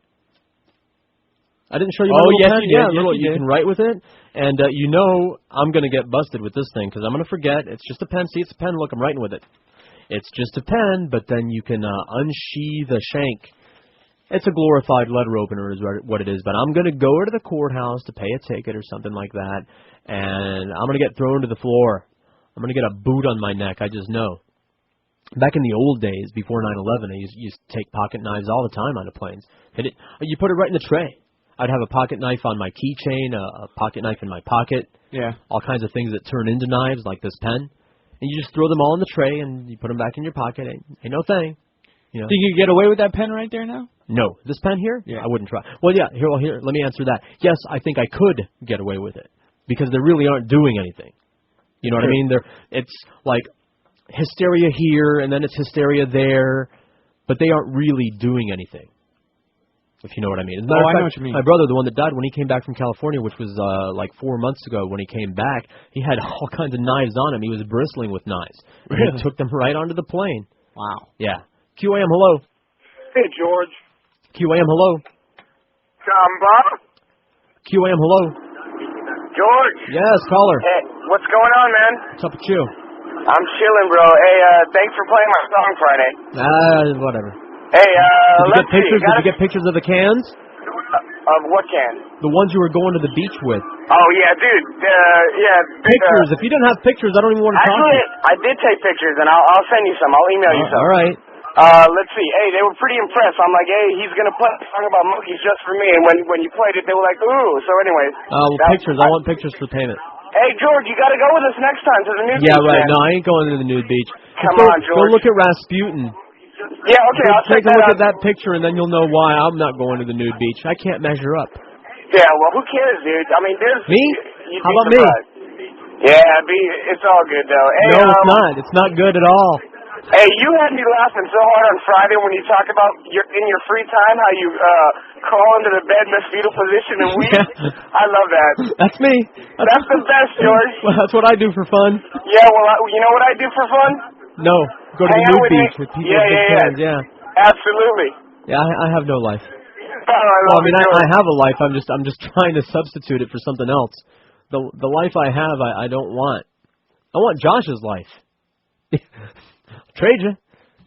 Speaker 8: I didn't show you my little
Speaker 9: yes,
Speaker 8: pen?
Speaker 9: you did.
Speaker 8: Yeah,
Speaker 9: Yes,
Speaker 8: you can write with it, and I'm going to get busted with this thing, because I'm going to forget. It's just a pen. See, it's a pen. Look, I'm writing with it. It's just a pen, but then you can unsheath the shank. It's a glorified letter opener is what it is, but I'm going to go to the courthouse to pay a ticket or something like that, and I'm going to get thrown to the floor. I'm going to get a boot on my neck, I just know. Back in the old days, before 9/11, I used to take pocket knives all the time on the planes. You put it right in the tray. I'd have a pocket knife on my keychain, a pocket knife in my pocket, all kinds of things that turn into knives, like this pen, and you just throw them all in the tray, and you put them back in your pocket. Ain't no thing.
Speaker 9: Think you could get away with that pen right there now?
Speaker 8: No. This pen here?
Speaker 9: Yeah.
Speaker 8: I wouldn't try. Well, yeah, here, let me answer that. Yes, I think I could get away with it because they really aren't doing anything. You know what I mean? It's like hysteria here and then it's hysteria there, but they aren't really doing anything, if you know what I mean. As a matter of fact,
Speaker 9: I know what you mean.
Speaker 8: My brother, the one that died when he came back from California, which was like 4 months ago when he came back, he had all kinds of knives on him. He was bristling with knives.
Speaker 9: Really?
Speaker 8: He took them right onto the plane.
Speaker 9: Wow.
Speaker 8: Yeah. QAM, hello.
Speaker 13: Hey, George.
Speaker 8: QAM, hello.
Speaker 13: Bob?
Speaker 8: QAM, hello.
Speaker 13: George.
Speaker 8: Yes, caller.
Speaker 13: Hey, what's going on, man?
Speaker 8: What's up with you?
Speaker 13: I'm chilling, bro. Hey, thanks for playing my song Friday.
Speaker 8: Whatever.
Speaker 13: Hey,
Speaker 8: Did you get pictures of the cans?
Speaker 13: Of what can?
Speaker 8: The ones you were going to the beach with.
Speaker 13: Oh, yeah, dude.
Speaker 8: Pictures. If you didn't have pictures, I don't even want to talk to you.
Speaker 13: I did take pictures, and I'll send you some. I'll email you some.
Speaker 8: All right.
Speaker 13: Let's see. Hey, they were pretty impressed. I'm like, hey, he's going to play a song about monkeys just for me. And when you played it, they were like, ooh. So anyways.
Speaker 8: Pictures. I want pictures for payment.
Speaker 13: Hey, George, you got to go with us next time to the nude beach.
Speaker 8: Yeah, right.
Speaker 13: Man.
Speaker 8: No, I ain't going to the nude beach.
Speaker 13: Come on, George.
Speaker 8: Go look at Rasputin.
Speaker 13: Yeah, okay, I'll
Speaker 8: take a
Speaker 13: that
Speaker 8: look
Speaker 13: out.
Speaker 8: at that picture, and then you'll know why I'm not going to the nude beach. I can't measure up.
Speaker 13: Yeah, well, who cares, dude? I mean, there's...
Speaker 8: Me? How about me?
Speaker 13: Yeah, it's all good though. Hey,
Speaker 8: No, it's not. It's not good at all.
Speaker 13: Hey, you had me laughing so hard on Friday when you talked about in your free time how you crawl into the bed in the fetal position and weep.
Speaker 8: Yeah.
Speaker 13: I love that.
Speaker 8: That's me.
Speaker 13: That's the best, George.
Speaker 8: Well, that's what I do for fun.
Speaker 13: Yeah, well, you know what I do for fun?
Speaker 8: No, go to the
Speaker 13: Hang out
Speaker 8: nude
Speaker 13: with
Speaker 8: beach
Speaker 13: me.
Speaker 8: with people with big hands. Yeah.
Speaker 13: Absolutely.
Speaker 8: Yeah, I have no life.
Speaker 13: I
Speaker 8: have a life. I'm just trying to substitute it for something else. The life I have, I don't want. I want Josh's life. Trade you.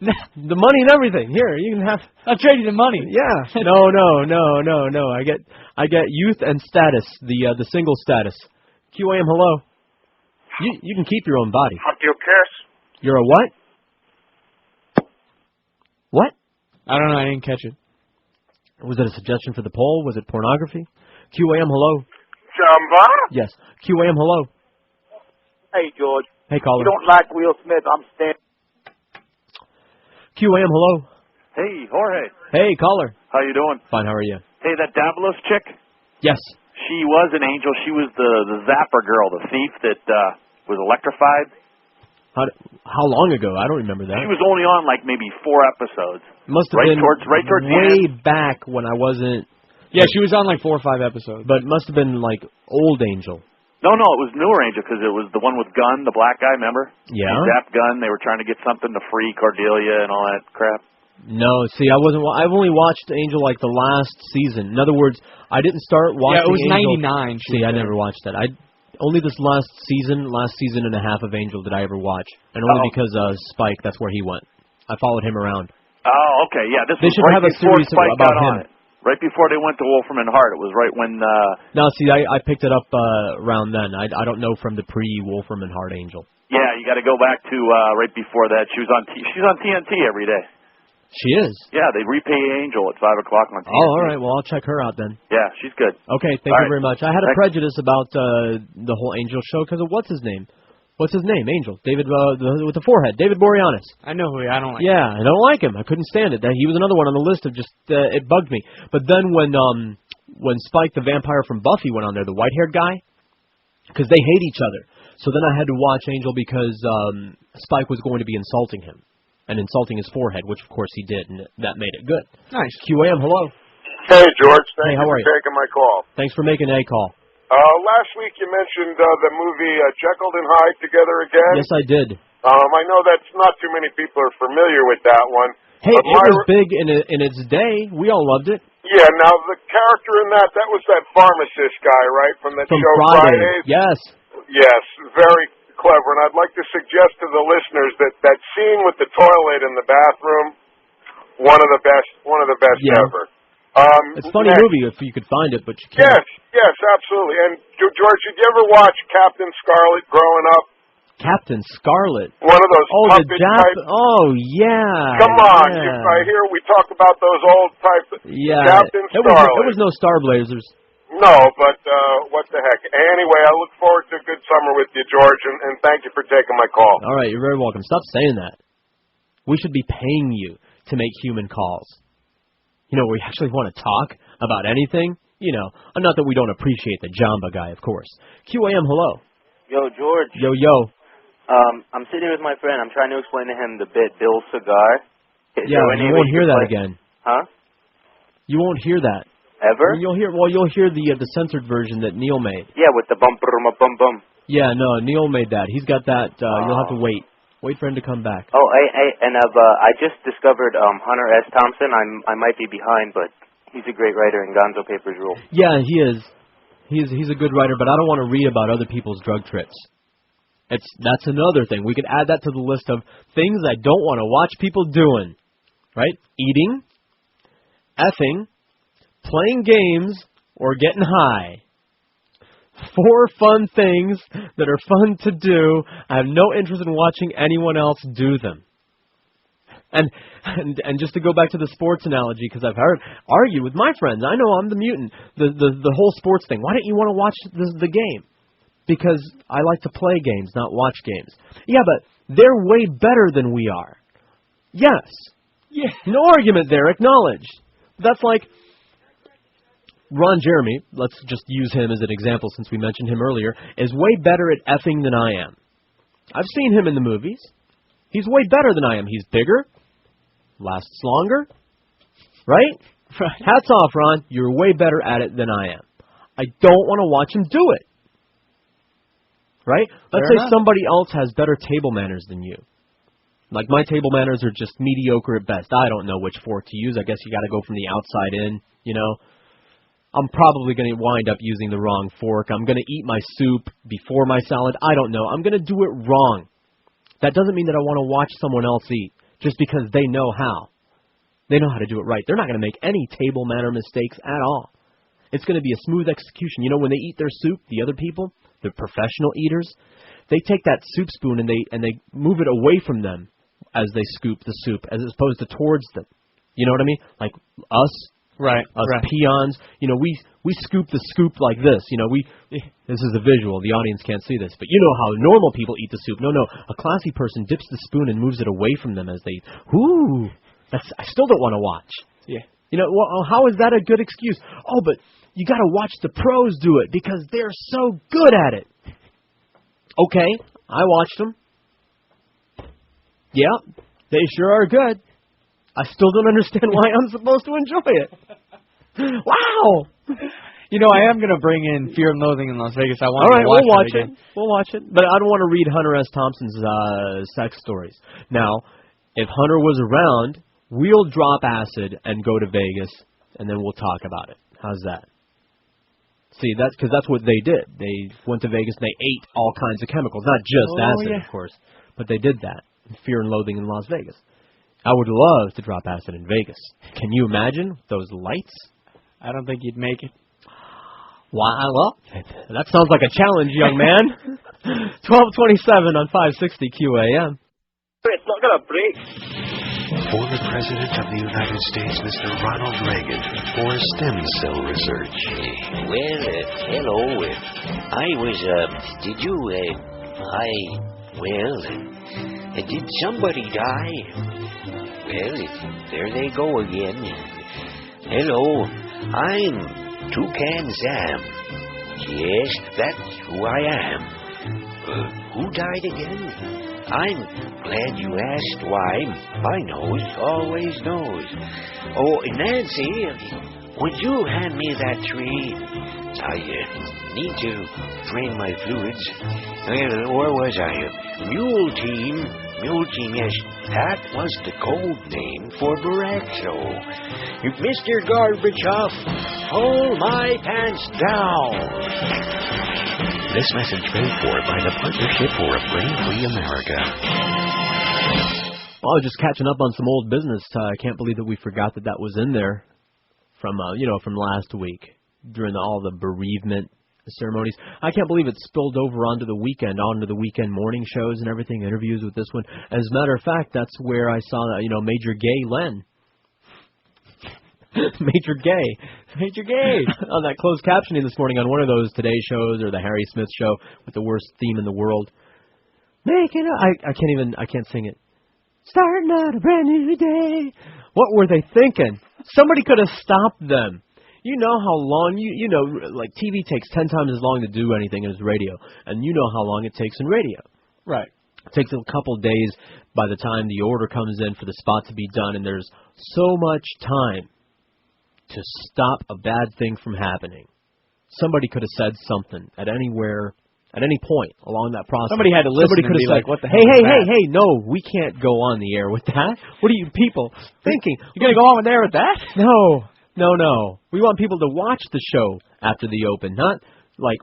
Speaker 8: The money and everything. Here, you can have.
Speaker 9: I'll trade you the money.
Speaker 8: Yeah. No. I get youth and status. The single status. QAM, hello. You can keep your own body.
Speaker 13: Your kiss.
Speaker 8: You're a what? What?
Speaker 9: I don't know. I didn't catch it.
Speaker 8: Was it a suggestion for the poll? Was it pornography? QAM, hello.
Speaker 13: Jamba?
Speaker 8: Yes. QAM, hello.
Speaker 2: Hey, George.
Speaker 8: Hey, caller.
Speaker 2: You don't like Will Smith, I'm standing.
Speaker 8: QAM, hello.
Speaker 18: Hey, Jorge.
Speaker 8: Hey, caller.
Speaker 18: How you doing?
Speaker 8: Fine, how are you?
Speaker 18: Hey, that Davlos chick?
Speaker 8: Yes.
Speaker 18: She was an angel. She was the Zapper girl, the thief that was electrified.
Speaker 8: How long ago? I don't remember that.
Speaker 18: She was only on like maybe 4 episodes.
Speaker 8: Must have been
Speaker 18: towards
Speaker 8: way back when I wasn't.
Speaker 9: Yeah, she was on like 4 or 5 episodes.
Speaker 8: But it must have been like old Angel.
Speaker 18: No, it was newer Angel because it was the one with Gunn, the black guy. Remember?
Speaker 8: Yeah.
Speaker 18: He zapped Gunn. They were trying to get something to free Cordelia and all that crap.
Speaker 8: No, see, I've only watched Angel like the last season. In other words, I didn't start watching.
Speaker 9: Yeah, it was
Speaker 8: Angel.
Speaker 9: 99.
Speaker 8: See, I never watched that. Only this last season and a half of Angel did I ever watch, and only because Spike. That's where he went. I followed him around.
Speaker 18: Oh, okay, yeah. This
Speaker 8: They
Speaker 18: was
Speaker 8: should
Speaker 18: right
Speaker 8: have a
Speaker 18: before
Speaker 8: series
Speaker 18: Spike
Speaker 8: about
Speaker 18: got
Speaker 8: him.
Speaker 18: on it. Right before they went to Wolfram and Hart. It was right when.
Speaker 8: No, see, I picked it up around then. I don't know from the pre-Wolfram and Hart Angel.
Speaker 18: Yeah, you got to go back to right before that. She's on TNT every day.
Speaker 8: She is.
Speaker 18: Yeah, they repay Angel at 5 o'clock on TNT.
Speaker 8: Oh, all right. Well, I'll check her out then.
Speaker 18: Yeah, she's good.
Speaker 8: Okay, thank you very much. I had a prejudice about the whole Angel show because of what's his name? What's his name? Angel. David with the forehead. David Boreanaz.
Speaker 9: I know who he is. I don't like him.
Speaker 8: Yeah, I don't like him. I couldn't stand it. He was another one on the list of just it bugged me. But then when Spike the vampire from Buffy went on there, the white-haired guy, because they hate each other. So then I had to watch Angel because Spike was going to be insulting him. And insulting his forehead, which of course he did, and that made it good.
Speaker 9: Nice.
Speaker 8: QAM, hello.
Speaker 20: Hey, George. Thank
Speaker 8: how
Speaker 20: you
Speaker 8: are
Speaker 20: for
Speaker 8: you?
Speaker 20: taking my call.
Speaker 8: Thanks for making a call.
Speaker 20: Last week you mentioned the movie Jekyll and Hyde Together Again.
Speaker 8: Yes, I did.
Speaker 20: I know that's not too many people are familiar with that one.
Speaker 8: Hey, it was big in its day. We all loved it.
Speaker 20: Yeah, now the character in that was that pharmacist guy, right, from that show Fridays?
Speaker 8: Yes.
Speaker 20: Yes, very clever, and I'd like to suggest to the listeners that scene with the toilet in the bathroom, one of the best ever.
Speaker 8: It's a funny movie if you could find it, but you can't.
Speaker 20: Yes, absolutely. And George, did you ever watch Captain Scarlet growing up?
Speaker 8: Captain Scarlet.
Speaker 20: One of those puppet type.
Speaker 8: Oh yeah.
Speaker 20: Come on,
Speaker 8: yeah.
Speaker 20: I hear we talk about those old type.
Speaker 8: Yeah.
Speaker 20: Captain Scarlet.
Speaker 8: There was no Star Blazers.
Speaker 20: No, but what the heck. Anyway, I look forward to a good summer with you, George, and thank you for taking my call.
Speaker 8: All right, you're very welcome. Stop saying that. We should be paying you to make human calls. You know, we actually want to talk about anything. You know, not that we don't appreciate the Jamba guy, of course. QAM, hello.
Speaker 22: Yo, George.
Speaker 8: Yo.
Speaker 22: I'm sitting here with my friend. I'm trying to explain to him the bit Bill Cigar.
Speaker 8: You won't hear that again.
Speaker 22: Huh?
Speaker 8: You won't hear that.
Speaker 22: Ever?
Speaker 8: You'll hear the censored version that Neil made.
Speaker 22: Yeah, with the bum bum bum.
Speaker 8: Yeah, no, Neil made that. He's got that. You'll have to wait for him to come back.
Speaker 22: Oh, and I just discovered Hunter S. Thompson. I might be behind, but he's a great writer in Gonzo Papers Rule.
Speaker 8: Yeah, he is. He's a good writer, but I don't want to read about other people's drug trips. That's another thing. We could add that to the list of things I don't want to watch people doing. Right? Eating, effing, playing games, or getting high. 4 fun things that are fun to do. I have no interest in watching anyone else do them. And just to go back to the sports analogy, because I've argued with my friends. I know I'm the mutant. The whole sports thing. Why don't you want to watch the game? Because I like to play games, not watch games. Yeah, but they're way better than we are. Yes. Yeah. No argument there. Acknowledged. That's like Ron Jeremy, let's just use him as an example since we mentioned him earlier, is way better at effing than I am. I've seen him in the movies. He's way better than I am. He's bigger, lasts longer, right? Hats off, Ron. You're way better at it than I am. I don't want to watch him do it. Right? Let's say somebody else has better table manners than you. Like, my table manners are just mediocre at best. I don't know which fork to use. I guess you got to go from the outside in, you know. I'm probably going to wind up using the wrong fork. I'm going to eat my soup before my salad. I don't know. I'm going to do it wrong. That doesn't mean that I want to watch someone else eat just because they know how. They know how to do it right. They're not going to make any table manner mistakes at all. It's going to be a smooth execution. You know, when they eat their soup, the other people, the professional eaters, they take that soup spoon and they move it away from them as they scoop the soup, as opposed to towards them. You know what I mean? Like us, peons. You know, we scoop the scoop like this. You know, this is a visual. The audience can't see this, but you know how normal people eat the soup. No, a classy person dips the spoon and moves it away from them as they eat. Ooh, I still don't want to watch. Yeah. You know, well, how is that a good excuse? Oh, but you got to watch the pros do it because they're so good at it. Okay, I watched them. Yeah, they sure are good. I still don't understand why I'm supposed to enjoy it. Wow!
Speaker 9: You know, I am going to bring in Fear and Loathing in Las Vegas. I want to
Speaker 8: watch it. We'll watch it. But I don't want to read Hunter S. Thompson's sex stories. Now, if Hunter was around, we'll drop acid and go to Vegas, and then we'll talk about it. How's that? See, that's because that's what they did. They went to Vegas and they ate all kinds of chemicals. Not just acid, of course, but they did that. Fear and Loathing in Las Vegas. I would love to drop acid in Vegas. Can you imagine those lights?
Speaker 9: I don't think you'd make it.
Speaker 8: Why? Well, that sounds like a challenge, young man. 12:27 on 560 QAM.
Speaker 1: It's not going to break.
Speaker 3: Former President of the United States, Mr. Ronald Reagan, for stem cell research.
Speaker 5: Well, hello. Did somebody die? Well, there they go again. Hello, I'm Toucan Sam. Yes, that's who I am. Who died again? I'm glad you asked why. My nose always knows. Oh, Nancy, would you hand me that tree? I need to drain my fluids. Where was I? Mule team, yes, that was the code name for Baraxo. Mr. Gorbachev, hold my pants down.
Speaker 3: This message paid for by the Partnership for a Brain-Free America.
Speaker 8: Well, I was just catching up on some old business. I can't believe that we forgot that was in there from last week during all the bereavement ceremonies. I can't believe it spilled over onto the weekend morning shows and everything, interviews with this one. As a matter of fact, that's where I saw Major Gay Len. Major Gay on that closed captioning this morning on one of those Today shows or the Harry Smith show with the worst theme in the world. I can't sing it. Starting out a brand new day. What were they thinking? Somebody could have stopped them. You know how long, like TV takes 10 times as long to do anything as radio. And you know how long it takes in radio.
Speaker 9: Right.
Speaker 8: It takes a couple days by the time the order comes in for the spot to be done. And there's so much time to stop a bad thing from happening. Somebody could have said something at any point along that process.
Speaker 9: Somebody had to listen. Somebody could have said,
Speaker 8: like, "What the hell? Hey, no, we can't go on the air with that. What are you people thinking?
Speaker 9: You're going to go on the air with that?
Speaker 8: No. We want people to watch the show after the open, not like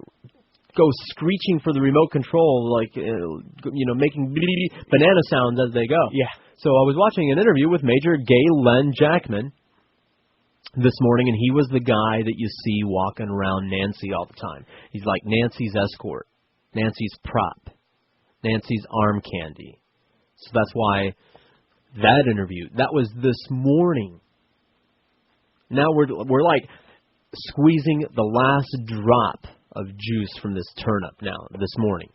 Speaker 8: go screeching for the remote control, like making banana sounds as they go.
Speaker 9: Yeah.
Speaker 8: So I was watching an interview with Major Gay Len Jackman this morning, and he was the guy that you see walking around Nancy all the time. He's like Nancy's escort, Nancy's prop, Nancy's arm candy. So that's why that interview, that was this morning. Now we're like squeezing the last drop of juice from this turnip now, this morning.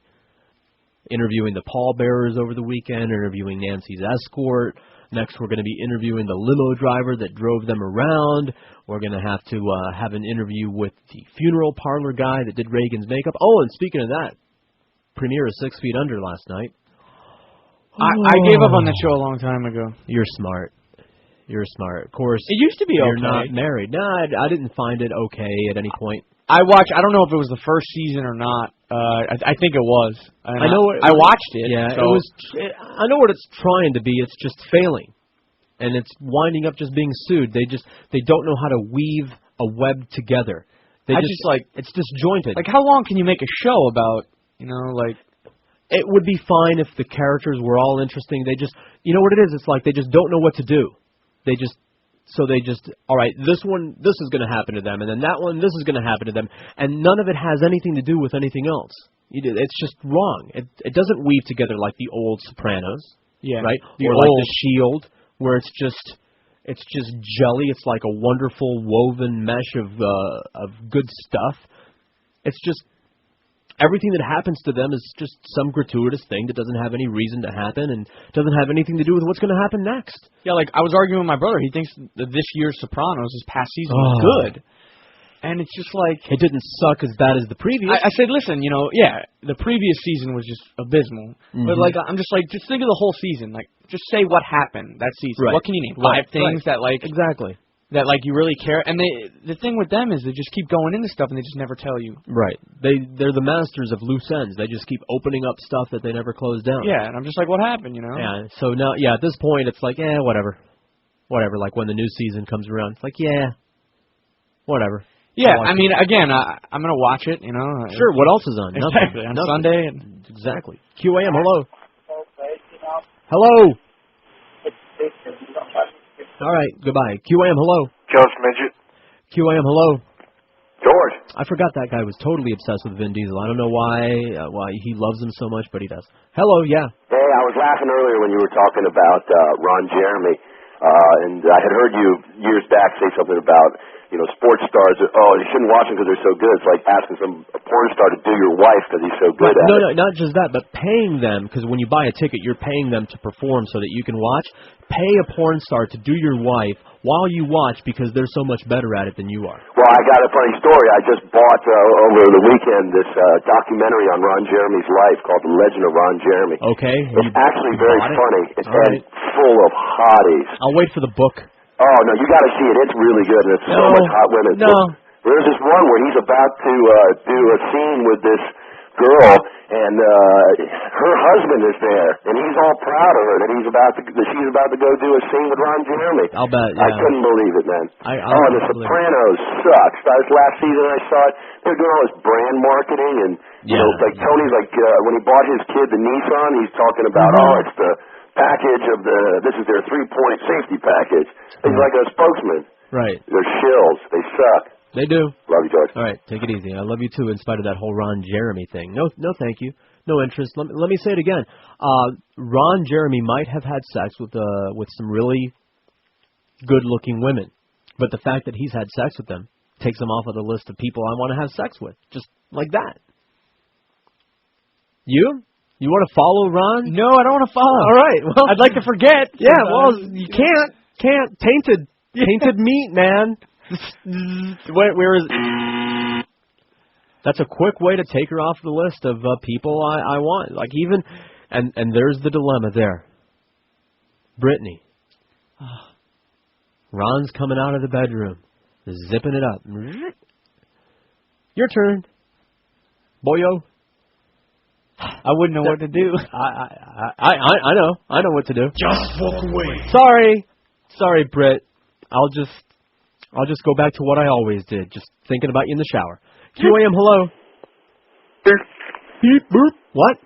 Speaker 8: Interviewing the pallbearers over the weekend, interviewing Nancy's escort. Next, we're going to be interviewing the limo driver that drove them around. We're going to have to have an interview with the funeral parlor guy that did Reagan's makeup. Oh, and speaking of that, premiere of 6 Feet Under last night.
Speaker 9: I gave up on that show a long time ago.
Speaker 8: You're smart. You're smart. Of course,
Speaker 9: it used to be okay.
Speaker 8: You're not married. No, I didn't find it okay at any point.
Speaker 9: I don't know if it was the first season or not. I think it was.
Speaker 8: I know.
Speaker 9: I watched it.
Speaker 8: Yeah,
Speaker 9: so.
Speaker 8: it was. I know what it's trying to be. It's just failing, and it's winding up just being sued. They don't know how to weave a web together. It's disjointed.
Speaker 9: Like, how long can you make a show about?
Speaker 8: It would be fine if the characters were all interesting. They just, you know what it is? It's like they just don't know what to do. All right, this is going to happen to them, and then that one, this is going to happen to them, and none of it has anything to do with anything else. It's just wrong. It doesn't weave together like the old Sopranos, right? Or like The Shield, where it's just jelly. It's like a wonderful woven mesh of good stuff. It's just everything that happens to them is just some gratuitous thing that doesn't have any reason to happen and doesn't have anything to do with what's going to happen next.
Speaker 9: Yeah, like I was arguing with my brother. He thinks that this year's Sopranos, this past season, was good. And it's just like...
Speaker 8: It didn't suck as bad as the previous.
Speaker 9: I said, listen, the previous season was just abysmal. Mm-hmm. But, I'm just like, just think of the whole season. Like, just say what happened that season.
Speaker 8: Right.
Speaker 9: What can you name? 5 things that,
Speaker 8: Exactly.
Speaker 9: That, you really care. And the thing with them is they just keep going into stuff and they just never tell you.
Speaker 8: Right. They're the masters of loose ends. They just keep opening up stuff that they never close down.
Speaker 9: Yeah, and I'm just like, what happened,
Speaker 8: Yeah, so now, at this point, it's like, whatever. Whatever, like when the new season comes around, it's like, whatever.
Speaker 9: Yeah, I mean, again, I'm going to watch it,
Speaker 8: Sure, what else is on?
Speaker 9: Exactly,
Speaker 8: Nothing.
Speaker 9: on Sunday.
Speaker 8: Exactly. QAM, hello. Hello. All right, goodbye. QAM, hello.
Speaker 12: Joe's Midget.
Speaker 8: QAM, hello.
Speaker 12: George.
Speaker 8: I forgot that guy was totally obsessed with Vin Diesel. I don't know why he loves him so much, but he does. Hello, yeah.
Speaker 10: Hey, I was laughing earlier when you were talking about Ron Jeremy, and I had heard you years back say something about, sports stars. You shouldn't watch them because they're so good. It's like asking a porn star to do your wife because he's so good at it.
Speaker 8: No, not just that, but paying them, because when you buy a ticket, you're paying them to perform so that you can watch. Pay a porn star to do your wife while you watch because they're so much better at it than you are.
Speaker 10: Well, I got a funny story. I just bought over the weekend this documentary on Ron Jeremy's life called The Legend of Ron Jeremy.
Speaker 8: Okay.
Speaker 10: It's actually very funny. It's full of hotties.
Speaker 8: I'll wait for the book.
Speaker 10: Oh, no, you got to see it. It's really good, and it's so much hot women.
Speaker 8: No.
Speaker 10: There's this one where he's about to do a scene with this girl, and her husband is there, and he's all proud of her that she's about to go do a scene with Ron Jeremy.
Speaker 8: I'll bet. Yeah.
Speaker 10: I couldn't believe it, man. The Sopranos sucks. This last season I saw it. They're doing all this brand marketing, and like Tony's when he bought his kid the Nissan, he's talking about it's the package of this is their 3-point safety package. He's like a spokesman.
Speaker 8: Right.
Speaker 10: They're shills. They suck.
Speaker 8: They do.
Speaker 10: Love you, George.
Speaker 8: All right, take it easy. I love you too, in spite of that whole Ron Jeremy thing. No, thank you. No interest. Let me say it again. Ron Jeremy might have had sex with some really good-looking women, but the fact that he's had sex with them takes him off of the list of people I want to have sex with, just like that. You want to follow Ron?
Speaker 9: No, I don't want to follow.
Speaker 8: All right. Well,
Speaker 9: I'd like to forget.
Speaker 8: Yeah. Well, you can't. Tainted meat, man. Where is? That's a quick way to take her off the list of people I want. Like even, and there's the dilemma there. Brittany. Ron's coming out of the bedroom, zipping it up. Your turn, boyo.
Speaker 9: I wouldn't know what to do.
Speaker 8: I know what to do.
Speaker 19: Just walk away.
Speaker 8: Sorry, Britt. I'll just go back to what I always did, just thinking about you in the shower. QAM, hello. Beep, boop. What?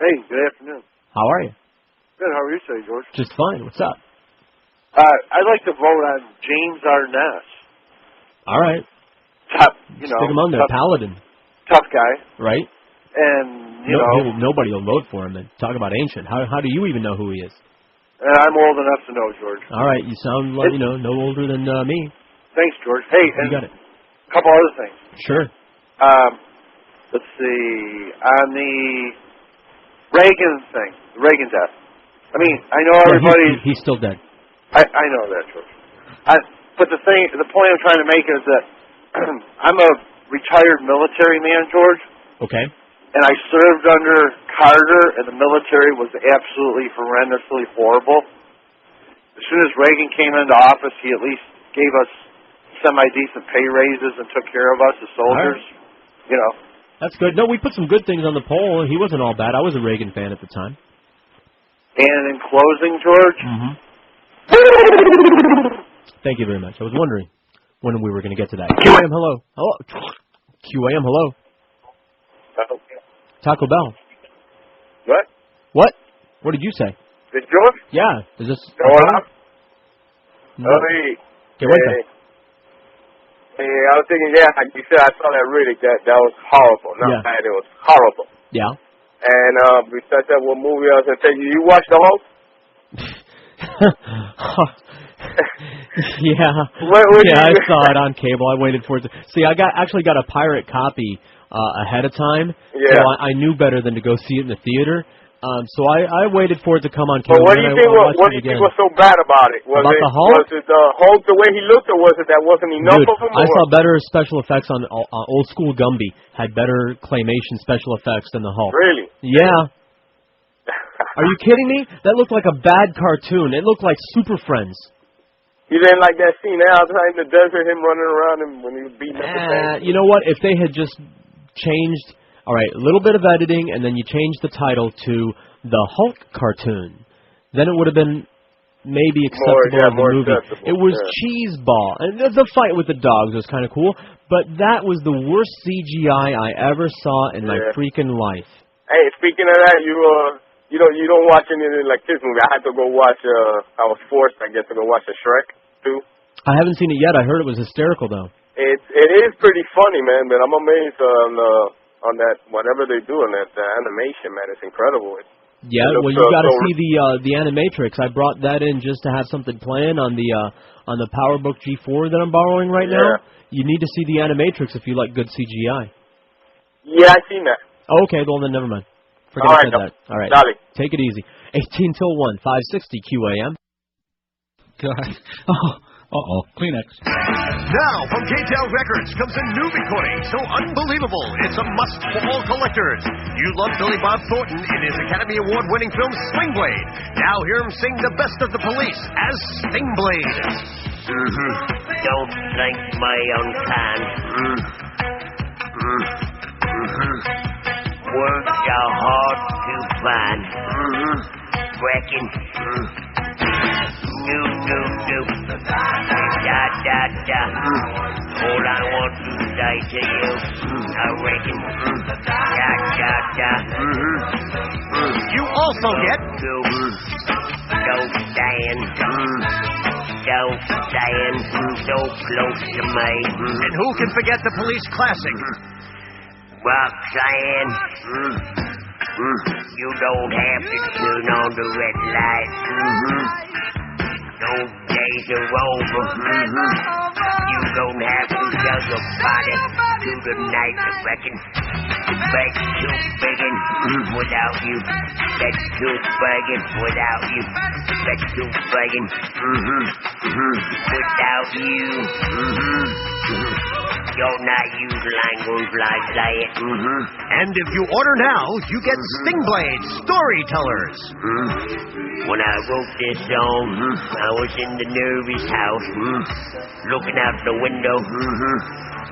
Speaker 20: Hey, good afternoon.
Speaker 8: How are you?
Speaker 20: Good. How are you today, George?
Speaker 8: Just fine. What's up?
Speaker 20: I'd like to vote on James Arness.
Speaker 8: All right.
Speaker 20: Stick
Speaker 8: him on there. Paladin.
Speaker 20: Tough guy.
Speaker 8: Right.
Speaker 20: And
Speaker 8: nobody will vote for him. And talk about ancient. How do you even know who he is?
Speaker 20: And I'm old enough to know, George.
Speaker 8: All right. You sound like no older than me.
Speaker 20: Thanks, George. Hey,
Speaker 8: you got it.
Speaker 20: A couple other things.
Speaker 8: Sure.
Speaker 20: Let's see. On the Reagan thing, the Reagan death.
Speaker 11: I mean, I know everybody.
Speaker 8: He's still dead.
Speaker 11: I know that, George. But the point I'm trying to make is that I'm a retired military man, George.
Speaker 8: Okay.
Speaker 11: And I served under Carter, and the military was absolutely horrendously horrible. As soon as Reagan came into office, he at least gave us semi-decent pay raises and took care of us as soldiers. Right. You know.
Speaker 8: That's good. No, we put some good things on the poll. He wasn't all bad. I was a Reagan fan at the time.
Speaker 11: And in closing, George.
Speaker 8: Thank you very much. I was wondering when we were going to get to that. QAM, hello. Hello. QAM, hello. Taco Bell.
Speaker 20: What?
Speaker 8: What? What did you say?
Speaker 20: Is George?
Speaker 8: Yeah. Is this...
Speaker 20: Hola.
Speaker 8: No.
Speaker 20: Hey, I was thinking, like you said, I saw that Riddick. That was horrible. Not bad, it was horrible.
Speaker 8: Yeah.
Speaker 20: And besides that, what movie I was going to tell you? You watched the Hulk?
Speaker 8: I saw it on cable. I waited for it to... See, I actually got a pirate copy ahead of time, so I knew better than to go see it in the theater. So I waited for it to come on cable.
Speaker 20: But what do you think? What do you think was so bad about it? Was
Speaker 8: the Hulk?
Speaker 20: Was it the Hulk the way he looked, or was it that wasn't enough of him?
Speaker 8: I saw better special effects on old school Gumby. Had better claymation special effects than the Hulk.
Speaker 20: Really?
Speaker 8: Yeah. Are you kidding me? That looked like a bad cartoon. It looked like Super Friends.
Speaker 20: You didn't like that scene outside in the desert, him running around and when he was beating up the thing?
Speaker 8: You know what? If they had just changed, all right, a little bit of editing, and then you changed the title to the Hulk cartoon, then it would have been maybe acceptable in the movie. It was cheeseball, and the fight with the dogs was kind of cool, but that was the worst CGI I ever saw in my freaking life.
Speaker 20: Hey, speaking of that, you don't watch anything like this movie. I had to go watch. I was forced, I guess, to go watch the Shrek 2. I
Speaker 8: haven't seen it yet. I heard it was hysterical, though.
Speaker 20: It is pretty funny, man. But I'm amazed on that whatever they do in that animation, man. It's incredible.
Speaker 8: You got to see the Animatrix. I brought that in just to have something playing on the PowerBook G4 that I'm borrowing right now. You need to see the Animatrix if you like good CGI.
Speaker 20: Yeah, I've seen that.
Speaker 8: Okay, well then never mind. Forget I said that. All right.
Speaker 20: Dale.
Speaker 8: Take it easy. 18 till 1, 560 QAM.
Speaker 16: God. Kleenex.
Speaker 21: Now, from K-Tel Records comes a new recording so unbelievable, it's a must for all collectors. You love Billy Bob Thornton in his Academy Award-winning film Sling Blade. Now hear him sing The Best of the Police as Sting Blade.
Speaker 17: Don't think my unkind. Words are hard to find. Cracking. Do. Da. All I want to say to you, I reckon. Da.
Speaker 21: You also get.
Speaker 17: Don't stand so close to me.
Speaker 21: And who can forget the police classic?
Speaker 17: Roxanne, you don't have to turn on the red light. Those days are over. You don't have to tell your body to the night, I reckon. That's too begging without you. That's too begging without you. That's too begging without you. You're not use language like that.
Speaker 21: And if you order now, you get Sting Blade Storytellers.
Speaker 17: When I wrote this song, I was in the nervous house, looking out the window,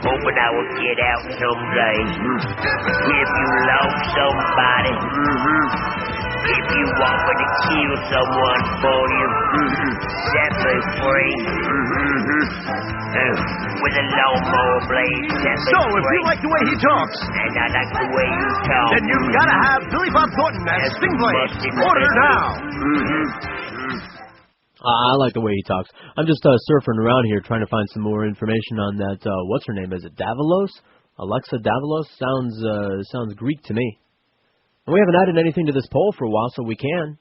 Speaker 17: hoping I would get out someday. If you love somebody, if you want me to kill someone for you, set me free. With a lawnmower blade, set me
Speaker 21: So,
Speaker 17: free.
Speaker 21: if you like the way he talks,
Speaker 17: and I like the way you talk,
Speaker 21: then you've got to have Billy Bob Thornton as Sting Blade. Order now.
Speaker 8: I like the way he talks. I'm just surfing around here trying to find some more information on that. What's her name? Is it Davalos? Alexa Davalos? Sounds Greek to me. And we haven't added anything to this poll for a while, so we can.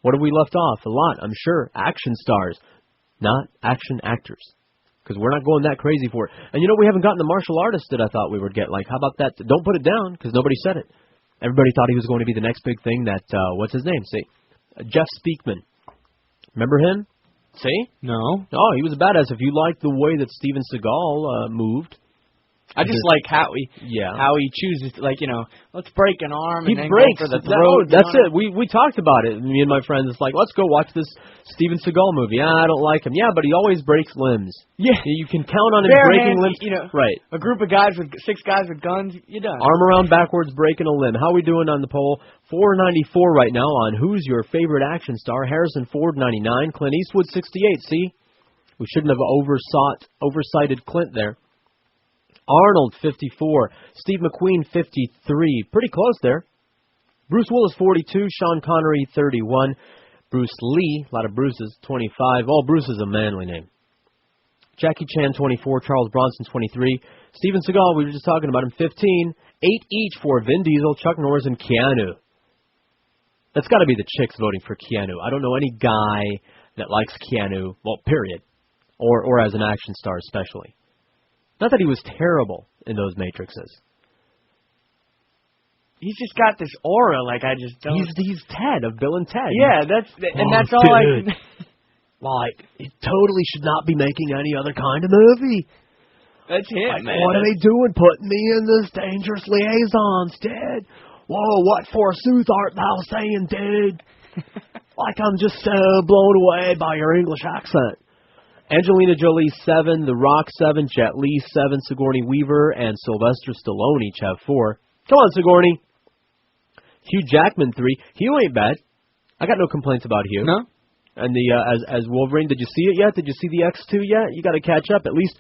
Speaker 8: What have we left off? A lot, I'm sure. Action stars, not action actors. Because we're not going that crazy for it. And we haven't gotten the martial artist that I thought we would get. Like, how about that? Don't put it down, because nobody said it. Everybody thought he was going to be the next big thing that, what's his name? See, Jeff Speakman. Remember him? See?
Speaker 9: No.
Speaker 8: Oh, he was a badass. If you like the way that Steven Seagal moved.
Speaker 9: I just like how he chooses, let's break an arm and then
Speaker 8: breaks
Speaker 9: go for the throat.
Speaker 8: That's it. We talked about it. Me and my friends, it's like, let's go watch this Steven Seagal movie. I don't like him. Yeah, but he always breaks limbs.
Speaker 9: Yeah.
Speaker 8: You can count on him breaking limbs. Right.
Speaker 9: A group of guys with 6 guys with guns, you're done.
Speaker 8: Arm around backwards, breaking a limb. How are we doing on the poll? 494 right now on who's your favorite action star. Harrison Ford, 99. Clint Eastwood, 68. See? We shouldn't have oversighted Clint there. Arnold, 54. Steve McQueen, 53. Pretty close there. Bruce Willis, 42. Sean Connery, 31. Bruce Lee, a lot of Bruces, 25. Oh, Bruce is a manly name. Jackie Chan, 24. Charles Bronson, 23. Steven Seagal, we were just talking about him, 15. 8 each for Vin Diesel, Chuck Norris, and Keanu. That's got to be the chicks voting for Keanu. I don't know any guy that likes Keanu, well, period. Or as an action star especially. Not that he was terrible in those Matrixes.
Speaker 9: He's just got this aura, I just don't...
Speaker 8: He's Ted of Bill and Ted.
Speaker 9: Yeah, that's all I can...
Speaker 8: He totally should not be making any other kind of movie.
Speaker 9: That's him, man.
Speaker 8: What are they doing putting me in this Dangerous Liaisons, Ted? Whoa, what forsooth art thou saying, dude? I'm just so blown away by your English accent. Angelina Jolie, 7. The Rock, 7. Jet Li, 7. Sigourney Weaver and Sylvester Stallone each have 4. Come on, Sigourney. Hugh Jackman, 3. Hugh ain't bad. I got no complaints about Hugh.
Speaker 9: No?
Speaker 8: And as Wolverine, did you see it yet? Did you see the X2 yet? You got to catch up. At least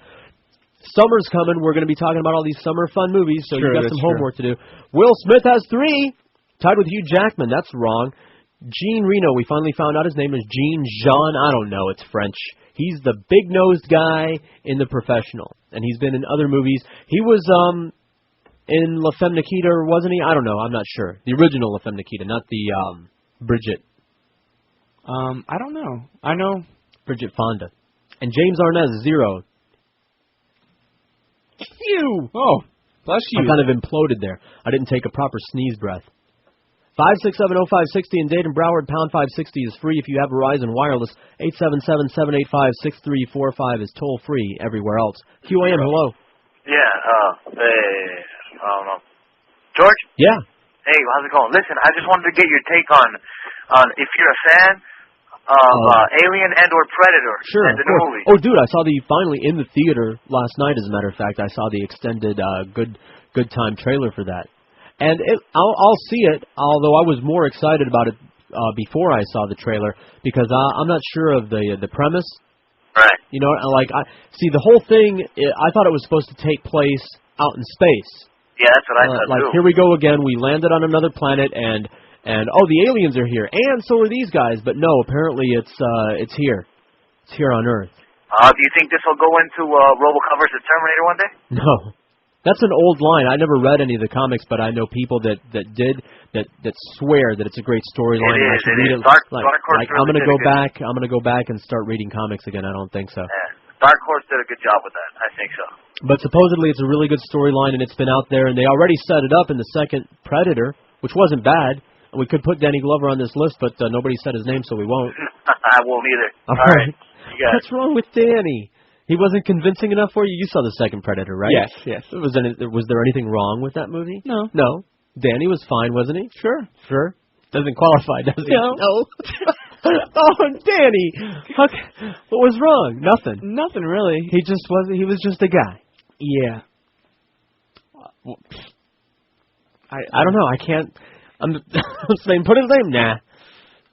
Speaker 8: summer's coming. We're going to be talking about all these summer fun movies, so you got some homework to do. Will Smith has 3. Tied with Hugh Jackman. That's wrong. Jean Reno, we finally found out his name is Jean Jean. I don't know. It's French. He's the big-nosed guy in The Professional, and he's been in other movies. He was in La Femme Nikita, wasn't he? I don't know. I'm not sure. The original La Femme Nikita, not the Bridget.
Speaker 9: I don't know. I know
Speaker 8: Bridget Fonda. And James Arnaz, 0.
Speaker 9: Phew! Oh, bless you.
Speaker 8: I kind of imploded there. I didn't take a proper sneeze breath. 5670560 in Dayton, Broward, pound 560 is free if you have Verizon Wireless. 877-785-6345 is toll-free everywhere else. QAM, hello.
Speaker 7: Yeah, George?
Speaker 8: Yeah.
Speaker 7: Hey, how's it going? Listen, I just wanted to get your take on if you're a fan of Alien and or Predator and the new movie.
Speaker 8: Oh, dude, I saw finally in the theater last night, as a matter of fact. I saw the extended good time trailer for that. And I'll see it, although I was more excited about it before I saw the trailer, because I'm not sure of the premise.
Speaker 7: Right.
Speaker 8: You know, see, the whole thing, I thought it was supposed to take place out in space.
Speaker 7: Yeah, that's what I thought, too.
Speaker 8: Here we go again, we landed on another planet, and the aliens are here, and so are these guys, but no, apparently it's here. It's here on Earth.
Speaker 7: Do you think this will go into RoboCop vs. Terminator one day?
Speaker 8: No. That's an old line. I never read any of the comics, but I know people that swear that it's a great storyline.
Speaker 7: It is.
Speaker 8: Read it.
Speaker 7: Dark Horse
Speaker 8: I'm
Speaker 7: really
Speaker 8: gonna go back. I'm gonna go back and start reading comics again. I don't think so.
Speaker 7: Yeah. Dark Horse did a good job with that. I think so.
Speaker 8: But supposedly it's a really good storyline, and it's been out there, and they already set it up in the second Predator, which wasn't bad. We could put Danny Glover on this list, but nobody said his name, so we won't.
Speaker 7: I won't either.
Speaker 8: All right. What's wrong with Danny? He wasn't convincing enough for you? You saw the second Predator, right?
Speaker 9: Yes.
Speaker 8: Was there anything wrong with that movie?
Speaker 9: No.
Speaker 8: No. Danny was fine, wasn't he?
Speaker 9: Sure.
Speaker 8: Doesn't qualify, does he?
Speaker 9: No.
Speaker 8: Oh, Danny! What was wrong? Nothing.
Speaker 9: Nothing, really.
Speaker 8: He was just a guy.
Speaker 9: Yeah.
Speaker 8: I don't know. I can't... I'm saying, put his name?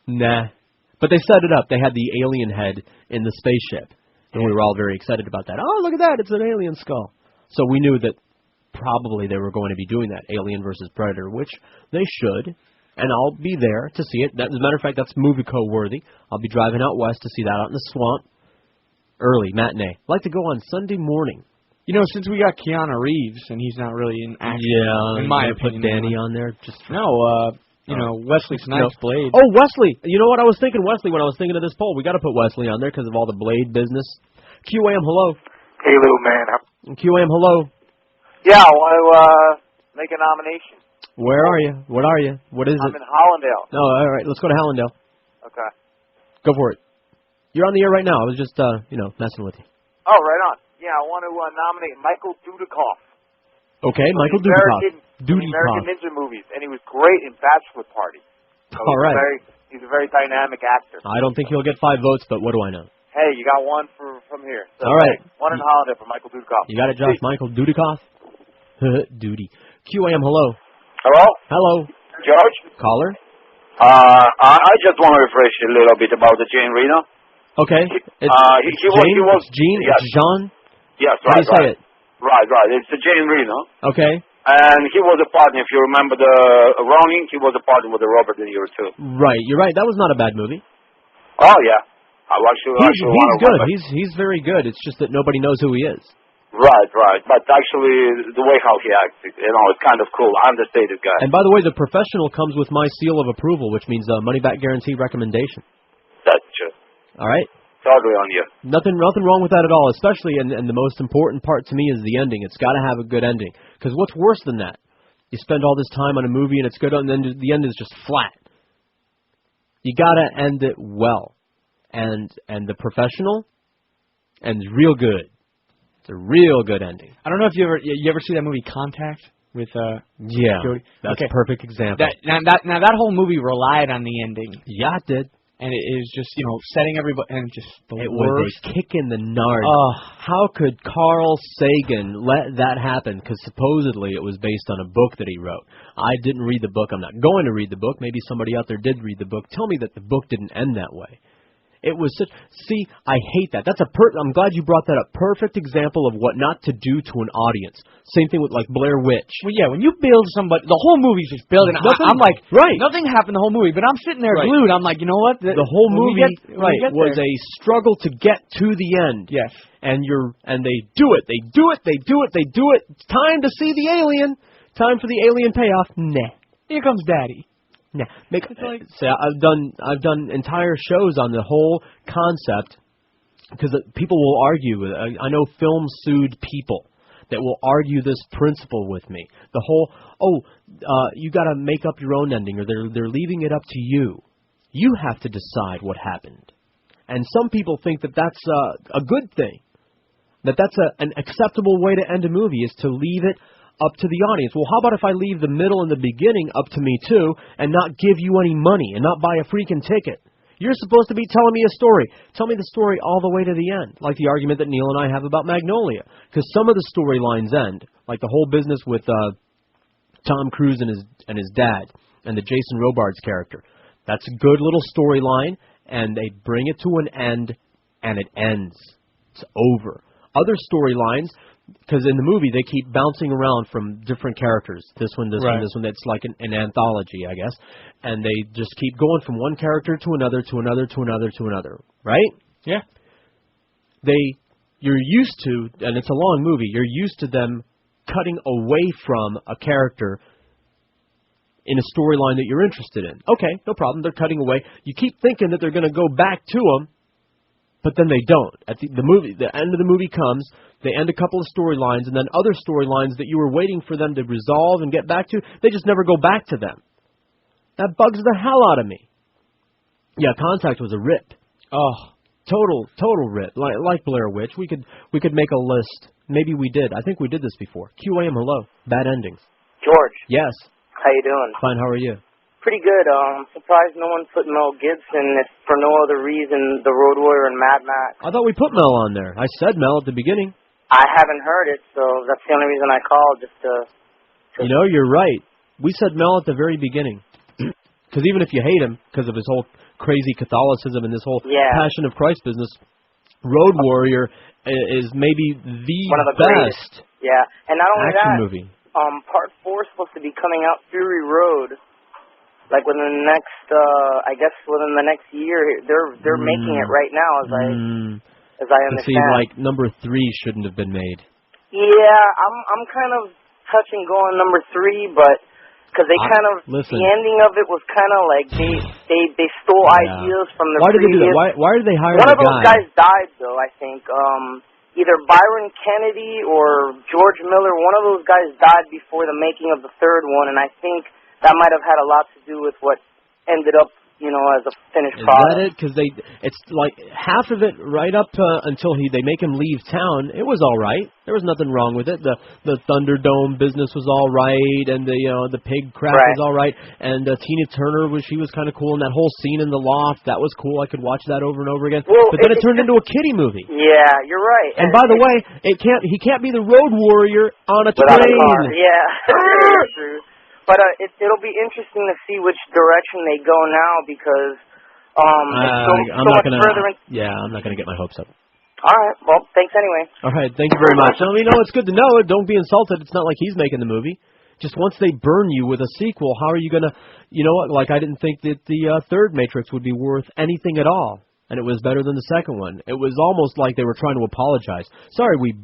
Speaker 8: Nah. But they set it up. They had the alien head in the spaceship. And we were all very excited about that. Oh, look at that. It's an alien skull. So we knew that probably they were going to be doing that, Alien versus Predator, which they should. And I'll be there to see it. As a matter of fact, that's Movieco worthy. I'll be driving out west to see that out in the swamp. Early, matinee. I'd like to go on Sunday morning.
Speaker 9: You know, since we got Keanu Reeves, and he's not really in action, in my opinion.
Speaker 8: Put Danny on there?
Speaker 9: Wesley Snipes, Blade.
Speaker 8: Oh, Wesley! You know what? I was thinking Wesley when I was thinking of this poll. We got to put Wesley on there because of all the Blade business. QAM, hello.
Speaker 13: Hey, little man.
Speaker 8: QAM, hello.
Speaker 2: Yeah, I want to make a nomination.
Speaker 8: Where are you? What are you? What is it?
Speaker 2: I'm in Hollandale.
Speaker 8: Oh, all right. Let's go to Hallandale.
Speaker 2: Okay.
Speaker 8: Go for it. You're on the air right now. I was just, messing with you.
Speaker 2: Oh, right on. Yeah, I want to nominate Michael Dudikoff.
Speaker 8: Okay, Michael
Speaker 2: American
Speaker 8: Dudikoff.
Speaker 2: Ninja movies, and he was great in Bachelor Party. So
Speaker 8: All right.
Speaker 2: He's a very dynamic actor.
Speaker 8: I don't think he'll get 5 votes, but what do I know?
Speaker 2: Hey, you got one from here. So,
Speaker 8: all right.
Speaker 2: One in Holiday for Michael Dudikoff.
Speaker 8: You got it, Josh. Michael Dudikoff. Duty. QAM, hello.
Speaker 6: Hello?
Speaker 8: Hello.
Speaker 6: George?
Speaker 8: Caller?
Speaker 6: I just want to refresh a little bit about the Jane Reno.
Speaker 8: Okay.
Speaker 6: He was
Speaker 8: Gene?
Speaker 6: Yes.
Speaker 8: It's Jean?
Speaker 6: Yes,
Speaker 8: How do you say it?
Speaker 6: Right. It's the Jane Reno.
Speaker 8: Okay.
Speaker 6: And he was a partner, if you remember the Wronging, he was a partner with the Robert De Niro, too.
Speaker 8: Right. You're right. That was not a bad movie.
Speaker 6: Oh, yeah.
Speaker 8: He's good. He's very good. It's just that nobody knows who he is.
Speaker 6: Right. But actually, the way how he acted, it's kind of cool. Understated guy.
Speaker 8: And by the way, The Professional comes with my seal of approval, which means money-back guarantee recommendation.
Speaker 6: That's true.
Speaker 8: All right?
Speaker 6: Totally on you.
Speaker 8: Nothing wrong with that at all, especially, and the most important part to me is the ending. It's got to have a good ending. Because what's worse than that? You spend all this time on a movie and it's good, and then the end is just flat. You got to end it well. And The Professional ends real good. It's a real good ending.
Speaker 9: I don't know if you ever see that movie Contact with Jodie?
Speaker 8: That's a perfect example.
Speaker 9: Now that whole movie relied on the ending.
Speaker 8: Yeah, it did.
Speaker 9: And it is just, setting everybody, and just the
Speaker 8: it
Speaker 9: worst.
Speaker 8: Was a kick in the nard.
Speaker 9: Oh.
Speaker 8: How could Carl Sagan let that happen? Because supposedly it was based on a book that he wrote. I didn't read the book. I'm not going to read the book. Maybe somebody out there did read the book. Tell me that the book didn't end that way. It was such. See, I hate that. I'm glad you brought that up. Perfect example of what not to do to an audience. Same thing with like Blair Witch.
Speaker 9: Well, yeah, when you build somebody, the whole movie's just building. I'm like,
Speaker 8: right.
Speaker 9: Nothing happened the whole movie, but I'm sitting there glued. I'm like, you know what?
Speaker 8: The whole movie was a struggle to get to the end.
Speaker 9: Yes.
Speaker 8: And they do it. They do it. It's time to see the alien. Time for the alien payoff. Nah.
Speaker 9: Here comes Daddy.
Speaker 8: Nah, I've done entire shows on the whole concept because people will argue. I know film sued people that will argue this principle with me. The whole you got to make up your own ending, or they're leaving it up to you. You have to decide what happened, and some people think that that's a good thing. That's an acceptable way to end a movie is to leave it up to the audience. Well, how about if I leave the middle and the beginning up to me too and not give you any money and not buy a freaking ticket? You're supposed to be telling me a story. Tell me the story all the way to the end, like the argument that Neil and I have about Magnolia. Because some of the storylines end, like the whole business with Tom Cruise and his dad and the Jason Robards character. That's a good little storyline, and they bring it to an end, and it ends. It's over. Other storylines, because in the movie they keep bouncing around from different characters. This one. That's like an anthology, I guess. And they just keep going from one character to another, to another, to another, to another. Right?
Speaker 9: Yeah.
Speaker 8: You're used to, and it's a long movie, you're used to them cutting away from a character in a storyline that you're interested in. Okay, no problem. They're cutting away. You keep thinking that they're going to go back to them, but then they don't. At the end of the movie comes, they end a couple of storylines, and then other storylines that you were waiting for them to resolve and get back to, they just never go back to them. That bugs the hell out of me. Yeah, Contact was a rip.
Speaker 9: Oh,
Speaker 8: total rip. Like Blair Witch. We could make a list. Maybe we did. I think we did this before. QAM, hello. Bad endings.
Speaker 15: George.
Speaker 8: Yes.
Speaker 15: How you doing?
Speaker 8: Fine. How are you?
Speaker 15: Pretty good. Surprised no one put Mel Gibson, if for no other reason, the Road Warrior and Mad Max.
Speaker 8: I thought we put Mel on there. I said Mel at the beginning.
Speaker 15: I haven't heard it, so that's the only reason I called, just to...
Speaker 8: You know, you're right. We said Mel at the very beginning. Because even if you hate him, because of his whole crazy Catholicism and this whole Passion of Christ business, Road Warrior is maybe
Speaker 15: one of the
Speaker 8: best
Speaker 15: greatest. Yeah, and not only
Speaker 8: action
Speaker 15: that,
Speaker 8: movie.
Speaker 15: Part 4 is supposed to be coming out, Fury Road, like within the next, I guess within the next year. They're making it right now, as I understand.
Speaker 8: It seems like number 3 shouldn't have been made.
Speaker 15: Yeah, I'm kind of touch and go on number 3, but because they the ending of it was kind of like they stole ideas from the
Speaker 8: Why did
Speaker 15: previous.
Speaker 8: they do that? Why did they hire
Speaker 15: One
Speaker 8: the
Speaker 15: of those guys died, though, I think. Either Byron Kennedy or George Miller, one of those guys died before the making of the third one, and I think that might have had a lot to do with what ended up as a finished
Speaker 8: Is
Speaker 15: product.
Speaker 8: that it? Because it's like half of it right up until they make him leave town. It was all right. There was nothing wrong with it. The Thunderdome business was all right, and the pig crap was all right. And Tina Turner she was kind of cool, and that whole scene in the loft that was cool. I could watch that over and over again.
Speaker 15: Well,
Speaker 8: but then it turned into a kiddie movie.
Speaker 15: Yeah, you're right.
Speaker 8: And by the way, he can't be the road warrior on a
Speaker 15: without
Speaker 8: train.
Speaker 15: a car. Yeah, that's true. But it'll be interesting to see which direction they go now because
Speaker 8: I'm not gonna get my hopes up.
Speaker 15: All right. Well, thanks anyway.
Speaker 8: All right. Thank you very much. It's good to know. Don't be insulted. It's not like he's making the movie. Just once they burn you with a sequel, how are you gonna? You know what? Like I didn't think that the third Matrix would be worth anything at all, and it was better than the second one. It was almost like they were trying to apologize. Sorry, we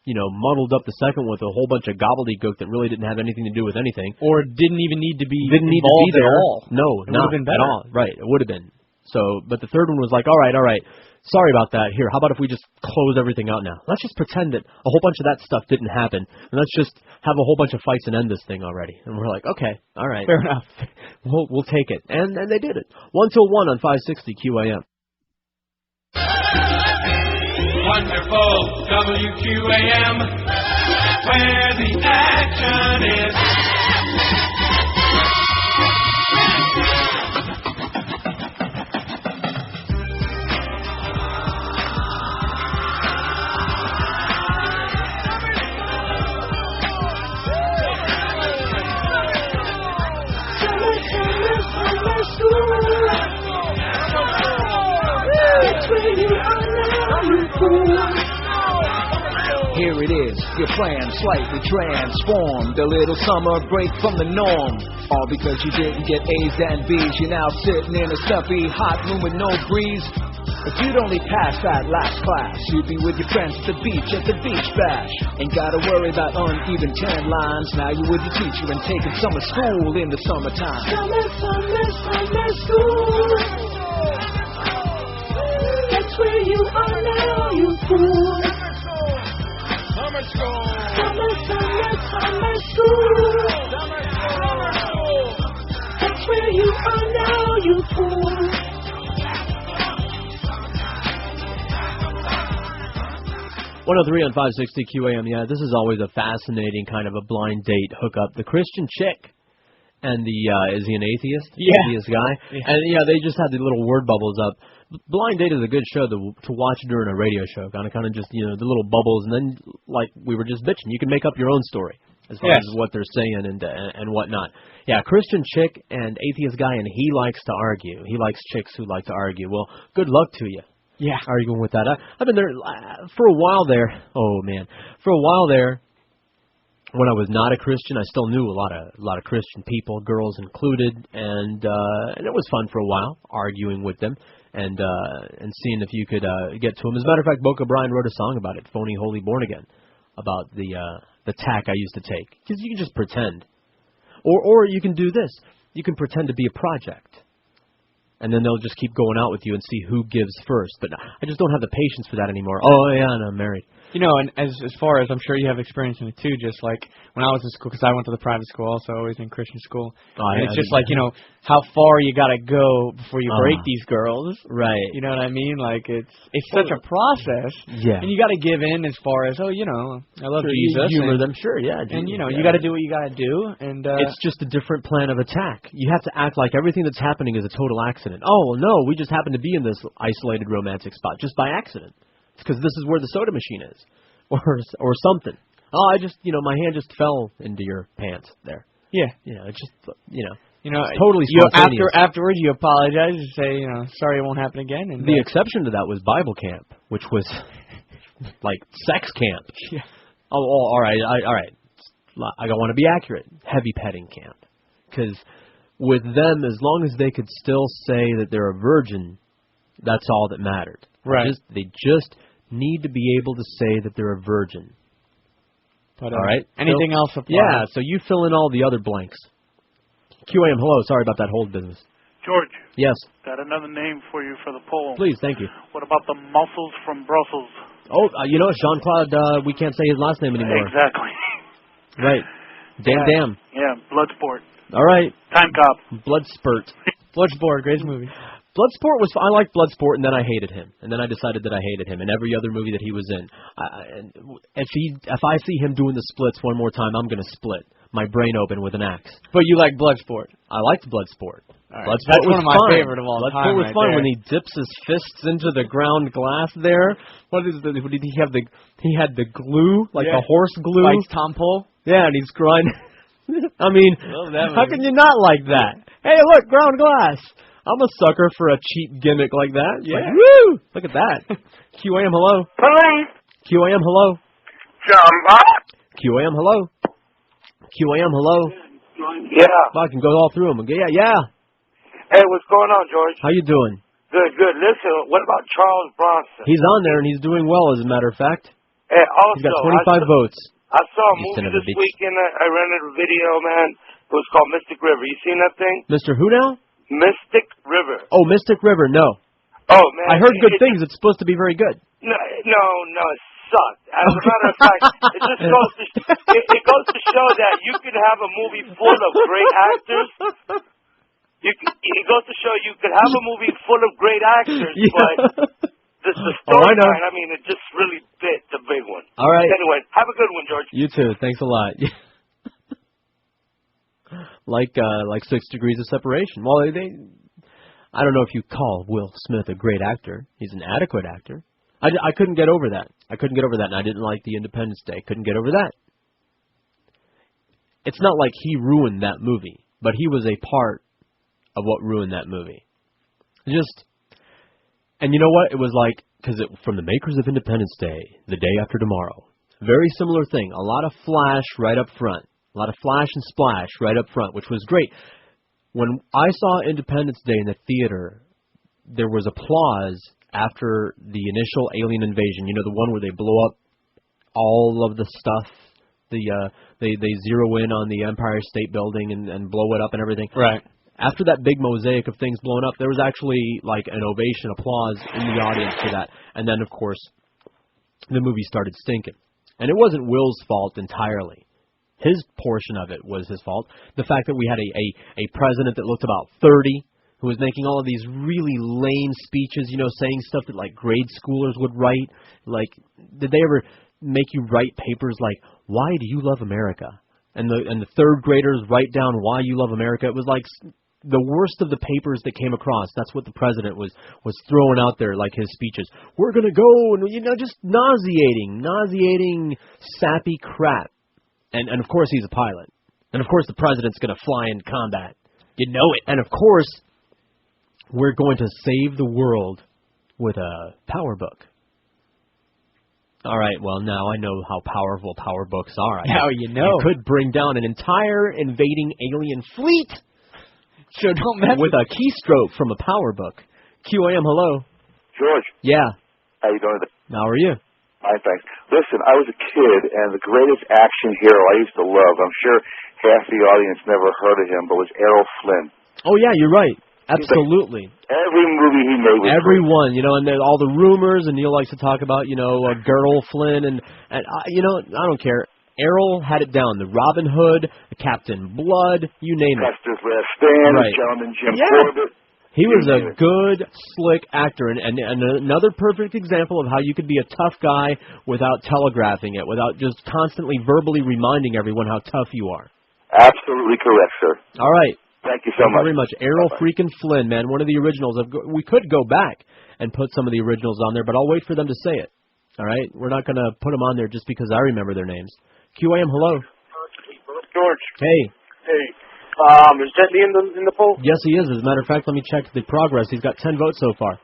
Speaker 8: muddled up the second one with a whole bunch of gobbledygook that really didn't have anything to do with anything.
Speaker 9: Or didn't even need to be
Speaker 8: involved
Speaker 9: there
Speaker 8: at all. No, not
Speaker 9: been
Speaker 8: at all. Right, it would have been. So, but the third one was like, all right. Sorry about that. Here, how about if we just close everything out now? Let's just pretend that a whole bunch of that stuff didn't happen, and let's just have a whole bunch of fights and end this thing already. And we're like, okay, all right.
Speaker 9: Fair enough.
Speaker 8: We'll take it. And they did it. 1 till 1 on 560 QAM.
Speaker 4: Wonderful WQAM, where the action is.
Speaker 14: Here it is, your plan slightly transformed. A little summer break from the norm. All because you didn't get A's and B's. You're now sitting in a stuffy hot room with no breeze. If you'd only passed that last class, you'd be with your friends at the beach bash. Ain't gotta worry about uneven tan lines. Now you're with your teacher and taking summer school in the summertime. Summer school. That's where you are now, you fool. Summer school. Summer school. That's where you are now, you fool.
Speaker 8: 103 on 560 QAM. Yeah, this is always a fascinating kind of a blind date hookup. The Christian chick and is he an atheist?
Speaker 9: Yeah.
Speaker 8: Atheist guy.
Speaker 9: Yeah.
Speaker 8: And they just had the little word bubbles up. Blind Date is a good show to watch during a radio show. Kind of just the little bubbles, and then like we were just bitching, you can make up your own story as far as what they're saying and whatnot. Yeah, Christian chick and atheist guy, and he likes to argue. He likes chicks who like to argue. Well, good luck to you.
Speaker 9: Yeah,
Speaker 8: arguing with that. I've been there for a while there. Oh man, for a while there. When I was not a Christian, I still knew a lot of Christian people, girls included, and it was fun for a while arguing with them. And seeing if you could get to him. As a matter of fact, Boca Brian wrote a song about it, Phony Holy Born Again, about the tack I used to take. Because you can just pretend. Or you can do this. You can pretend to be a project. And then they'll just keep going out with you and see who gives first. But I just don't have the patience for that anymore. Oh, yeah, and I'm married.
Speaker 9: And as far as I'm sure you have experience in it too, just like when I was in school, because I went to the private school also, always in Christian school. And it's just like, how far you got to go before you break these girls.
Speaker 8: Right.
Speaker 9: You know what I mean? Like, it's such a process.
Speaker 8: Yeah.
Speaker 9: And you got to give in as far as, I love Jesus.
Speaker 8: You humor them, sure, yeah.
Speaker 9: And, you got to do what you got to do. And
Speaker 8: it's just a different plan of attack. You have to act like everything that's happening is a total accident. Oh, well, no, we just happen to be in this isolated romantic spot just by accident. Because this is where the soda machine is, or something. Oh, I just, my hand just fell into your pants there.
Speaker 9: Yeah.
Speaker 8: It's just,
Speaker 9: it's
Speaker 8: totally spontaneous.
Speaker 9: Afterwards, you apologize and say, sorry, it won't happen again. And
Speaker 8: the exception to that was Bible camp, which was like sex camp.
Speaker 9: Yeah.
Speaker 8: Oh, all right, all right. I want to be accurate. Heavy petting camp, because with them, as long as they could still say that they're a virgin, that's all that mattered.
Speaker 9: Right.
Speaker 8: They just need to be able to say that they're a virgin.
Speaker 9: But,
Speaker 8: all right.
Speaker 9: Anything else applies?
Speaker 8: Yeah. So you fill in all the other blanks. QAM, hello. Sorry about that whole business.
Speaker 23: George.
Speaker 8: Yes.
Speaker 23: Got another name for you for the poem.
Speaker 8: Please, thank you.
Speaker 23: What about the muscles from Brussels?
Speaker 8: Oh, Jean-Claude. We can't say his last name anymore.
Speaker 23: Exactly.
Speaker 8: Right. Damn.
Speaker 23: Yeah. Bloodsport.
Speaker 8: All right.
Speaker 23: Time Cop.
Speaker 8: Bloodsport.
Speaker 9: Bloodsport, greatest movie.
Speaker 8: Bloodsport was. I liked Bloodsport, and then I hated him, and then I decided that I hated him, and every other movie that he was in. If I see him doing the splits one more time, I'm gonna split my brain open with an axe.
Speaker 9: But you like Bloodsport.
Speaker 8: I liked Bloodsport.
Speaker 9: Right.
Speaker 8: Bloodsport
Speaker 9: That's
Speaker 8: was
Speaker 9: one of my
Speaker 8: fine.
Speaker 9: favorite of all
Speaker 8: Bloodsport
Speaker 9: time.
Speaker 8: was fun when he dips his fists into the ground glass there. What did he have? He had the glue, like the horse glue.
Speaker 9: Like Tom Pohl?
Speaker 8: Yeah, and he's grinding. I mean, how can you not like that? Hey, look, ground glass. I'm a sucker for a cheap gimmick like that. It's like, woo! Look at that. QAM, hello.
Speaker 13: Police.
Speaker 8: QAM, hello. QAM, hello. QAM, hello.
Speaker 11: Yeah.
Speaker 8: I can go all through them. Yeah.
Speaker 11: Hey, what's going on, George?
Speaker 8: How you doing?
Speaker 11: Good. Listen, what about Charles Bronson?
Speaker 8: He's on there, and he's doing well, as a matter of fact.
Speaker 11: Hey, also,
Speaker 8: He's got 25 votes.
Speaker 11: I saw a
Speaker 8: You son
Speaker 11: movie
Speaker 8: of a
Speaker 11: this
Speaker 8: bitch.
Speaker 11: weekend. I rented a video, man. It was called Mystic River. You seen that thing?
Speaker 8: Mr. Who now?
Speaker 11: Mystic River.
Speaker 8: Oh, Mystic River, no.
Speaker 11: Oh, man.
Speaker 8: I heard good things. It's supposed to be very good.
Speaker 11: No, it sucked. As a matter of fact, it just goes to show that you could have a movie full of great actors. It goes to show you could have a movie full of great actors, but the storyline, I mean, it just really bit the big one.
Speaker 8: All right.
Speaker 11: Anyway, have a good one, George.
Speaker 8: You too. Thanks a lot. like 6 Degrees of Separation. Well, I don't know if you call Will Smith a great actor. He's an adequate actor. I couldn't get over that. And I didn't like the Independence Day. Couldn't get over that. It's not like he ruined that movie, but he was a part of what ruined that movie. And you know what? It was like, from the makers of Independence Day, The Day After Tomorrow. Very similar thing. A lot of flash right up front. A lot of flash and splash right up front, which was great. When I saw Independence Day in the theater, there was applause after the initial alien invasion. You know, the one where they blow up all of the stuff. They zero in on the Empire State Building and blow it up and everything.
Speaker 9: Right.
Speaker 8: After that big mosaic of things blowing up, there was actually like an ovation, applause in the audience for that. And then, of course, the movie started stinking. And it wasn't Will's fault entirely. His portion of it was his fault. The fact that we had a president that looked about 30, who was making all of these really lame speeches, you know, saying stuff that like grade schoolers would write. Like, did they ever make you write papers like, "Why do you love America?" And the third graders write down "Why you love America." It was like the worst of the papers that came across. That's what the president was throwing out there, like his speeches. We're gonna go, and just nauseating, sappy crap. And of course he's a pilot. And of course the president's gonna fly in combat. You know it. And of course we're going to save the world with a power book. All right, well, now I know how powerful power books are.
Speaker 9: Now you know.
Speaker 8: You could bring down an entire invading alien fleet.
Speaker 9: So don't mess
Speaker 8: with a keystroke from a power book. QAM, hello.
Speaker 12: George.
Speaker 8: Yeah.
Speaker 12: How you doing?
Speaker 8: How are you?
Speaker 12: Fine, thanks. Listen, I was a kid, and the greatest action hero I used to love, I'm sure half the audience never heard of him, but was Errol Flynn.
Speaker 8: Oh, yeah, you're right. Absolutely.
Speaker 12: Every movie he made was
Speaker 8: everyone, great. And then all the rumors, and Neil likes to talk about, Gerald Flynn, and I don't care. Errol had it down. The Robin Hood, the Captain Blood, you name it.
Speaker 12: Custer's Last Stand,
Speaker 8: right.
Speaker 12: Gentleman Jim Corbett.
Speaker 8: He was a good, slick actor, and another perfect example of how you could be a tough guy without telegraphing it, without just constantly verbally reminding everyone how tough you are.
Speaker 12: Absolutely correct, sir.
Speaker 8: All right.
Speaker 12: Thank you so much.
Speaker 8: Very much. Errol freaking Flynn, man, one of the originals. We could go back and put some of the originals on there, but I'll wait for them to say it. All right? We're not going to put them on there just because I remember their names. QAM, hello.
Speaker 13: George.
Speaker 8: Hey.
Speaker 13: Is Jet Li in the poll?
Speaker 8: Yes, he is. As a matter of fact, let me check the progress. He's got 10 votes so far.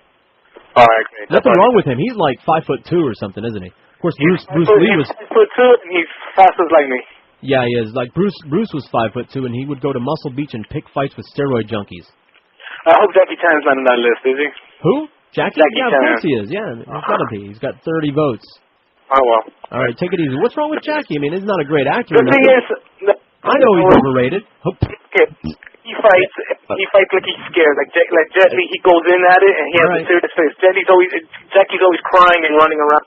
Speaker 13: All right, great.
Speaker 8: Nothing wrong with him. He's like 5'2" or something, isn't he? Of course, Bruce Lee was
Speaker 13: 5'2" and he's fast as lightning.
Speaker 8: Yeah, he is. Like Bruce was 5'2", and he would go to Muscle Beach and pick fights with steroid junkies.
Speaker 13: I hope Jackie Chan's not on that list, is he?
Speaker 8: Who? Jackie
Speaker 13: Chan.
Speaker 8: Of course he is. Yeah, he's got to be. He's got 30 votes.
Speaker 13: Oh, well.
Speaker 8: All right, take it easy. What's wrong with Jackie? I mean, he's not a great actor.
Speaker 13: The thing is...
Speaker 8: I know he's overrated.
Speaker 13: He fights like he's scared. Like Jet Li, he goes in at it, and he has a serious face. Jackie's always crying and running around.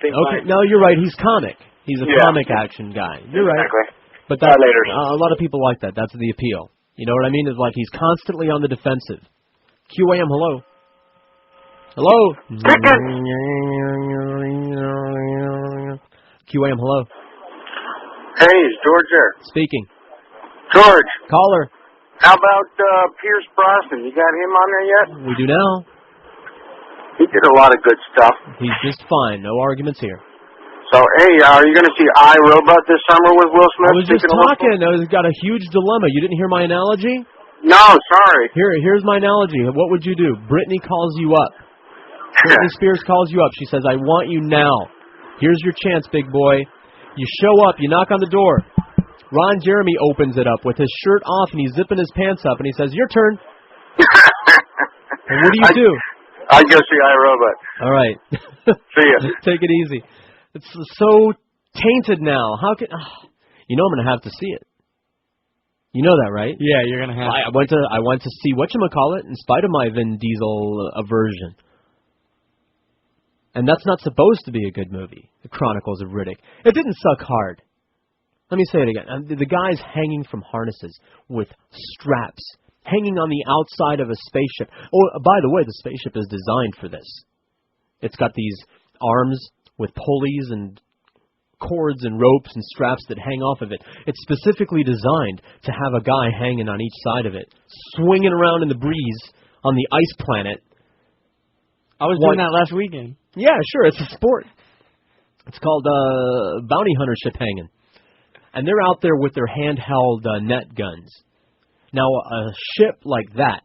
Speaker 8: Okay, no, you're right. He's comic. He's a comic action guy. You're right.
Speaker 13: Exactly.
Speaker 8: But that, a lot of people like that. That's the appeal. You know what I mean? It's like he's constantly on the defensive. QAM, hello. Hello. QAM, hello.
Speaker 1: Hey, is George there?
Speaker 8: Speaking.
Speaker 1: George.
Speaker 8: Caller.
Speaker 1: How about Pierce Brosnan? You got him on there yet?
Speaker 8: We do now.
Speaker 1: He did a lot of good stuff.
Speaker 8: He's just fine. No arguments here.
Speaker 1: So, hey, are you going to see I, Robot this summer with Will Smith?
Speaker 8: I was just talking. I've got a huge dilemma. You didn't hear my analogy?
Speaker 1: No, sorry.
Speaker 8: Here's my analogy. What would you do? Britney calls you up. Britney Spears calls you up. She says, I want you now. Here's your chance, big boy. You show up. You knock on the door. Ron Jeremy opens it up with his shirt off, and he's zipping his pants up, and he says, your turn. And what do?
Speaker 1: I go see iRobot.
Speaker 8: All right.
Speaker 1: See ya.
Speaker 8: Take it easy. It's so tainted now. How can... you know I'm going to have to see it. You know that, right?
Speaker 9: Yeah, you're going to have to.
Speaker 8: I went to see whatchamacallit in spite of my Vin Diesel aversion. And that's not supposed to be a good movie, The Chronicles of Riddick. It didn't suck hard. Let me say it again. The guy's hanging from harnesses with straps, hanging on the outside of a spaceship. Oh, by the way, the spaceship is designed for this. It's got these arms with pulleys and cords and ropes and straps that hang off of it. It's specifically designed to have a guy hanging on each side of it, swinging around in the breeze on the ice planet.
Speaker 9: I was doing that last weekend.
Speaker 8: Yeah, sure, it's a sport. It's called bounty hunter ship hanging. And they're out there with their handheld net guns. Now, a ship like that,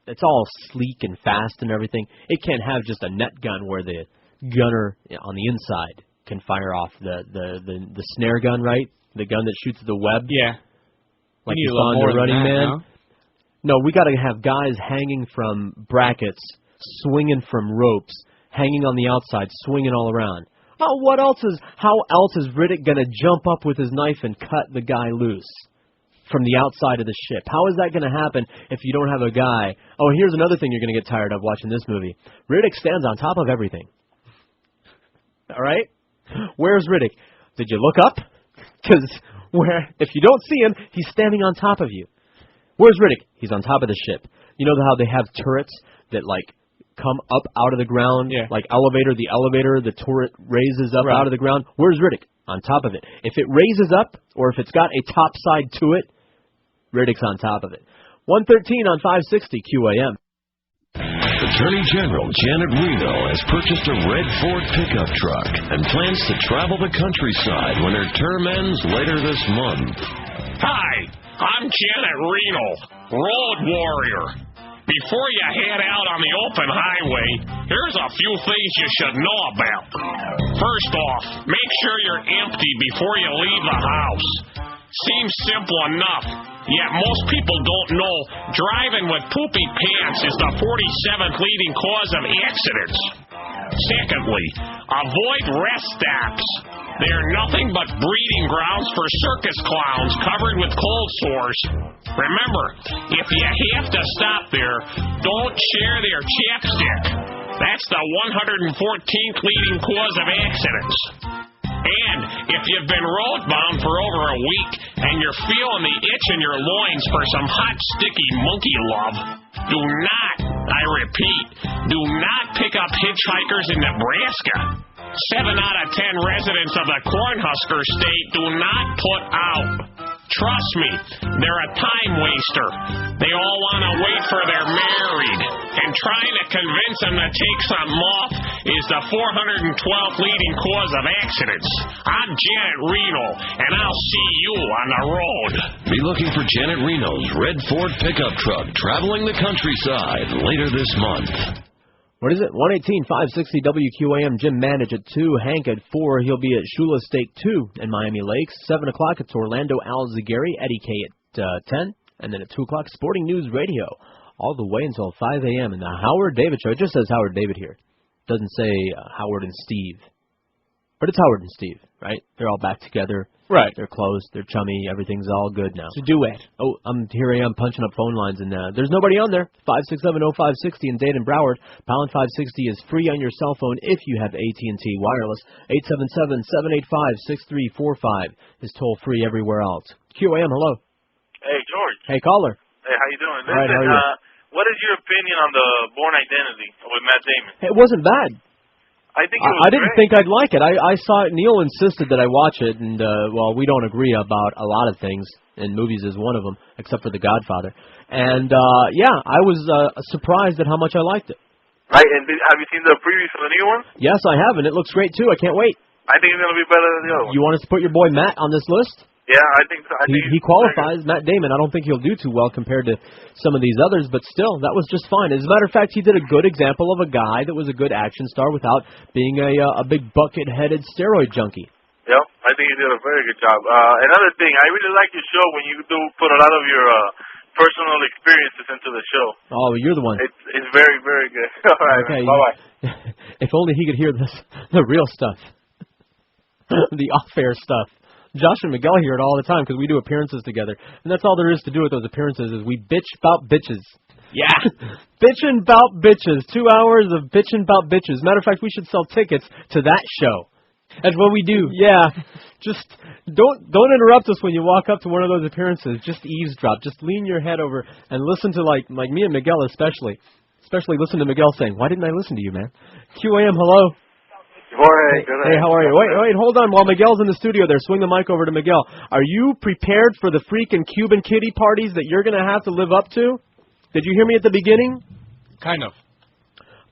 Speaker 8: it's all sleek and fast and everything. It can't have just a net gun where the gunner on the inside can fire off the snare gun, right? The gun that shoots the web.
Speaker 9: Yeah.
Speaker 8: Like you saw in The Running Man. No, we got to have guys hanging from brackets, swinging from ropes, hanging on the outside, swinging all around. Oh, how else is Riddick going to jump up with his knife and cut the guy loose from the outside of the ship? How is that going to happen if you don't have a guy? Oh, here's another thing you're going to get tired of watching this movie. Riddick stands on top of everything. All right? Where's Riddick? Did you look up? Because if you don't see him, he's standing on top of you. Where's Riddick? He's on top of the ship. You know how they have turrets that, like, come up out of the ground?
Speaker 9: Yeah.
Speaker 8: Like the elevator, the turret raises up out of the ground. Where's Riddick? On top of it. If it raises up, or if it's got a top side to it, Riddick's on top of it. 113 on 560 QAM.
Speaker 3: Attorney General Janet Reno has purchased a red Ford pickup truck and plans to travel the countryside when her term ends later this month.
Speaker 19: Hi, I'm Janet Reno, road warrior. Before you head out on the open highway, here's a few things you should know about. First off, make sure you're empty before you leave the house. Seems simple enough, yet most people don't know driving with poopy pants is the 47th leading cause of accidents. Secondly, avoid rest stops. They're nothing but breeding grounds for circus clowns covered with cold sores. Remember, if you have to stop there, don't share their chapstick. That's the 114th leading cause of accidents. And if you've been roadbound for over a week and you're feeling the itch in your loins for some hot, sticky monkey love, do not, I repeat, do not pick up hitchhikers in Nebraska. 7 out of 10 residents of the Cornhusker State do not put out. Trust me, they're a time waster. They all want to wait for they're married. And trying to convince them to take something off is the 412th leading cause of accidents. I'm Janet Reno, and I'll see you on the road.
Speaker 3: Be looking for Janet Reno's red Ford pickup truck traveling the countryside later this month.
Speaker 8: What is it? 118-560 WQAM. Jim Manage at 2. Hank at 4. He'll be at Shula Steak 2 in Miami Lakes. 7 o'clock, it's Orlando Al Zagari. Eddie K at 10. And then at 2 o'clock, Sporting News Radio. All the way until 5 a.m. in the Howard David Show. It just says Howard David here. It doesn't say Howard and Steve. But it's Howard and Steve, right? They're all back together.
Speaker 9: Right.
Speaker 8: They're close. They're chummy. Everything's all good now.
Speaker 9: It's a duet.
Speaker 8: Oh, here I am punching up phone lines, and there's nobody on there. 5670560 in Dade and Broward. Pound 560 is free on your cell phone if you have AT&T wireless. 877-785-6345 is toll free everywhere else. QAM, hello.
Speaker 5: Hey, George.
Speaker 8: Hey, caller.
Speaker 5: Hey, how you doing?
Speaker 8: All right, how are you?
Speaker 5: What is your opinion on the Bourne Identity with Matt Damon?
Speaker 8: It wasn't bad.
Speaker 5: I think it was
Speaker 8: I didn't
Speaker 5: great.
Speaker 8: think I'd like it. I saw it. Neil insisted that I watch it, and well, we don't agree about a lot of things, and movies is one of them, except for The Godfather. And yeah, I was surprised at how much I liked it.
Speaker 5: Right, and have you seen the previews for the new one?
Speaker 8: Yes, I have, and it looks great too. I can't wait.
Speaker 5: I think it's going to be better than the other one.
Speaker 8: You want us to put your boy Matt on this list?
Speaker 5: Yeah, I think so.
Speaker 8: He qualifies. Matt Damon. I don't think he'll do too well compared to some of these others, but still, that was just fine. As a matter of fact, he did a good example of a guy that was a good action star without being a big bucket-headed steroid junkie.
Speaker 5: Yep, I think he did a very good job. Another thing, I really like your show when you do put a lot of your personal experiences into the show.
Speaker 8: Oh, you're the one.
Speaker 5: It's very, very good. All right,
Speaker 8: okay,
Speaker 5: bye-bye.
Speaker 8: If only he could hear this, the real stuff, the off-air stuff. Josh and Miguel hear it all the time because we do appearances together. And that's all there is to do with those appearances is we bitch about bitches. Yeah. Bitching about bitches. 2 hours of bitching about bitches. Matter of fact, we should sell tickets to that show.
Speaker 9: That's what we do.
Speaker 8: Yeah. Just don't interrupt us when you walk up to one of those appearances. Just eavesdrop. Just lean your head over and listen to like me and Miguel especially. Especially listen to Miguel saying, "Why didn't I listen to you, man?" QAM, hello.
Speaker 5: Jorge, good
Speaker 8: Hey, how are you? Wait, hold on. While Miguel's in the studio there, swing the mic over to Miguel. Are you prepared for the freaking Cuban kitty parties that you're going to have to live up to? Did you hear me at the beginning?
Speaker 9: Kind of.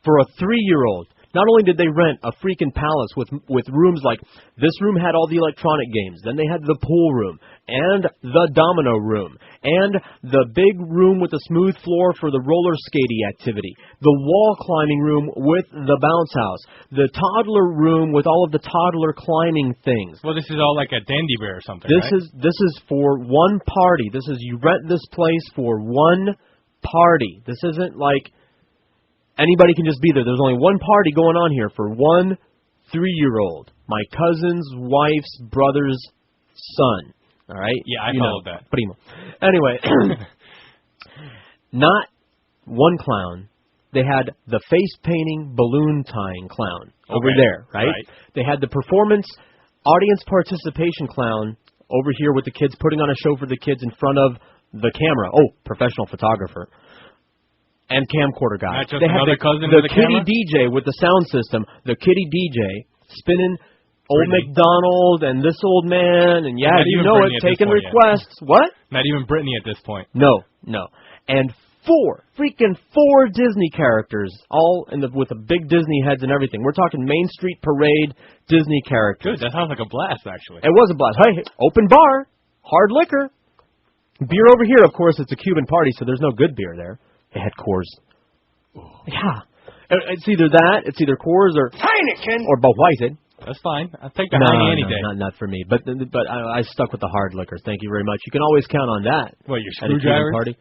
Speaker 8: For a 3-year-old. Not only did they rent a freaking palace with rooms like, this room had all the electronic games, then they had the pool room, and the domino room, and the big room with the smooth floor for the roller skating activity, the wall climbing room with the bounce house, the toddler room with all of the toddler climbing things.
Speaker 9: Well, this is all like a dandy bear or something,
Speaker 8: This is for one party. This is, you rent this place for one party. This isn't like anybody can just be there. There's only one party going on here for one 3-year-old. My cousin's wife's brother's son. All right?
Speaker 9: Yeah, I followed that.
Speaker 8: Primo. Anyway, not one clown. They had the face painting, balloon tying clown over there, right? They had the performance, audience participation clown over here with the kids, putting on a show for the kids in front of the camera. Oh, professional photographer. And camcorder guy.
Speaker 9: Not just
Speaker 8: they had
Speaker 9: another cousin
Speaker 8: the
Speaker 9: with a
Speaker 8: kitty
Speaker 9: camera?
Speaker 8: DJ with the sound system. The kitty DJ spinning Old MacDonald and this old man, and yeah, you know it, taking requests. What?
Speaker 9: Not even Brittany at this point.
Speaker 8: No. And four Disney characters, all with the big Disney heads and everything. We're talking Main Street Parade Disney characters.
Speaker 9: Good, that sounds like a blast, actually.
Speaker 8: It was a blast. Hey, open bar, hard liquor. Beer over here, of course, it's a Cuban party, so there's no good beer there. They had Coors. Yeah. It's either that, it's either Coors or
Speaker 9: Heineken
Speaker 8: or Budweiser.
Speaker 9: That's fine. I'll take the Heineken any day.
Speaker 8: Not for me. But I stuck with the hard liquor. Thank you very much. You can always count on that.
Speaker 9: What, your
Speaker 8: at a Cuban
Speaker 9: screwdriver?
Speaker 8: party?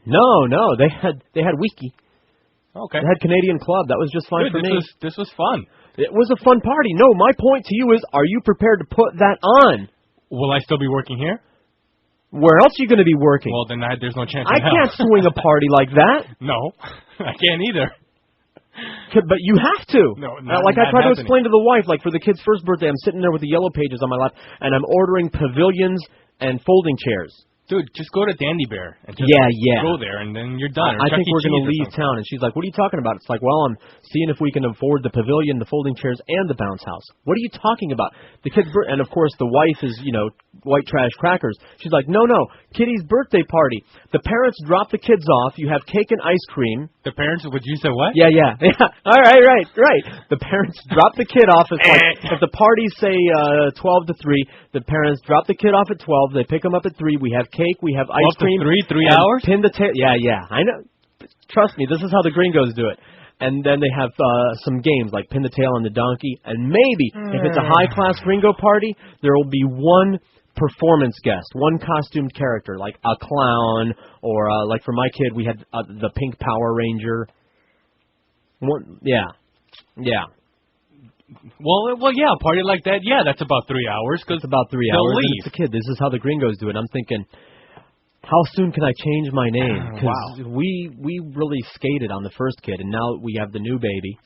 Speaker 8: No. They had whiskey.
Speaker 9: Okay.
Speaker 8: They had Canadian Club. That was just fine for me.
Speaker 9: This was fun.
Speaker 8: It was a fun party. No, my point to you is, are you prepared to put that on?
Speaker 9: Will I still be working here?
Speaker 8: Where else are you going to be working?
Speaker 9: Well, then there's no chance.
Speaker 8: I can't swing a party like that.
Speaker 9: No, I can't either.
Speaker 8: But you have to.
Speaker 9: No,
Speaker 8: like I tried to explain to the wife, like for the kid's first birthday, I'm sitting there with the yellow pages on my lap, and I'm ordering pavilions and folding chairs.
Speaker 9: Dude, just go to Dandy Bear. And just go there, and then you're done.
Speaker 8: I think we're going to leave town. And she's like, what are you talking about? It's like, well, I'm seeing if we can afford the pavilion, the folding chairs, and the bounce house. What are you talking about? The kid's and of course, the wife is, white trash crackers. She's like, no, Kitty's birthday party. The parents drop the kids off. You have cake and ice cream.
Speaker 9: The parents, would you say what?
Speaker 8: Yeah. All right. The parents drop the kid off. It's like, if the parties say 12 to 3, the parents drop the kid off at 12. They pick them up at 3. We have cake. We have ice cream.
Speaker 9: 3 hours?
Speaker 8: Pin the tail. Yeah. I know. Trust me, this is how the gringos do it. And then they have some games like pin the tail on the donkey. And maybe, if it's a high-class gringo party, there will be one performance guest, one costumed character, like a clown, or like for my kid, we had the pink Power Ranger. Yeah.
Speaker 9: Well, yeah, a party like that, yeah, that's about 3 hours. Cause
Speaker 8: it's about 3
Speaker 9: they'll
Speaker 8: hours.
Speaker 9: leave.
Speaker 8: And it's a kid. This is how the gringos do it. I'm thinking, how soon can I change my name? Because we really skated on the first kid, and now we have the new baby.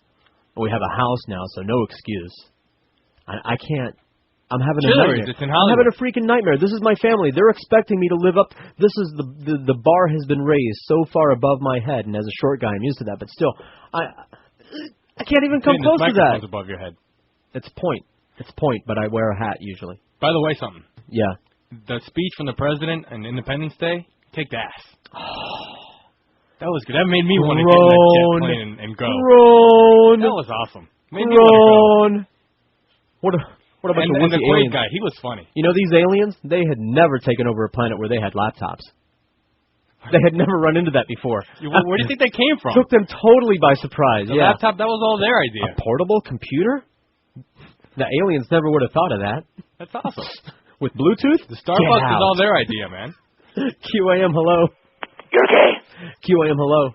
Speaker 8: We have a house now, so no excuse. I can't. I'm having a nightmare. I'm having a freaking nightmare. This is my family. They're expecting me to live up. This is the bar has been raised so far above my head, and as a short guy, I'm used to that. But still, I can't even come close to that.
Speaker 9: Above your head.
Speaker 8: It's point, but I wear a hat usually.
Speaker 9: By the way, something.
Speaker 8: Yeah.
Speaker 9: The speech from the president on Independence Day kicked ass. That was good. That made me want to get in that jet plane and go. That was awesome. Made me want to go.
Speaker 8: What about
Speaker 9: and the great guy? He was funny.
Speaker 8: You know, these aliens, they had never taken over a planet where they had laptops. They had never run into that before.
Speaker 9: Where do you think they came from?
Speaker 8: Took them totally by surprise.
Speaker 9: The laptop, that was all their idea.
Speaker 8: A portable computer? The aliens never would have thought of that.
Speaker 9: That's awesome.
Speaker 8: With Bluetooth?
Speaker 9: The Starbucks is all their idea, man.
Speaker 8: QAM, hello.
Speaker 10: You're gay.
Speaker 8: QAM, hello.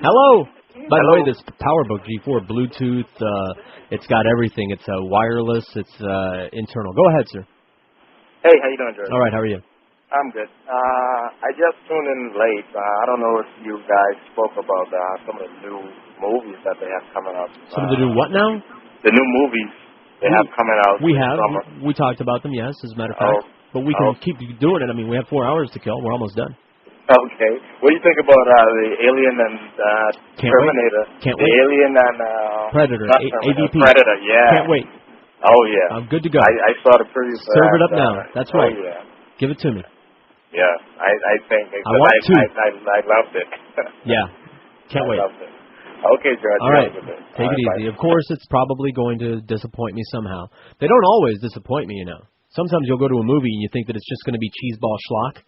Speaker 8: Hello. By the way, this PowerBook G4 Bluetooth, it's got everything. It's wireless. It's internal. Go ahead, sir.
Speaker 10: Hey, how you doing, Jorge?
Speaker 8: All right, how are you?
Speaker 10: I'm good. I just tuned in late. I don't know if you guys spoke about some of the new movies that they have coming out.
Speaker 8: Some of the new what now?
Speaker 10: The new movies they have coming out.
Speaker 8: We have.
Speaker 10: Summer.
Speaker 8: We talked about them, yes, as a matter of fact. But we can keep doing it. I mean, we have 4 hours to kill. We're almost done.
Speaker 10: Okay. What do you think about the Alien and Terminator?
Speaker 8: Can't
Speaker 10: the
Speaker 8: wait.
Speaker 10: Alien and
Speaker 8: Predator. AVP.
Speaker 10: Predator, yeah.
Speaker 8: Can't wait.
Speaker 10: Oh, yeah.
Speaker 8: I'm good to go.
Speaker 10: I saw the preview.
Speaker 8: Serve it up now. That's right.
Speaker 10: Oh, yeah.
Speaker 8: Give it to me.
Speaker 10: Yeah, I think.
Speaker 8: I want to.
Speaker 10: I loved it.
Speaker 8: Yeah. Can't wait.
Speaker 10: I loved it. Okay, George.
Speaker 8: All right. Take it easy. Of course, it's probably going to disappoint me somehow. They don't always disappoint me, you know. Sometimes you'll go to a movie and you think that it's just going to be cheeseball schlock,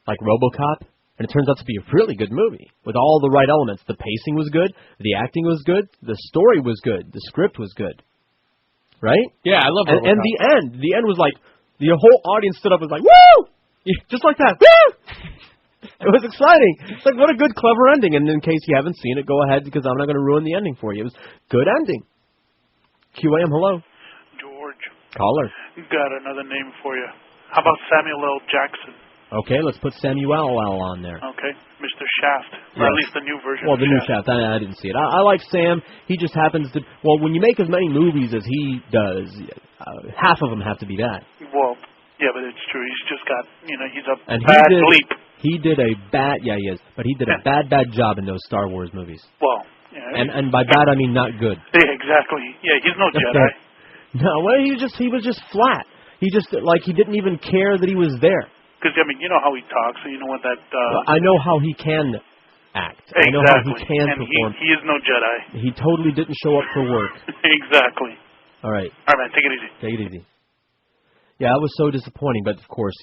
Speaker 8: like RoboCop, and it turns out to be a really good movie with all the right elements. The pacing was good, the acting was good, the story was good, the script was good. Right?
Speaker 9: Yeah, I love RoboCop.
Speaker 8: And the end was like, the whole audience stood up and was like, woo! Just like that. Woo! It was exciting. It's like, what a good, clever ending. And in case you haven't seen it, go ahead, because I'm not going to ruin the ending for you. It was good ending. QAM, hello.
Speaker 23: George.
Speaker 8: Caller.
Speaker 23: Got another name for you. How about Samuel L. Jackson?
Speaker 8: Okay, let's put Samuel L. on there.
Speaker 23: Okay, Mr. Shaft. Or at least the new version.
Speaker 8: Well, the new Shaft. I didn't see it. I like Sam. He just happens to... Well, when you make as many movies as he does, half of them have to be that.
Speaker 23: Well, yeah, but it's true. He's just got, he's a
Speaker 8: and
Speaker 23: bad bleep.
Speaker 8: He did a bad... Yeah, he is. But he did a bad job in those Star Wars movies.
Speaker 23: Well, yeah.
Speaker 8: And by bad, I mean not good.
Speaker 23: Yeah, exactly. Yeah, he's no Jedi.
Speaker 8: No, well, he was just flat. He just, he didn't even care that he was there.
Speaker 23: Because, you know how he talks, so you know what that...
Speaker 8: Well, I know how he can act.
Speaker 23: Exactly.
Speaker 8: I know how he can perform.
Speaker 23: He is no Jedi.
Speaker 8: He totally didn't show up for work.
Speaker 23: Exactly.
Speaker 8: All right.
Speaker 23: All right, man, take it easy.
Speaker 8: Take it easy. Yeah, it was so disappointing, but of course,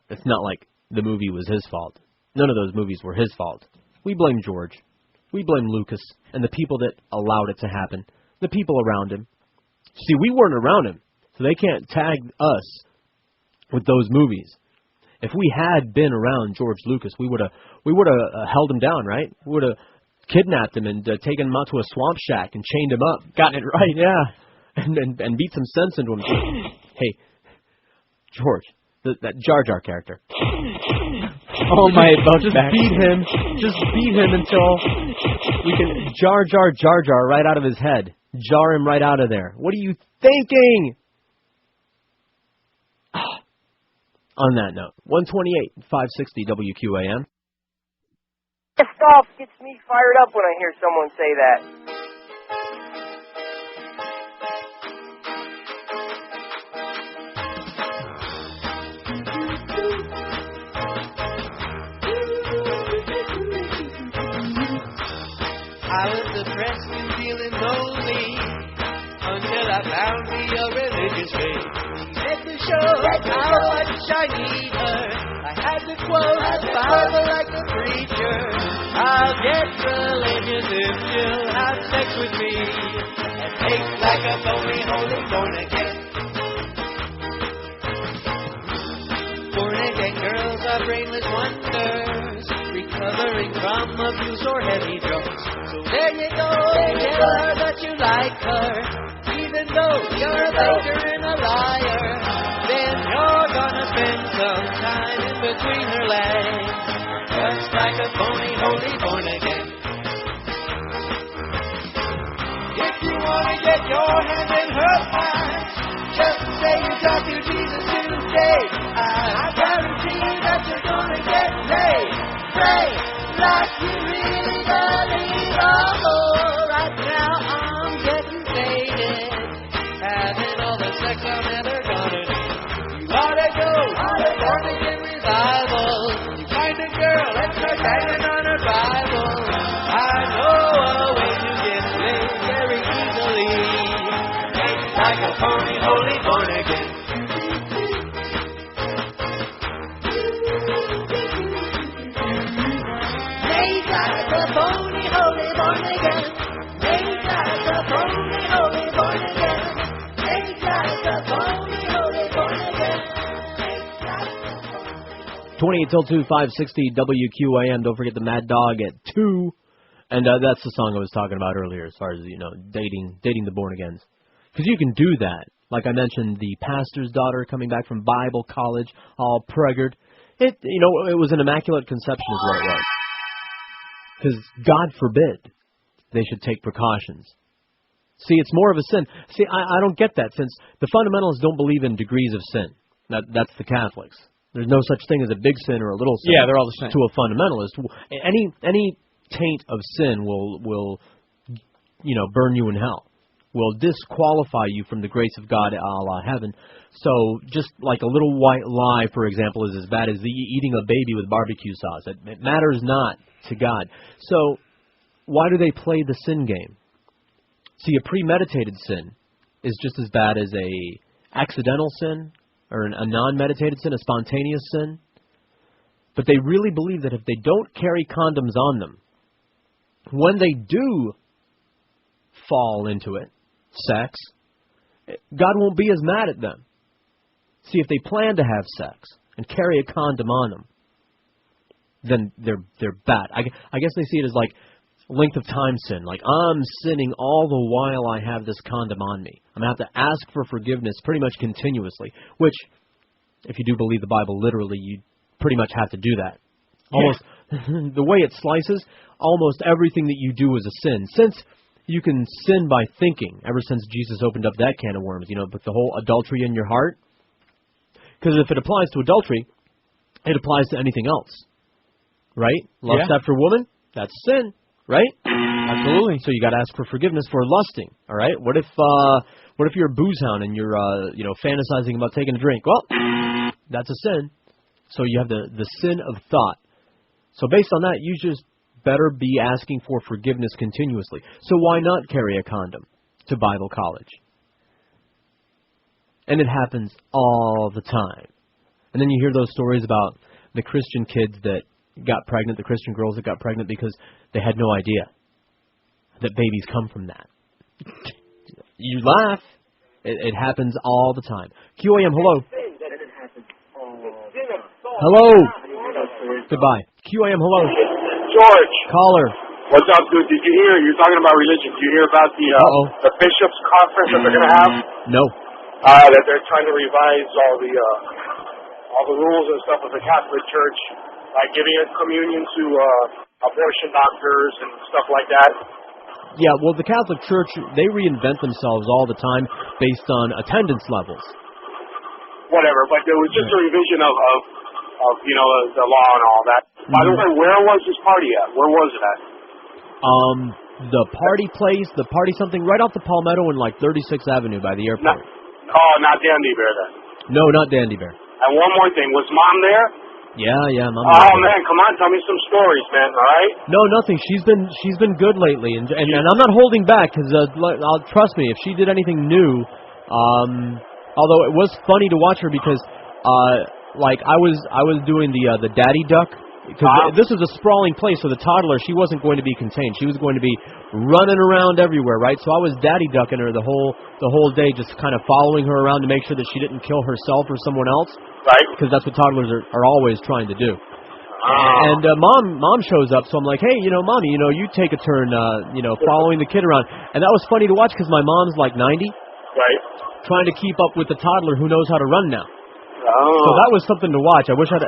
Speaker 8: it's not like the movie was his fault. None of those movies were his fault. We blame George. We blame Lucas and the people that allowed it to happen. The people around him. See, we weren't around him, so they can't tag us with those movies. If we had been around George Lucas, we would have held him down, right? We would have kidnapped him and taken him out to a swamp shack and chained him up. Gotten it right, yeah. And beat some sense into him. Hey, George, that Jar Jar character.
Speaker 9: Oh my!
Speaker 8: Just beat him until we can Jar Jar right out of his head. Jar him right out of there. What are you thinking? On that note, 128, 560 WQAM.
Speaker 15: This stuff gets me fired up when I hear someone say that.
Speaker 4: I was depressed and feeling lonely until I found me a religious faith. She said to show how much I need her, I had to quote the Bible like a preacher. I'll get religious if you'll have sex with me and take like a phony holy born again. Born again girls are brainless wonders. recovering from abuse or heavy drugs. So there you go, tell her that you like her, even though you're a baker and a liar. Then you're gonna spend some time in between her legs, just like a phony holy born again. If you wanna get your hand in her pants, just say you got to Jesus today. I guarantee that you're gonna get laid. Pray like you really believe. Oh, right now I'm getting faded, having all the sex I'm ever gonna need. You oughta go to born again revival. You find a girl and start banging on her Bible. I know a way to get laid very easily. Make like a phony holy born again. Make like a phony holy born again. Make like a phony holy born again. Make like a phony holy born again.
Speaker 8: 28 till 2, 560 WQAM. Don't forget the Mad Dog at 2. And that's the song I was talking about earlier as far as, dating the born-agains. Because you can do that. Like I mentioned, the pastor's daughter coming back from Bible college, all pregged. It was an immaculate conception is what it was. Because God forbid they should take precautions. See, it's more of a sin. See, I don't get that, since the fundamentalists don't believe in degrees of sin. That's the Catholics. There's no such thing as a big sin or a little sin.
Speaker 9: Yeah, they're all the same.
Speaker 8: To a fundamentalist, any taint of sin will burn you in hell. Will disqualify you from the grace of God, a la heaven. So just like a little white lie, for example, is as bad as eating a baby with barbecue sauce. It matters not to God. So why do they play the sin game? See, a premeditated sin is just as bad as a accidental sin or a non-meditated sin, a spontaneous sin. But they really believe that if they don't carry condoms on them, when they do fall into it, sex, God won't be as mad at them. See, if they plan to have sex and carry a condom on them, then they're bad. I guess they see it as like length of time sin. Like, I'm sinning all the while I have this condom on me. I'm going to have to ask for forgiveness pretty much continuously, which, if you do believe the Bible literally, you pretty much have to do that. Almost the way it slices, almost everything that you do is a sin. Since you can sin by thinking, ever since Jesus opened up that can of worms, but the whole adultery in your heart. Because if it applies to adultery, it applies to anything else. Right? Lust after a woman, that's sin. Right? Absolutely. So you got to ask for forgiveness for lusting. All right? What if you're a booze hound and you're fantasizing about taking a drink? Well, that's a sin. So you have the sin of thought. So based on that, you just better be asking for forgiveness continuously. So why not carry a condom to Bible college? And it happens all the time. And then you hear those stories about the Christian kids that got pregnant, the Christian girls that got pregnant because they had no idea that babies come from that. You laugh. It happens all the time. QAM, hello. Hello. Goodbye. QAM, hello.
Speaker 11: George.
Speaker 8: Caller.
Speaker 11: What's up, dude? Did you hear? You're talking about religion. Did you hear about the bishops' conference that they're going to have?
Speaker 8: No.
Speaker 11: That they're trying to revise all the rules and stuff of the Catholic Church, like giving a communion to abortion doctors and stuff like that.
Speaker 8: Yeah, well, the Catholic Church, they reinvent themselves all the time based on attendance levels.
Speaker 11: Whatever, but there was just a revision of the law and all that. By the way, where was this party at? Where was it at?
Speaker 8: The party place, the party something right off the Palmetto in like 36th Avenue by the airport.
Speaker 11: Not Dandy Bear then.
Speaker 8: No, not Dandy Bear.
Speaker 11: And one more thing, was Mom there?
Speaker 8: Yeah, Mom.
Speaker 11: Oh man, come on, tell me some stories, man. All right?
Speaker 8: No, nothing. She's been good lately, and I'm not holding back because trust me, if she did anything new, although it was funny to watch her because I was doing the daddy duck. Because this is a sprawling place, so the toddler, she wasn't going to be contained. She was going to be running around everywhere, right? So I was daddy ducking her the whole day, just kind of following her around to make sure that she didn't kill herself or someone else.
Speaker 11: Right.
Speaker 8: Because that's what toddlers are always trying to do. And mom shows up, so I'm like, hey, Mommy, you take a turn, following the kid around. And that was funny to watch because my mom's like 90.
Speaker 13: Right.
Speaker 8: Trying to keep up with the toddler who knows how to run now.
Speaker 13: Oh.
Speaker 8: So that was something to watch. I wish I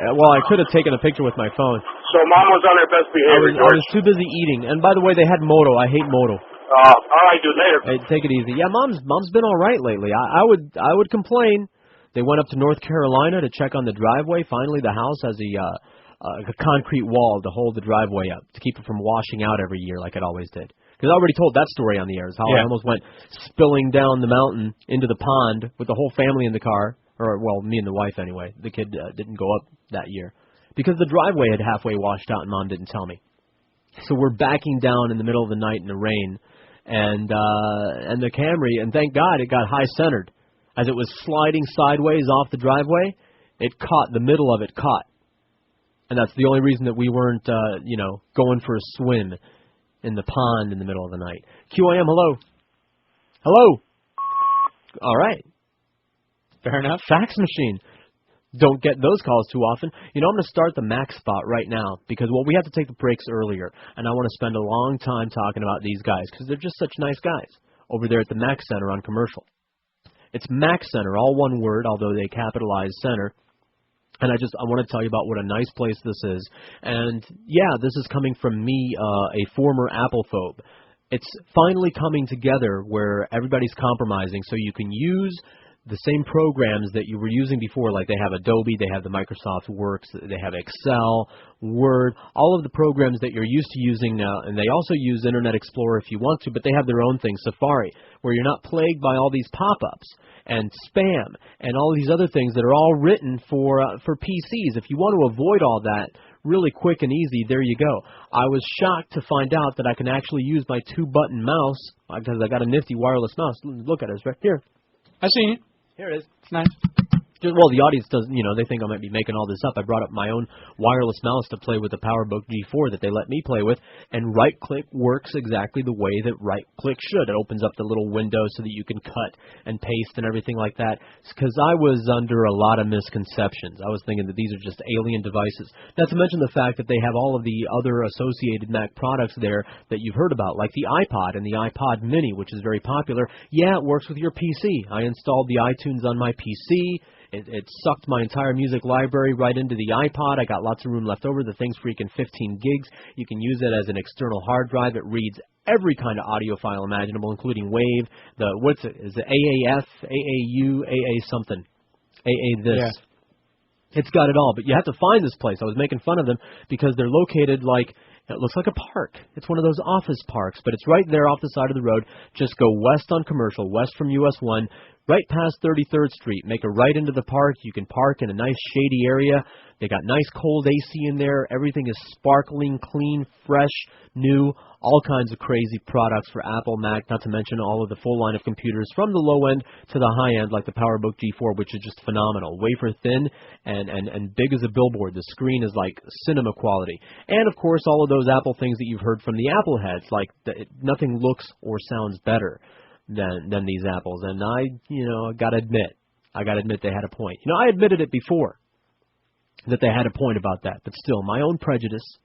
Speaker 8: could have taken a picture with my phone.
Speaker 13: So Mom was on her best behavior,
Speaker 8: I was too busy eating. And by the way, they had moto. I hate moto.
Speaker 13: All right, dude. Later.
Speaker 8: Hey, take it easy. Yeah, mom's been all right lately. I would complain. They went up to North Carolina to check on the driveway. Finally, the house has a concrete wall to hold the driveway up to keep it from washing out every year like it always did. Because I already told that story on the air, how I almost went spilling down the mountain into the pond with the whole family in the car. Or, well, me and the wife anyway. The kid didn't go up that year. Because the driveway had halfway washed out and Mom didn't tell me. So we're backing down in the middle of the night in the rain. And the Camry, and thank God it got high-centered. As it was sliding sideways off the driveway, it caught, the middle of it caught. And that's the only reason that we weren't, going for a swim in the pond in the middle of the night. QAM, hello. Hello. All right. Fair enough. Fax machine. Don't get those calls too often. I'm going to start the Mac spot right now because, we had to take the breaks earlier, and I want to spend a long time talking about these guys because they're just such nice guys over there at the Mac Center on Commercial. It's Mac Center, all one word, although they capitalize center. And I want to tell you about what a nice place this is. And, yeah, this is coming from me, a former Apple phobe. It's finally coming together where everybody's compromising so you can use the same programs that you were using before, like they have Adobe, they have the Microsoft Works, they have Excel, Word, all of the programs that you're used to using now, and they also use Internet Explorer if you want to, but they have their own thing, Safari, where you're not plagued by all these pop-ups and spam and all these other things that are all written for PCs. If you want to avoid all that really quick and easy, there you go. I was shocked to find out that I can actually use my 2-button mouse, because I got a nifty wireless mouse. Look at it, it's right here.
Speaker 9: I've seen it.
Speaker 8: Here it is.
Speaker 9: It's nice.
Speaker 8: Well, the audience doesn't, they think I might be making all this up. I brought up my own wireless mouse to play with the PowerBook G4 that they let me play with, and right-click works exactly the way that right-click should. It opens up the little window so that you can cut and paste and everything like that, because I was under a lot of misconceptions. I was thinking that these are just alien devices. Not to mention the fact that they have all of the other associated Mac products there that you've heard about, like the iPod and the iPod Mini, which is very popular. Yeah, it works with your PC. I installed the iTunes on my PC. It sucked my entire music library right into the iPod. I got lots of room left over. The thing's freaking 15 gigs. You can use it as an external hard drive. It reads every kind of audio file imaginable, including WAV, is it AAF, AAU, AA something, AA this. Yeah. It's got it all, but you have to find this place. I was making fun of them because they're located it looks like a park. It's one of those office parks, but it's right there off the side of the road. Just go west on Commercial, west from US 1, right past 33rd Street. Make a right into the park. You can park in a nice shady area. They got nice cold AC in there. Everything is sparkling, clean, fresh, new, all kinds of crazy products for Apple, Mac, not to mention all of the full line of computers from the low end to the high end, like the PowerBook G4, which is just phenomenal. Wafer thin and big as a billboard. The screen is like cinema quality. And, of course, all of those Apple things that you've heard from the Apple heads, like nothing looks or sounds better than these Apples. And I gotta admit they had a point. I admitted it before that they had a point about that, but still, my own prejudice,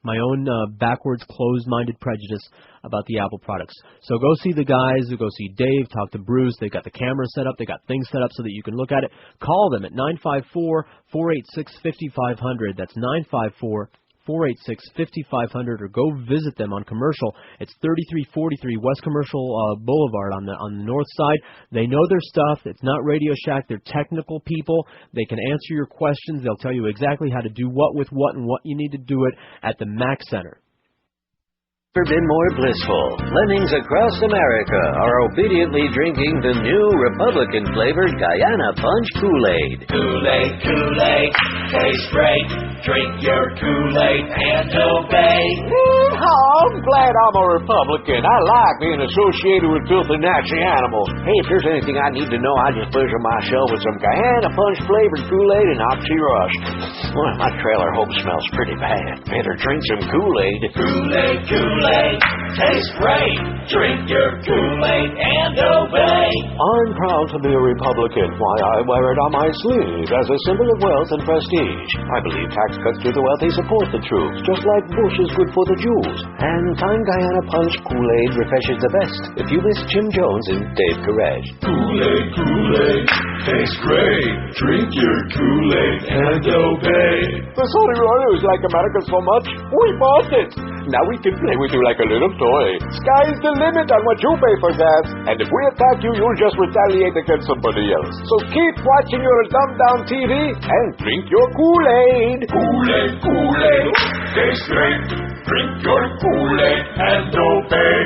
Speaker 8: my own backwards, closed-minded prejudice about the Apple products. So go see the guys, go see Dave, talk to Bruce. They've got the camera set up. They got things set up so that you can look at it. Call them at 954-486-5500. That's 954-486-5500, or go visit them on Commercial. It's 3343 West Commercial Boulevard on the north side. They know their stuff. It's not Radio Shack. They're technical people. They can answer your questions. They'll tell you exactly how to do what with what and what you need to do it at the Mac Center.
Speaker 18: Never been more blissful. Lemmings across America are obediently drinking the new Republican-flavored Guyana Punch Kool-Aid.
Speaker 4: Kool-Aid, Kool-Aid, tastes great. Drink your Kool-Aid and obey. Woo!
Speaker 16: I'm glad I'm a Republican. I like being associated with filthy Nazi animals. Hey, if there's anything I need to know, I just pleasure myself with some Guyana punch-flavored Kool-Aid and Oxy Rush. Well, my trailer home smells pretty bad. Better drink some Kool-Aid.
Speaker 20: Kool-Aid, Kool-Aid, tastes great. Drink your Kool-Aid and obey.
Speaker 16: I'm proud to be a Republican. Why, I wear it on my sleeve as a symbol of wealth and prestige. I believe tax cuts to the wealthy support the troops, just like Bush is good for the Jews. And fine Guyana Punch Kool-Aid refreshes the best if you miss Jim Jones and Dave Koresh.
Speaker 20: Kool-Aid, Kool-Aid, tastes great. Drink your Kool-Aid and obey.
Speaker 16: The Saudi Royals like America so much, we bought it. Now we can play with you like a little toy. Sky's the limit on what you pay for gas. And if we attack you, you'll just retaliate against somebody else. So keep watching your dumbed-down TV and drink your Kool-Aid.
Speaker 20: Kool-Aid, Kool-Aid, tastes great. Drink your Kool-Aid and obey.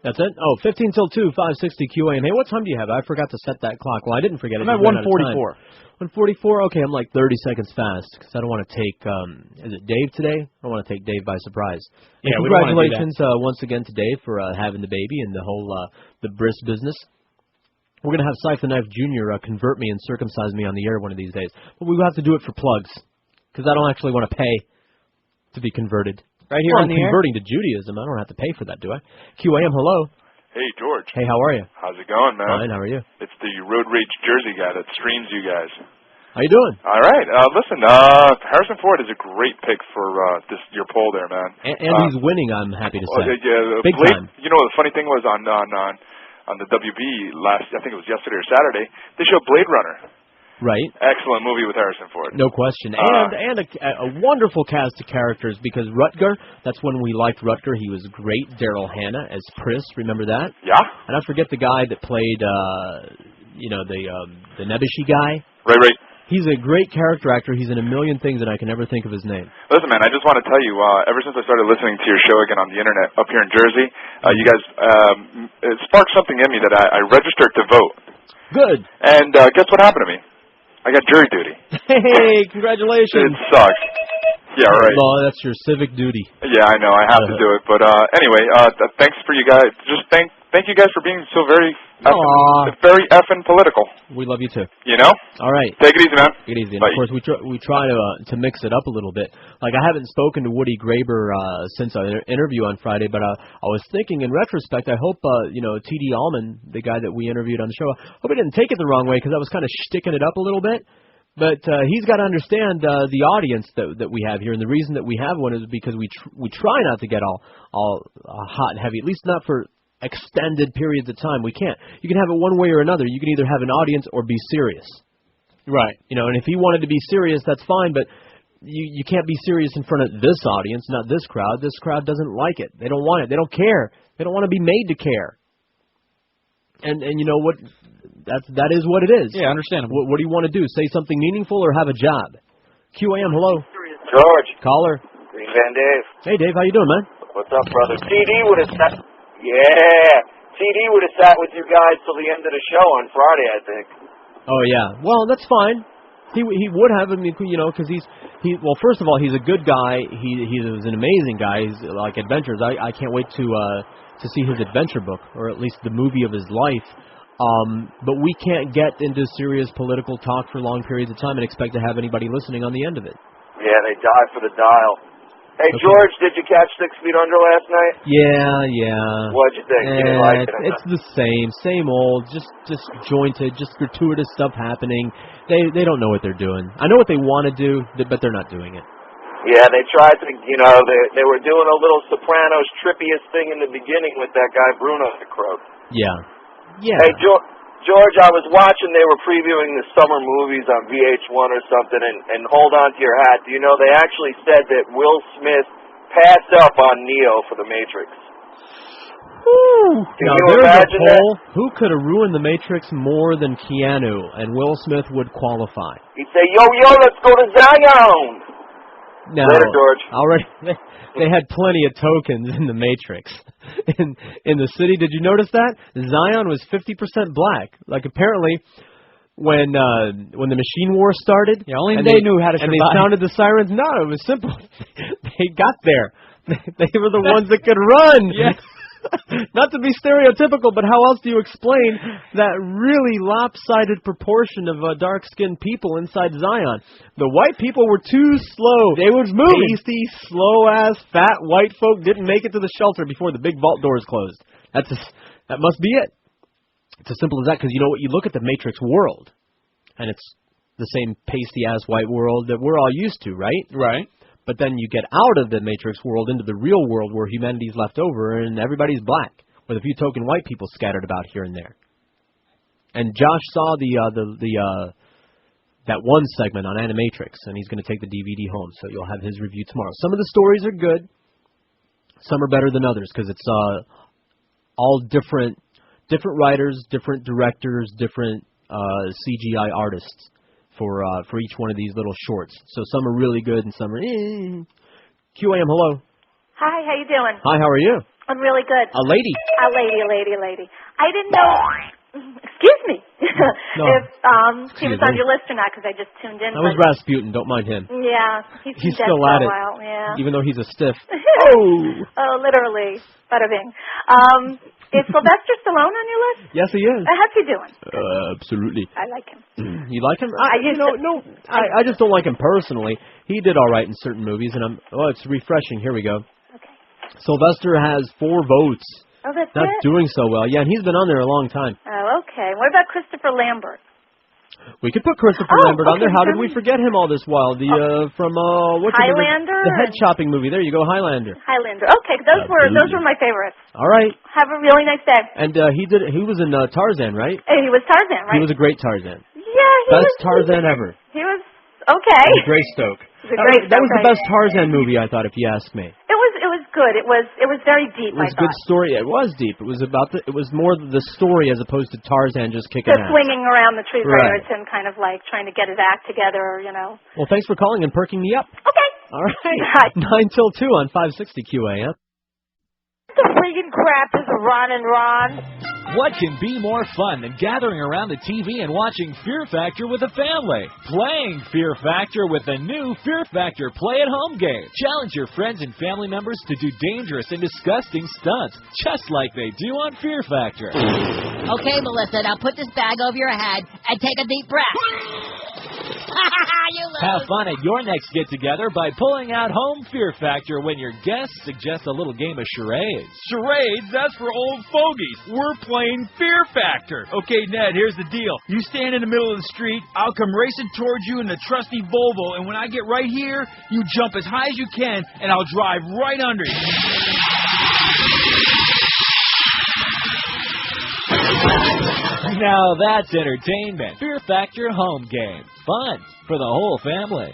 Speaker 8: That's it? Oh, 15 till 2, 560 QAM. Hey, what time do you have? I forgot to set that clock. Well, I didn't forget it.
Speaker 9: I'm at 1:44.
Speaker 8: 1:44? Okay, I'm like 30 seconds fast because I don't want to take, is it Dave today? I don't want to take Dave by surprise.
Speaker 9: Yeah,
Speaker 8: and
Speaker 9: we don't wanna do
Speaker 8: congratulations once again to Dave for having the baby and the whole, the bris business. We're going to have Siphon Knife Jr. Convert me and circumcise me on the air one of these days. But we will have to do it for plugs because I don't actually want to pay to be converted.
Speaker 9: Right here on the air?
Speaker 8: I'm converting to Judaism. I don't have to pay for that, do I? QAM, hello.
Speaker 22: Hey, George.
Speaker 8: Hey, how are you?
Speaker 22: How's it going, man?
Speaker 8: Fine, how are you?
Speaker 22: It's the Road Rage Jersey guy that streams you guys.
Speaker 8: How you doing?
Speaker 22: All right. Listen, Harrison Ford is a great pick for your poll there, man.
Speaker 8: And he's winning, I'm happy to say.
Speaker 22: Yeah,
Speaker 8: Big time.
Speaker 22: You know, the funny thing was on the WB last, I think it was yesterday or Saturday, they showed Blade Runner.
Speaker 8: Right.
Speaker 22: Excellent movie with Harrison Ford.
Speaker 8: No question. And a wonderful cast of characters because Rutger, that's when we liked Rutger. He was great. Daryl Hannah as Pris, remember that?
Speaker 22: Yeah.
Speaker 8: And I forget the guy that played, the Nebuchadnezzar guy.
Speaker 22: Right.
Speaker 8: He's a great character actor. He's in a million things and I can never think of his name.
Speaker 22: Listen, man, I just want to tell you, ever since I started listening to your show again on the internet up here in Jersey, you guys, it sparked something in me that I registered to vote.
Speaker 8: Good.
Speaker 22: And guess what happened to me? I got jury duty.
Speaker 8: Hey, congratulations.
Speaker 22: It sucks. Yeah, right.
Speaker 8: Well, that's your civic duty.
Speaker 22: Yeah, I know. I have to do it. But anyway, thanks for you guys. Just thank you guys for being so very effing political.
Speaker 8: We love you too.
Speaker 22: You know?
Speaker 8: All right.
Speaker 22: Take it easy, man.
Speaker 8: Take it easy. And
Speaker 22: Bye.
Speaker 8: of course, we try to mix it up a little bit. Like, I haven't spoken to Woody Graber since our interview on Friday, but I was thinking in retrospect, I hope, T.D. Allman, the guy that we interviewed on the show, I hope he didn't take it the wrong way because I was kind of sticking it up a little bit. But he's got to understand the audience that we have here, and the reason that we have one is because we try not to get all hot and heavy, at least not for extended periods of time. We can't. You can have it one way or another. You can either have an audience or be serious.
Speaker 9: Right.
Speaker 8: And if he wanted to be serious, that's fine, but you can't be serious in front of this audience, not this crowd. This crowd doesn't like it. They don't want it. They don't care. They don't want to be made to care. And you know what? That is what it is.
Speaker 9: Yeah, understandable.
Speaker 8: What do you want to do? Say something meaningful or have a job? QAM, hello.
Speaker 10: George.
Speaker 8: Caller.
Speaker 10: Green Van Dave.
Speaker 8: Hey, Dave, how you doing, man?
Speaker 10: What's up, brother? TD would have sat. Yeah. TD would have sat with you guys till the end of the show on Friday, I think.
Speaker 8: Oh yeah. Well, that's fine. He would have. I mean, because well, first of all, he's a good guy. He was an amazing guy. He's like adventures. I can't wait to see his adventure book, or at least the movie of his life. But we can't get into serious political talk for long periods of time and expect to have anybody listening on the end of it.
Speaker 10: Yeah, they die for the dial. Hey, okay. George, did you catch 6 Feet Under last night?
Speaker 8: Yeah.
Speaker 10: What'd you think? You didn't like it?
Speaker 8: It's the same old, just jointed, just gratuitous stuff happening. They don't know what they're doing. I know what they want to do, but they're not doing it.
Speaker 10: Yeah, they tried to, they were doing a little Sopranos trippiest thing in the beginning with that guy Bruno the Crow.
Speaker 8: Yeah.
Speaker 10: Hey, George, I was watching, they were previewing the summer movies on VH1 or something, and hold on to your hat. Do you know they actually said that Will Smith passed up on Neo for The Matrix? Can you imagine that?
Speaker 8: Who could have ruined The Matrix more than Keanu, and Will Smith would qualify?
Speaker 10: He'd say, yo, let's go to Zion!
Speaker 8: No,
Speaker 10: later, George.
Speaker 8: Already, they had plenty of tokens in The Matrix. In the city, did you notice that? Zion was 50% black. Like, apparently, when the machine war started...
Speaker 9: Yeah, only they knew how to survive.
Speaker 8: And they sounded the sirens. No, it was simple. They got there. They were the ones that could run.
Speaker 9: Yes.
Speaker 8: Not to be stereotypical, but how else do you explain that really lopsided proportion of dark-skinned people inside Zion? The white people were too slow. They was moving. Pasty, slow-ass, fat white folk didn't make it to the shelter before the big vault doors closed. That must be it. It's as simple as that, because you know what? You look at the Matrix world, and it's the same pasty-ass white world that we're all used to, right?
Speaker 9: Right.
Speaker 8: But then you get out of the Matrix world into the real world where humanity's left over and everybody's black, with a few token white people scattered about here and there. And Josh saw that one segment on Animatrix, and he's going to take the DVD home, so you'll have his review tomorrow. Some of the stories are good, some are better than others, because it's all different writers, different directors, different CGI artists for each one of these little shorts. So some are really good and some are QAM, hello.
Speaker 7: Hi, how you doing?
Speaker 8: Hi, how are you?
Speaker 7: I'm really good.
Speaker 8: A lady.
Speaker 7: A lady. I didn't know. Excuse me.
Speaker 8: No.
Speaker 7: If he was on your list or not, because I just tuned in.
Speaker 8: That was Rasputin. Don't mind him.
Speaker 7: Yeah, he's been dead
Speaker 8: still
Speaker 7: for
Speaker 8: at
Speaker 7: a
Speaker 8: it,
Speaker 7: while. Yeah.
Speaker 8: even though he's a stiff.
Speaker 7: Oh, literally. Bada bing. Is Sylvester Stallone on your list?
Speaker 8: Yes, he is.
Speaker 7: How's he doing?
Speaker 8: Absolutely.
Speaker 7: I like him.
Speaker 8: You like him?
Speaker 7: I
Speaker 8: I just don't like him personally. He did all right in certain movies, and it's refreshing. Here we go. Okay. Sylvester has 4 votes.
Speaker 7: Oh, that's
Speaker 8: Not
Speaker 7: it?
Speaker 8: doing so well. Yeah, and he's been on there a long time.
Speaker 7: Oh, okay. What about Christopher Lambert?
Speaker 8: We could put Christopher Lambert on there. How did we forget him all this while? From what's
Speaker 7: Highlander?
Speaker 8: the head chopping movie. There you go, Highlander.
Speaker 7: Highlander. Okay, those were my favorites.
Speaker 8: All right.
Speaker 7: Have a really nice day.
Speaker 8: And he was in Tarzan, right?
Speaker 7: He was Tarzan, right?
Speaker 8: He was a great Tarzan.
Speaker 7: Yeah,
Speaker 8: Best Tarzan ever.
Speaker 7: He was okay.
Speaker 8: Greystoke.
Speaker 7: That
Speaker 8: was the best Tarzan movie, I thought, if you ask me.
Speaker 7: It was good. It was very deep.
Speaker 8: It was a good story. It was deep. It was more the story as opposed to Tarzan just kicking ass.
Speaker 7: Swinging around the trees,
Speaker 8: Right.
Speaker 7: and kind of like trying to get his act together,
Speaker 8: Well, thanks for calling and perking me up.
Speaker 7: Okay.
Speaker 8: All right. 9 till 2 on 560 QAM.
Speaker 17: The freaking crap is Ron and Ron.
Speaker 21: What can be more fun than gathering around the TV and watching Fear Factor with a family? Playing Fear Factor with the new Fear Factor Play at Home game. Challenge your friends and family members to do dangerous and disgusting stunts, just like they do on Fear Factor.
Speaker 24: Okay, Melissa, now put this bag over your head and take a deep breath. You lose.
Speaker 21: Have fun at your next get-together by pulling out Home Fear Factor when your guests suggest a little game of charades.
Speaker 25: Charades? That's for old fogies. We're playing Fear Factor. Okay, Ned, here's the deal. You stand in the middle of the street, I'll come racing towards you in the trusty Volvo, and when I get right here, you jump as high as you can, and I'll drive right under you.
Speaker 21: Now that's entertainment. Fear Factor Home Game. Fun for the whole family.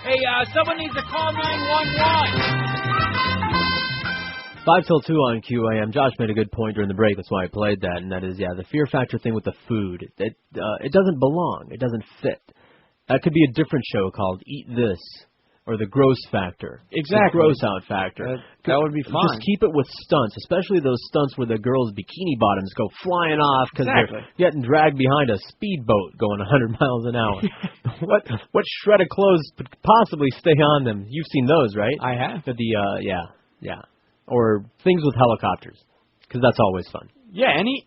Speaker 25: Hey, someone needs to call 911.
Speaker 8: 5 till 2 on QAM. Josh made a good point during the break. That's why I played that. And that is, the Fear Factor thing with the food. It doesn't belong. It doesn't fit. That could be a different show called Eat This. Or the gross factor.
Speaker 9: Exactly.
Speaker 8: The gross out factor.
Speaker 9: That would be fun.
Speaker 8: Just keep it with stunts, especially those stunts where the girls' bikini bottoms go flying off because they're getting dragged behind a speedboat going 100 miles an hour. What shred of clothes could possibly stay on them? You've seen those, right?
Speaker 9: I have.
Speaker 8: Yeah. Or things with helicopters, because that's always fun.
Speaker 9: Yeah, any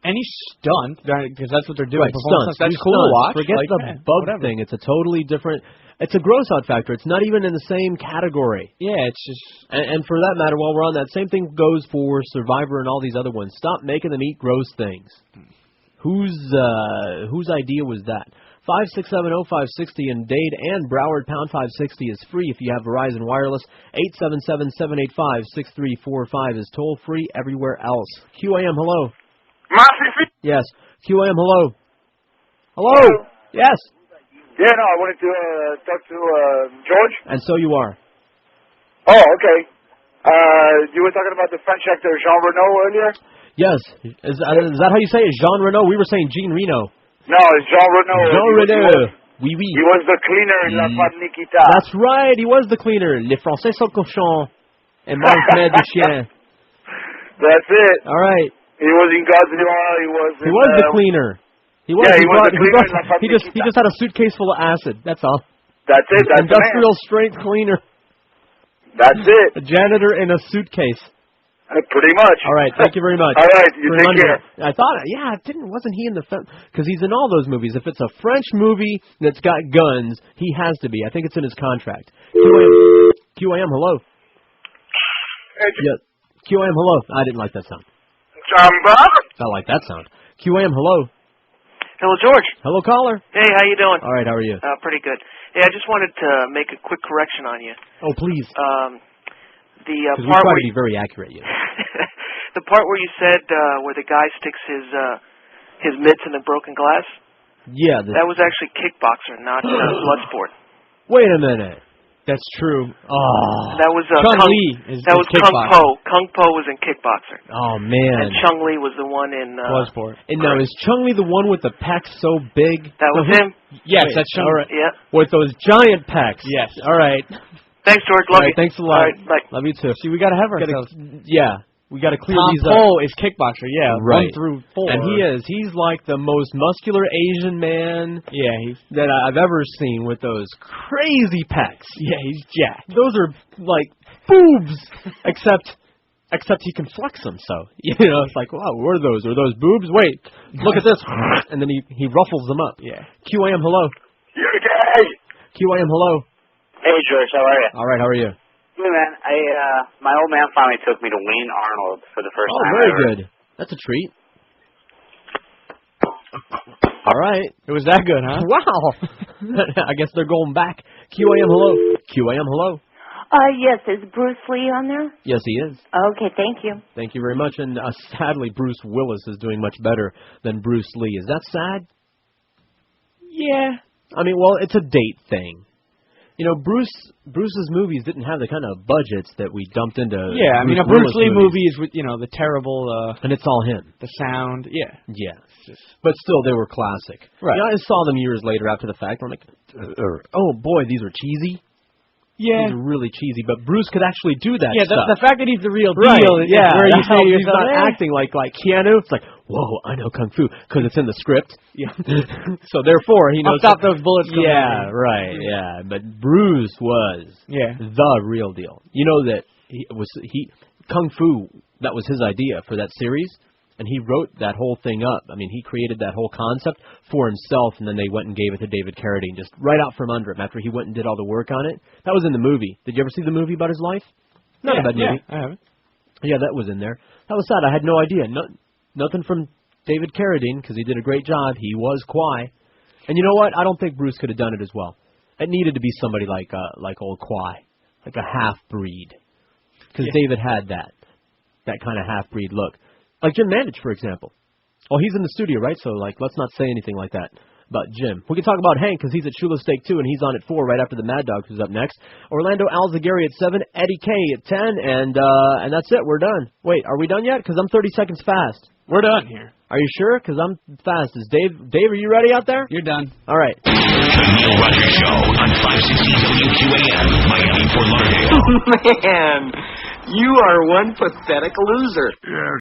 Speaker 9: stunt, because that's what they're doing.
Speaker 8: Right, stunts.
Speaker 9: That's
Speaker 8: Do
Speaker 9: cool to
Speaker 8: stunts.
Speaker 9: watch.
Speaker 8: Forget the bug thing. It's a totally different... It's a gross out factor. It's not even in the same category.
Speaker 9: Yeah, it's just...
Speaker 8: And for that matter, while we're on that, same thing goes for Survivor and all these other ones. Stop making them eat gross things. Whose idea was that? 5670560 in Dade and Broward, pound 560 is free if you have Verizon Wireless. 877-785-6345 is toll free everywhere else. QAM, hello. Yes. QAM, hello. Hello. Yes.
Speaker 13: Yeah, no, I wanted to talk to George.
Speaker 8: And so you are.
Speaker 13: Oh, okay. You were talking about the French actor Jean Reno earlier?
Speaker 8: Yes. Is that how you say it? Jean Reno? We were saying Jean Reno.
Speaker 13: No, it's Jean Reno.
Speaker 8: Jean Reno. Oui, oui.
Speaker 13: He was the cleaner in La Femme Nikita.
Speaker 8: That's right. He was the cleaner. Les Français sont cochons. Et mange de chien.
Speaker 13: That's it.
Speaker 8: All right.
Speaker 13: He was in Godzilla. He was
Speaker 8: the cleaner. He was the cleaner. He just had a suitcase full of acid. That's all.
Speaker 13: That's it. That's
Speaker 8: industrial strength cleaner.
Speaker 13: That's it.
Speaker 8: A janitor in a suitcase.
Speaker 13: Pretty much.
Speaker 8: All right, thank you very much.
Speaker 13: All right, you take care.
Speaker 8: I thought, wasn't he in the film? Because he's in all those movies. If it's a French movie that's got guns, he has to be. I think it's in his contract. QAM, hello. Yeah, QAM, hello. I didn't like that sound. I like that sound. QAM, hello.
Speaker 1: Hello, George.
Speaker 8: Hello, caller.
Speaker 1: Hey, how you doing?
Speaker 8: All right, how are you?
Speaker 1: Pretty good. Hey, I just wanted to make a quick correction on you.
Speaker 8: Oh, please.
Speaker 1: The
Speaker 8: we
Speaker 1: part
Speaker 8: try
Speaker 1: where
Speaker 8: to be very accurate, you know.
Speaker 1: the part where you said where the guy sticks his mitts in the broken glass.
Speaker 8: Yeah,
Speaker 1: that was actually kickboxer, not bloodsport.
Speaker 8: Wait a minute. That's true. Oh,
Speaker 1: that was
Speaker 8: Chung-Li.
Speaker 1: That was Kung Po. Kung Po was in kickboxer.
Speaker 8: Oh man.
Speaker 1: And Chung-Li was the one in
Speaker 8: bloodsport. And now is Chung-Li the one with the pecs so big?
Speaker 1: That was him.
Speaker 8: Yes,
Speaker 1: Wait,
Speaker 8: that's Chung.
Speaker 1: Right. Yeah.
Speaker 8: With those giant pecs.
Speaker 1: Yes.
Speaker 8: All right.
Speaker 1: Thanks, George. Love you.
Speaker 8: Thanks a lot.
Speaker 1: All right, bye.
Speaker 8: Love you too.
Speaker 9: See, we got to have ourselves.
Speaker 8: We got to clear
Speaker 9: Tom
Speaker 8: these up.
Speaker 9: Poe is kickboxer,
Speaker 8: right.
Speaker 9: 1 through 4.
Speaker 8: And he is. He's like the most muscular Asian man that I've ever seen with those crazy pecs.
Speaker 9: Yeah, he's jacked.
Speaker 8: Those are like boobs, except he can flex them. So it's like, wow, what are those? Are those boobs? Wait, look at this, and then he ruffles them up.
Speaker 9: Yeah.
Speaker 8: QAM, hello.
Speaker 13: You're gay.
Speaker 8: QAM, hello.
Speaker 2: Hey, George, how are you?
Speaker 8: All right, how are you?
Speaker 2: Hey, man, my old man finally took me to Wayne Arnold for the first time
Speaker 8: very
Speaker 2: ever.
Speaker 8: good. That's a treat. All right.
Speaker 9: It was that good, huh?
Speaker 8: Wow. I guess they're going back. QAM, hello. QAM, hello.
Speaker 7: Yes, is Bruce Lee on there?
Speaker 8: Yes, he is.
Speaker 7: Okay, thank you.
Speaker 8: Thank you very much. And sadly, Bruce Willis is doing much better than Bruce Lee. Is that sad?
Speaker 9: Yeah.
Speaker 8: I mean, well, it's a date thing. Bruce's movies didn't have the kind of budgets that we dumped into.
Speaker 9: Yeah, I mean, a Bruce Lee movie is with the terrible.
Speaker 8: And it's all him.
Speaker 9: The sound, yeah.
Speaker 8: Yeah. But still, they were classic.
Speaker 9: Right.
Speaker 8: I saw them years later after the fact. I'm like, oh boy, these are cheesy.
Speaker 9: Yeah.
Speaker 8: These are really cheesy, but Bruce could actually do that stuff.
Speaker 9: The fact that he's the real
Speaker 8: right.
Speaker 9: deal.
Speaker 8: Yeah,
Speaker 9: where you say
Speaker 8: he's not acting like Keanu. It's like, whoa, I know Kung Fu, because it's in the script. Yeah. So therefore, he knows.
Speaker 9: I'll stop those bullets from
Speaker 8: Yeah, right, yeah. But Bruce was the real deal. You know that Kung Fu, that was his idea for that series. And he wrote that whole thing up. I mean, he created that whole concept for himself, and then they went and gave it to David Carradine, just right out from under him after he went and did all the work on it. That was in the movie. Did you ever see the movie about his life? Not a bad movie.
Speaker 9: I haven't.
Speaker 8: Yeah, that was in there. That was sad. I had no idea. Nothing from David Carradine, because he did a great job. He was Kwai. And you know what? I don't think Bruce could have done it as well. It needed to be somebody like old Kwai, like a half-breed. Because David had that kind of half-breed look. Like Jim Mandich, for example. Oh, he's in the studio, right? So, let's not say anything like that about Jim. We can talk about Hank, because he's at Shula Steak, too, and he's on at 4 right after the Mad Dog, who's up next. Orlando Alzagari at 7, Eddie K at 10, and that's it. We're done. Wait, are we done yet? Because I'm 30 seconds fast.
Speaker 9: We're done here.
Speaker 8: Are you sure? Because I'm fast. Is Dave, are you ready out there?
Speaker 9: You're done.
Speaker 8: All right.
Speaker 3: The Neil Rogers Show on 560 WQAM, Miami, Fort Lauderdale.
Speaker 6: Man, you are one pathetic loser.
Speaker 3: Yeah.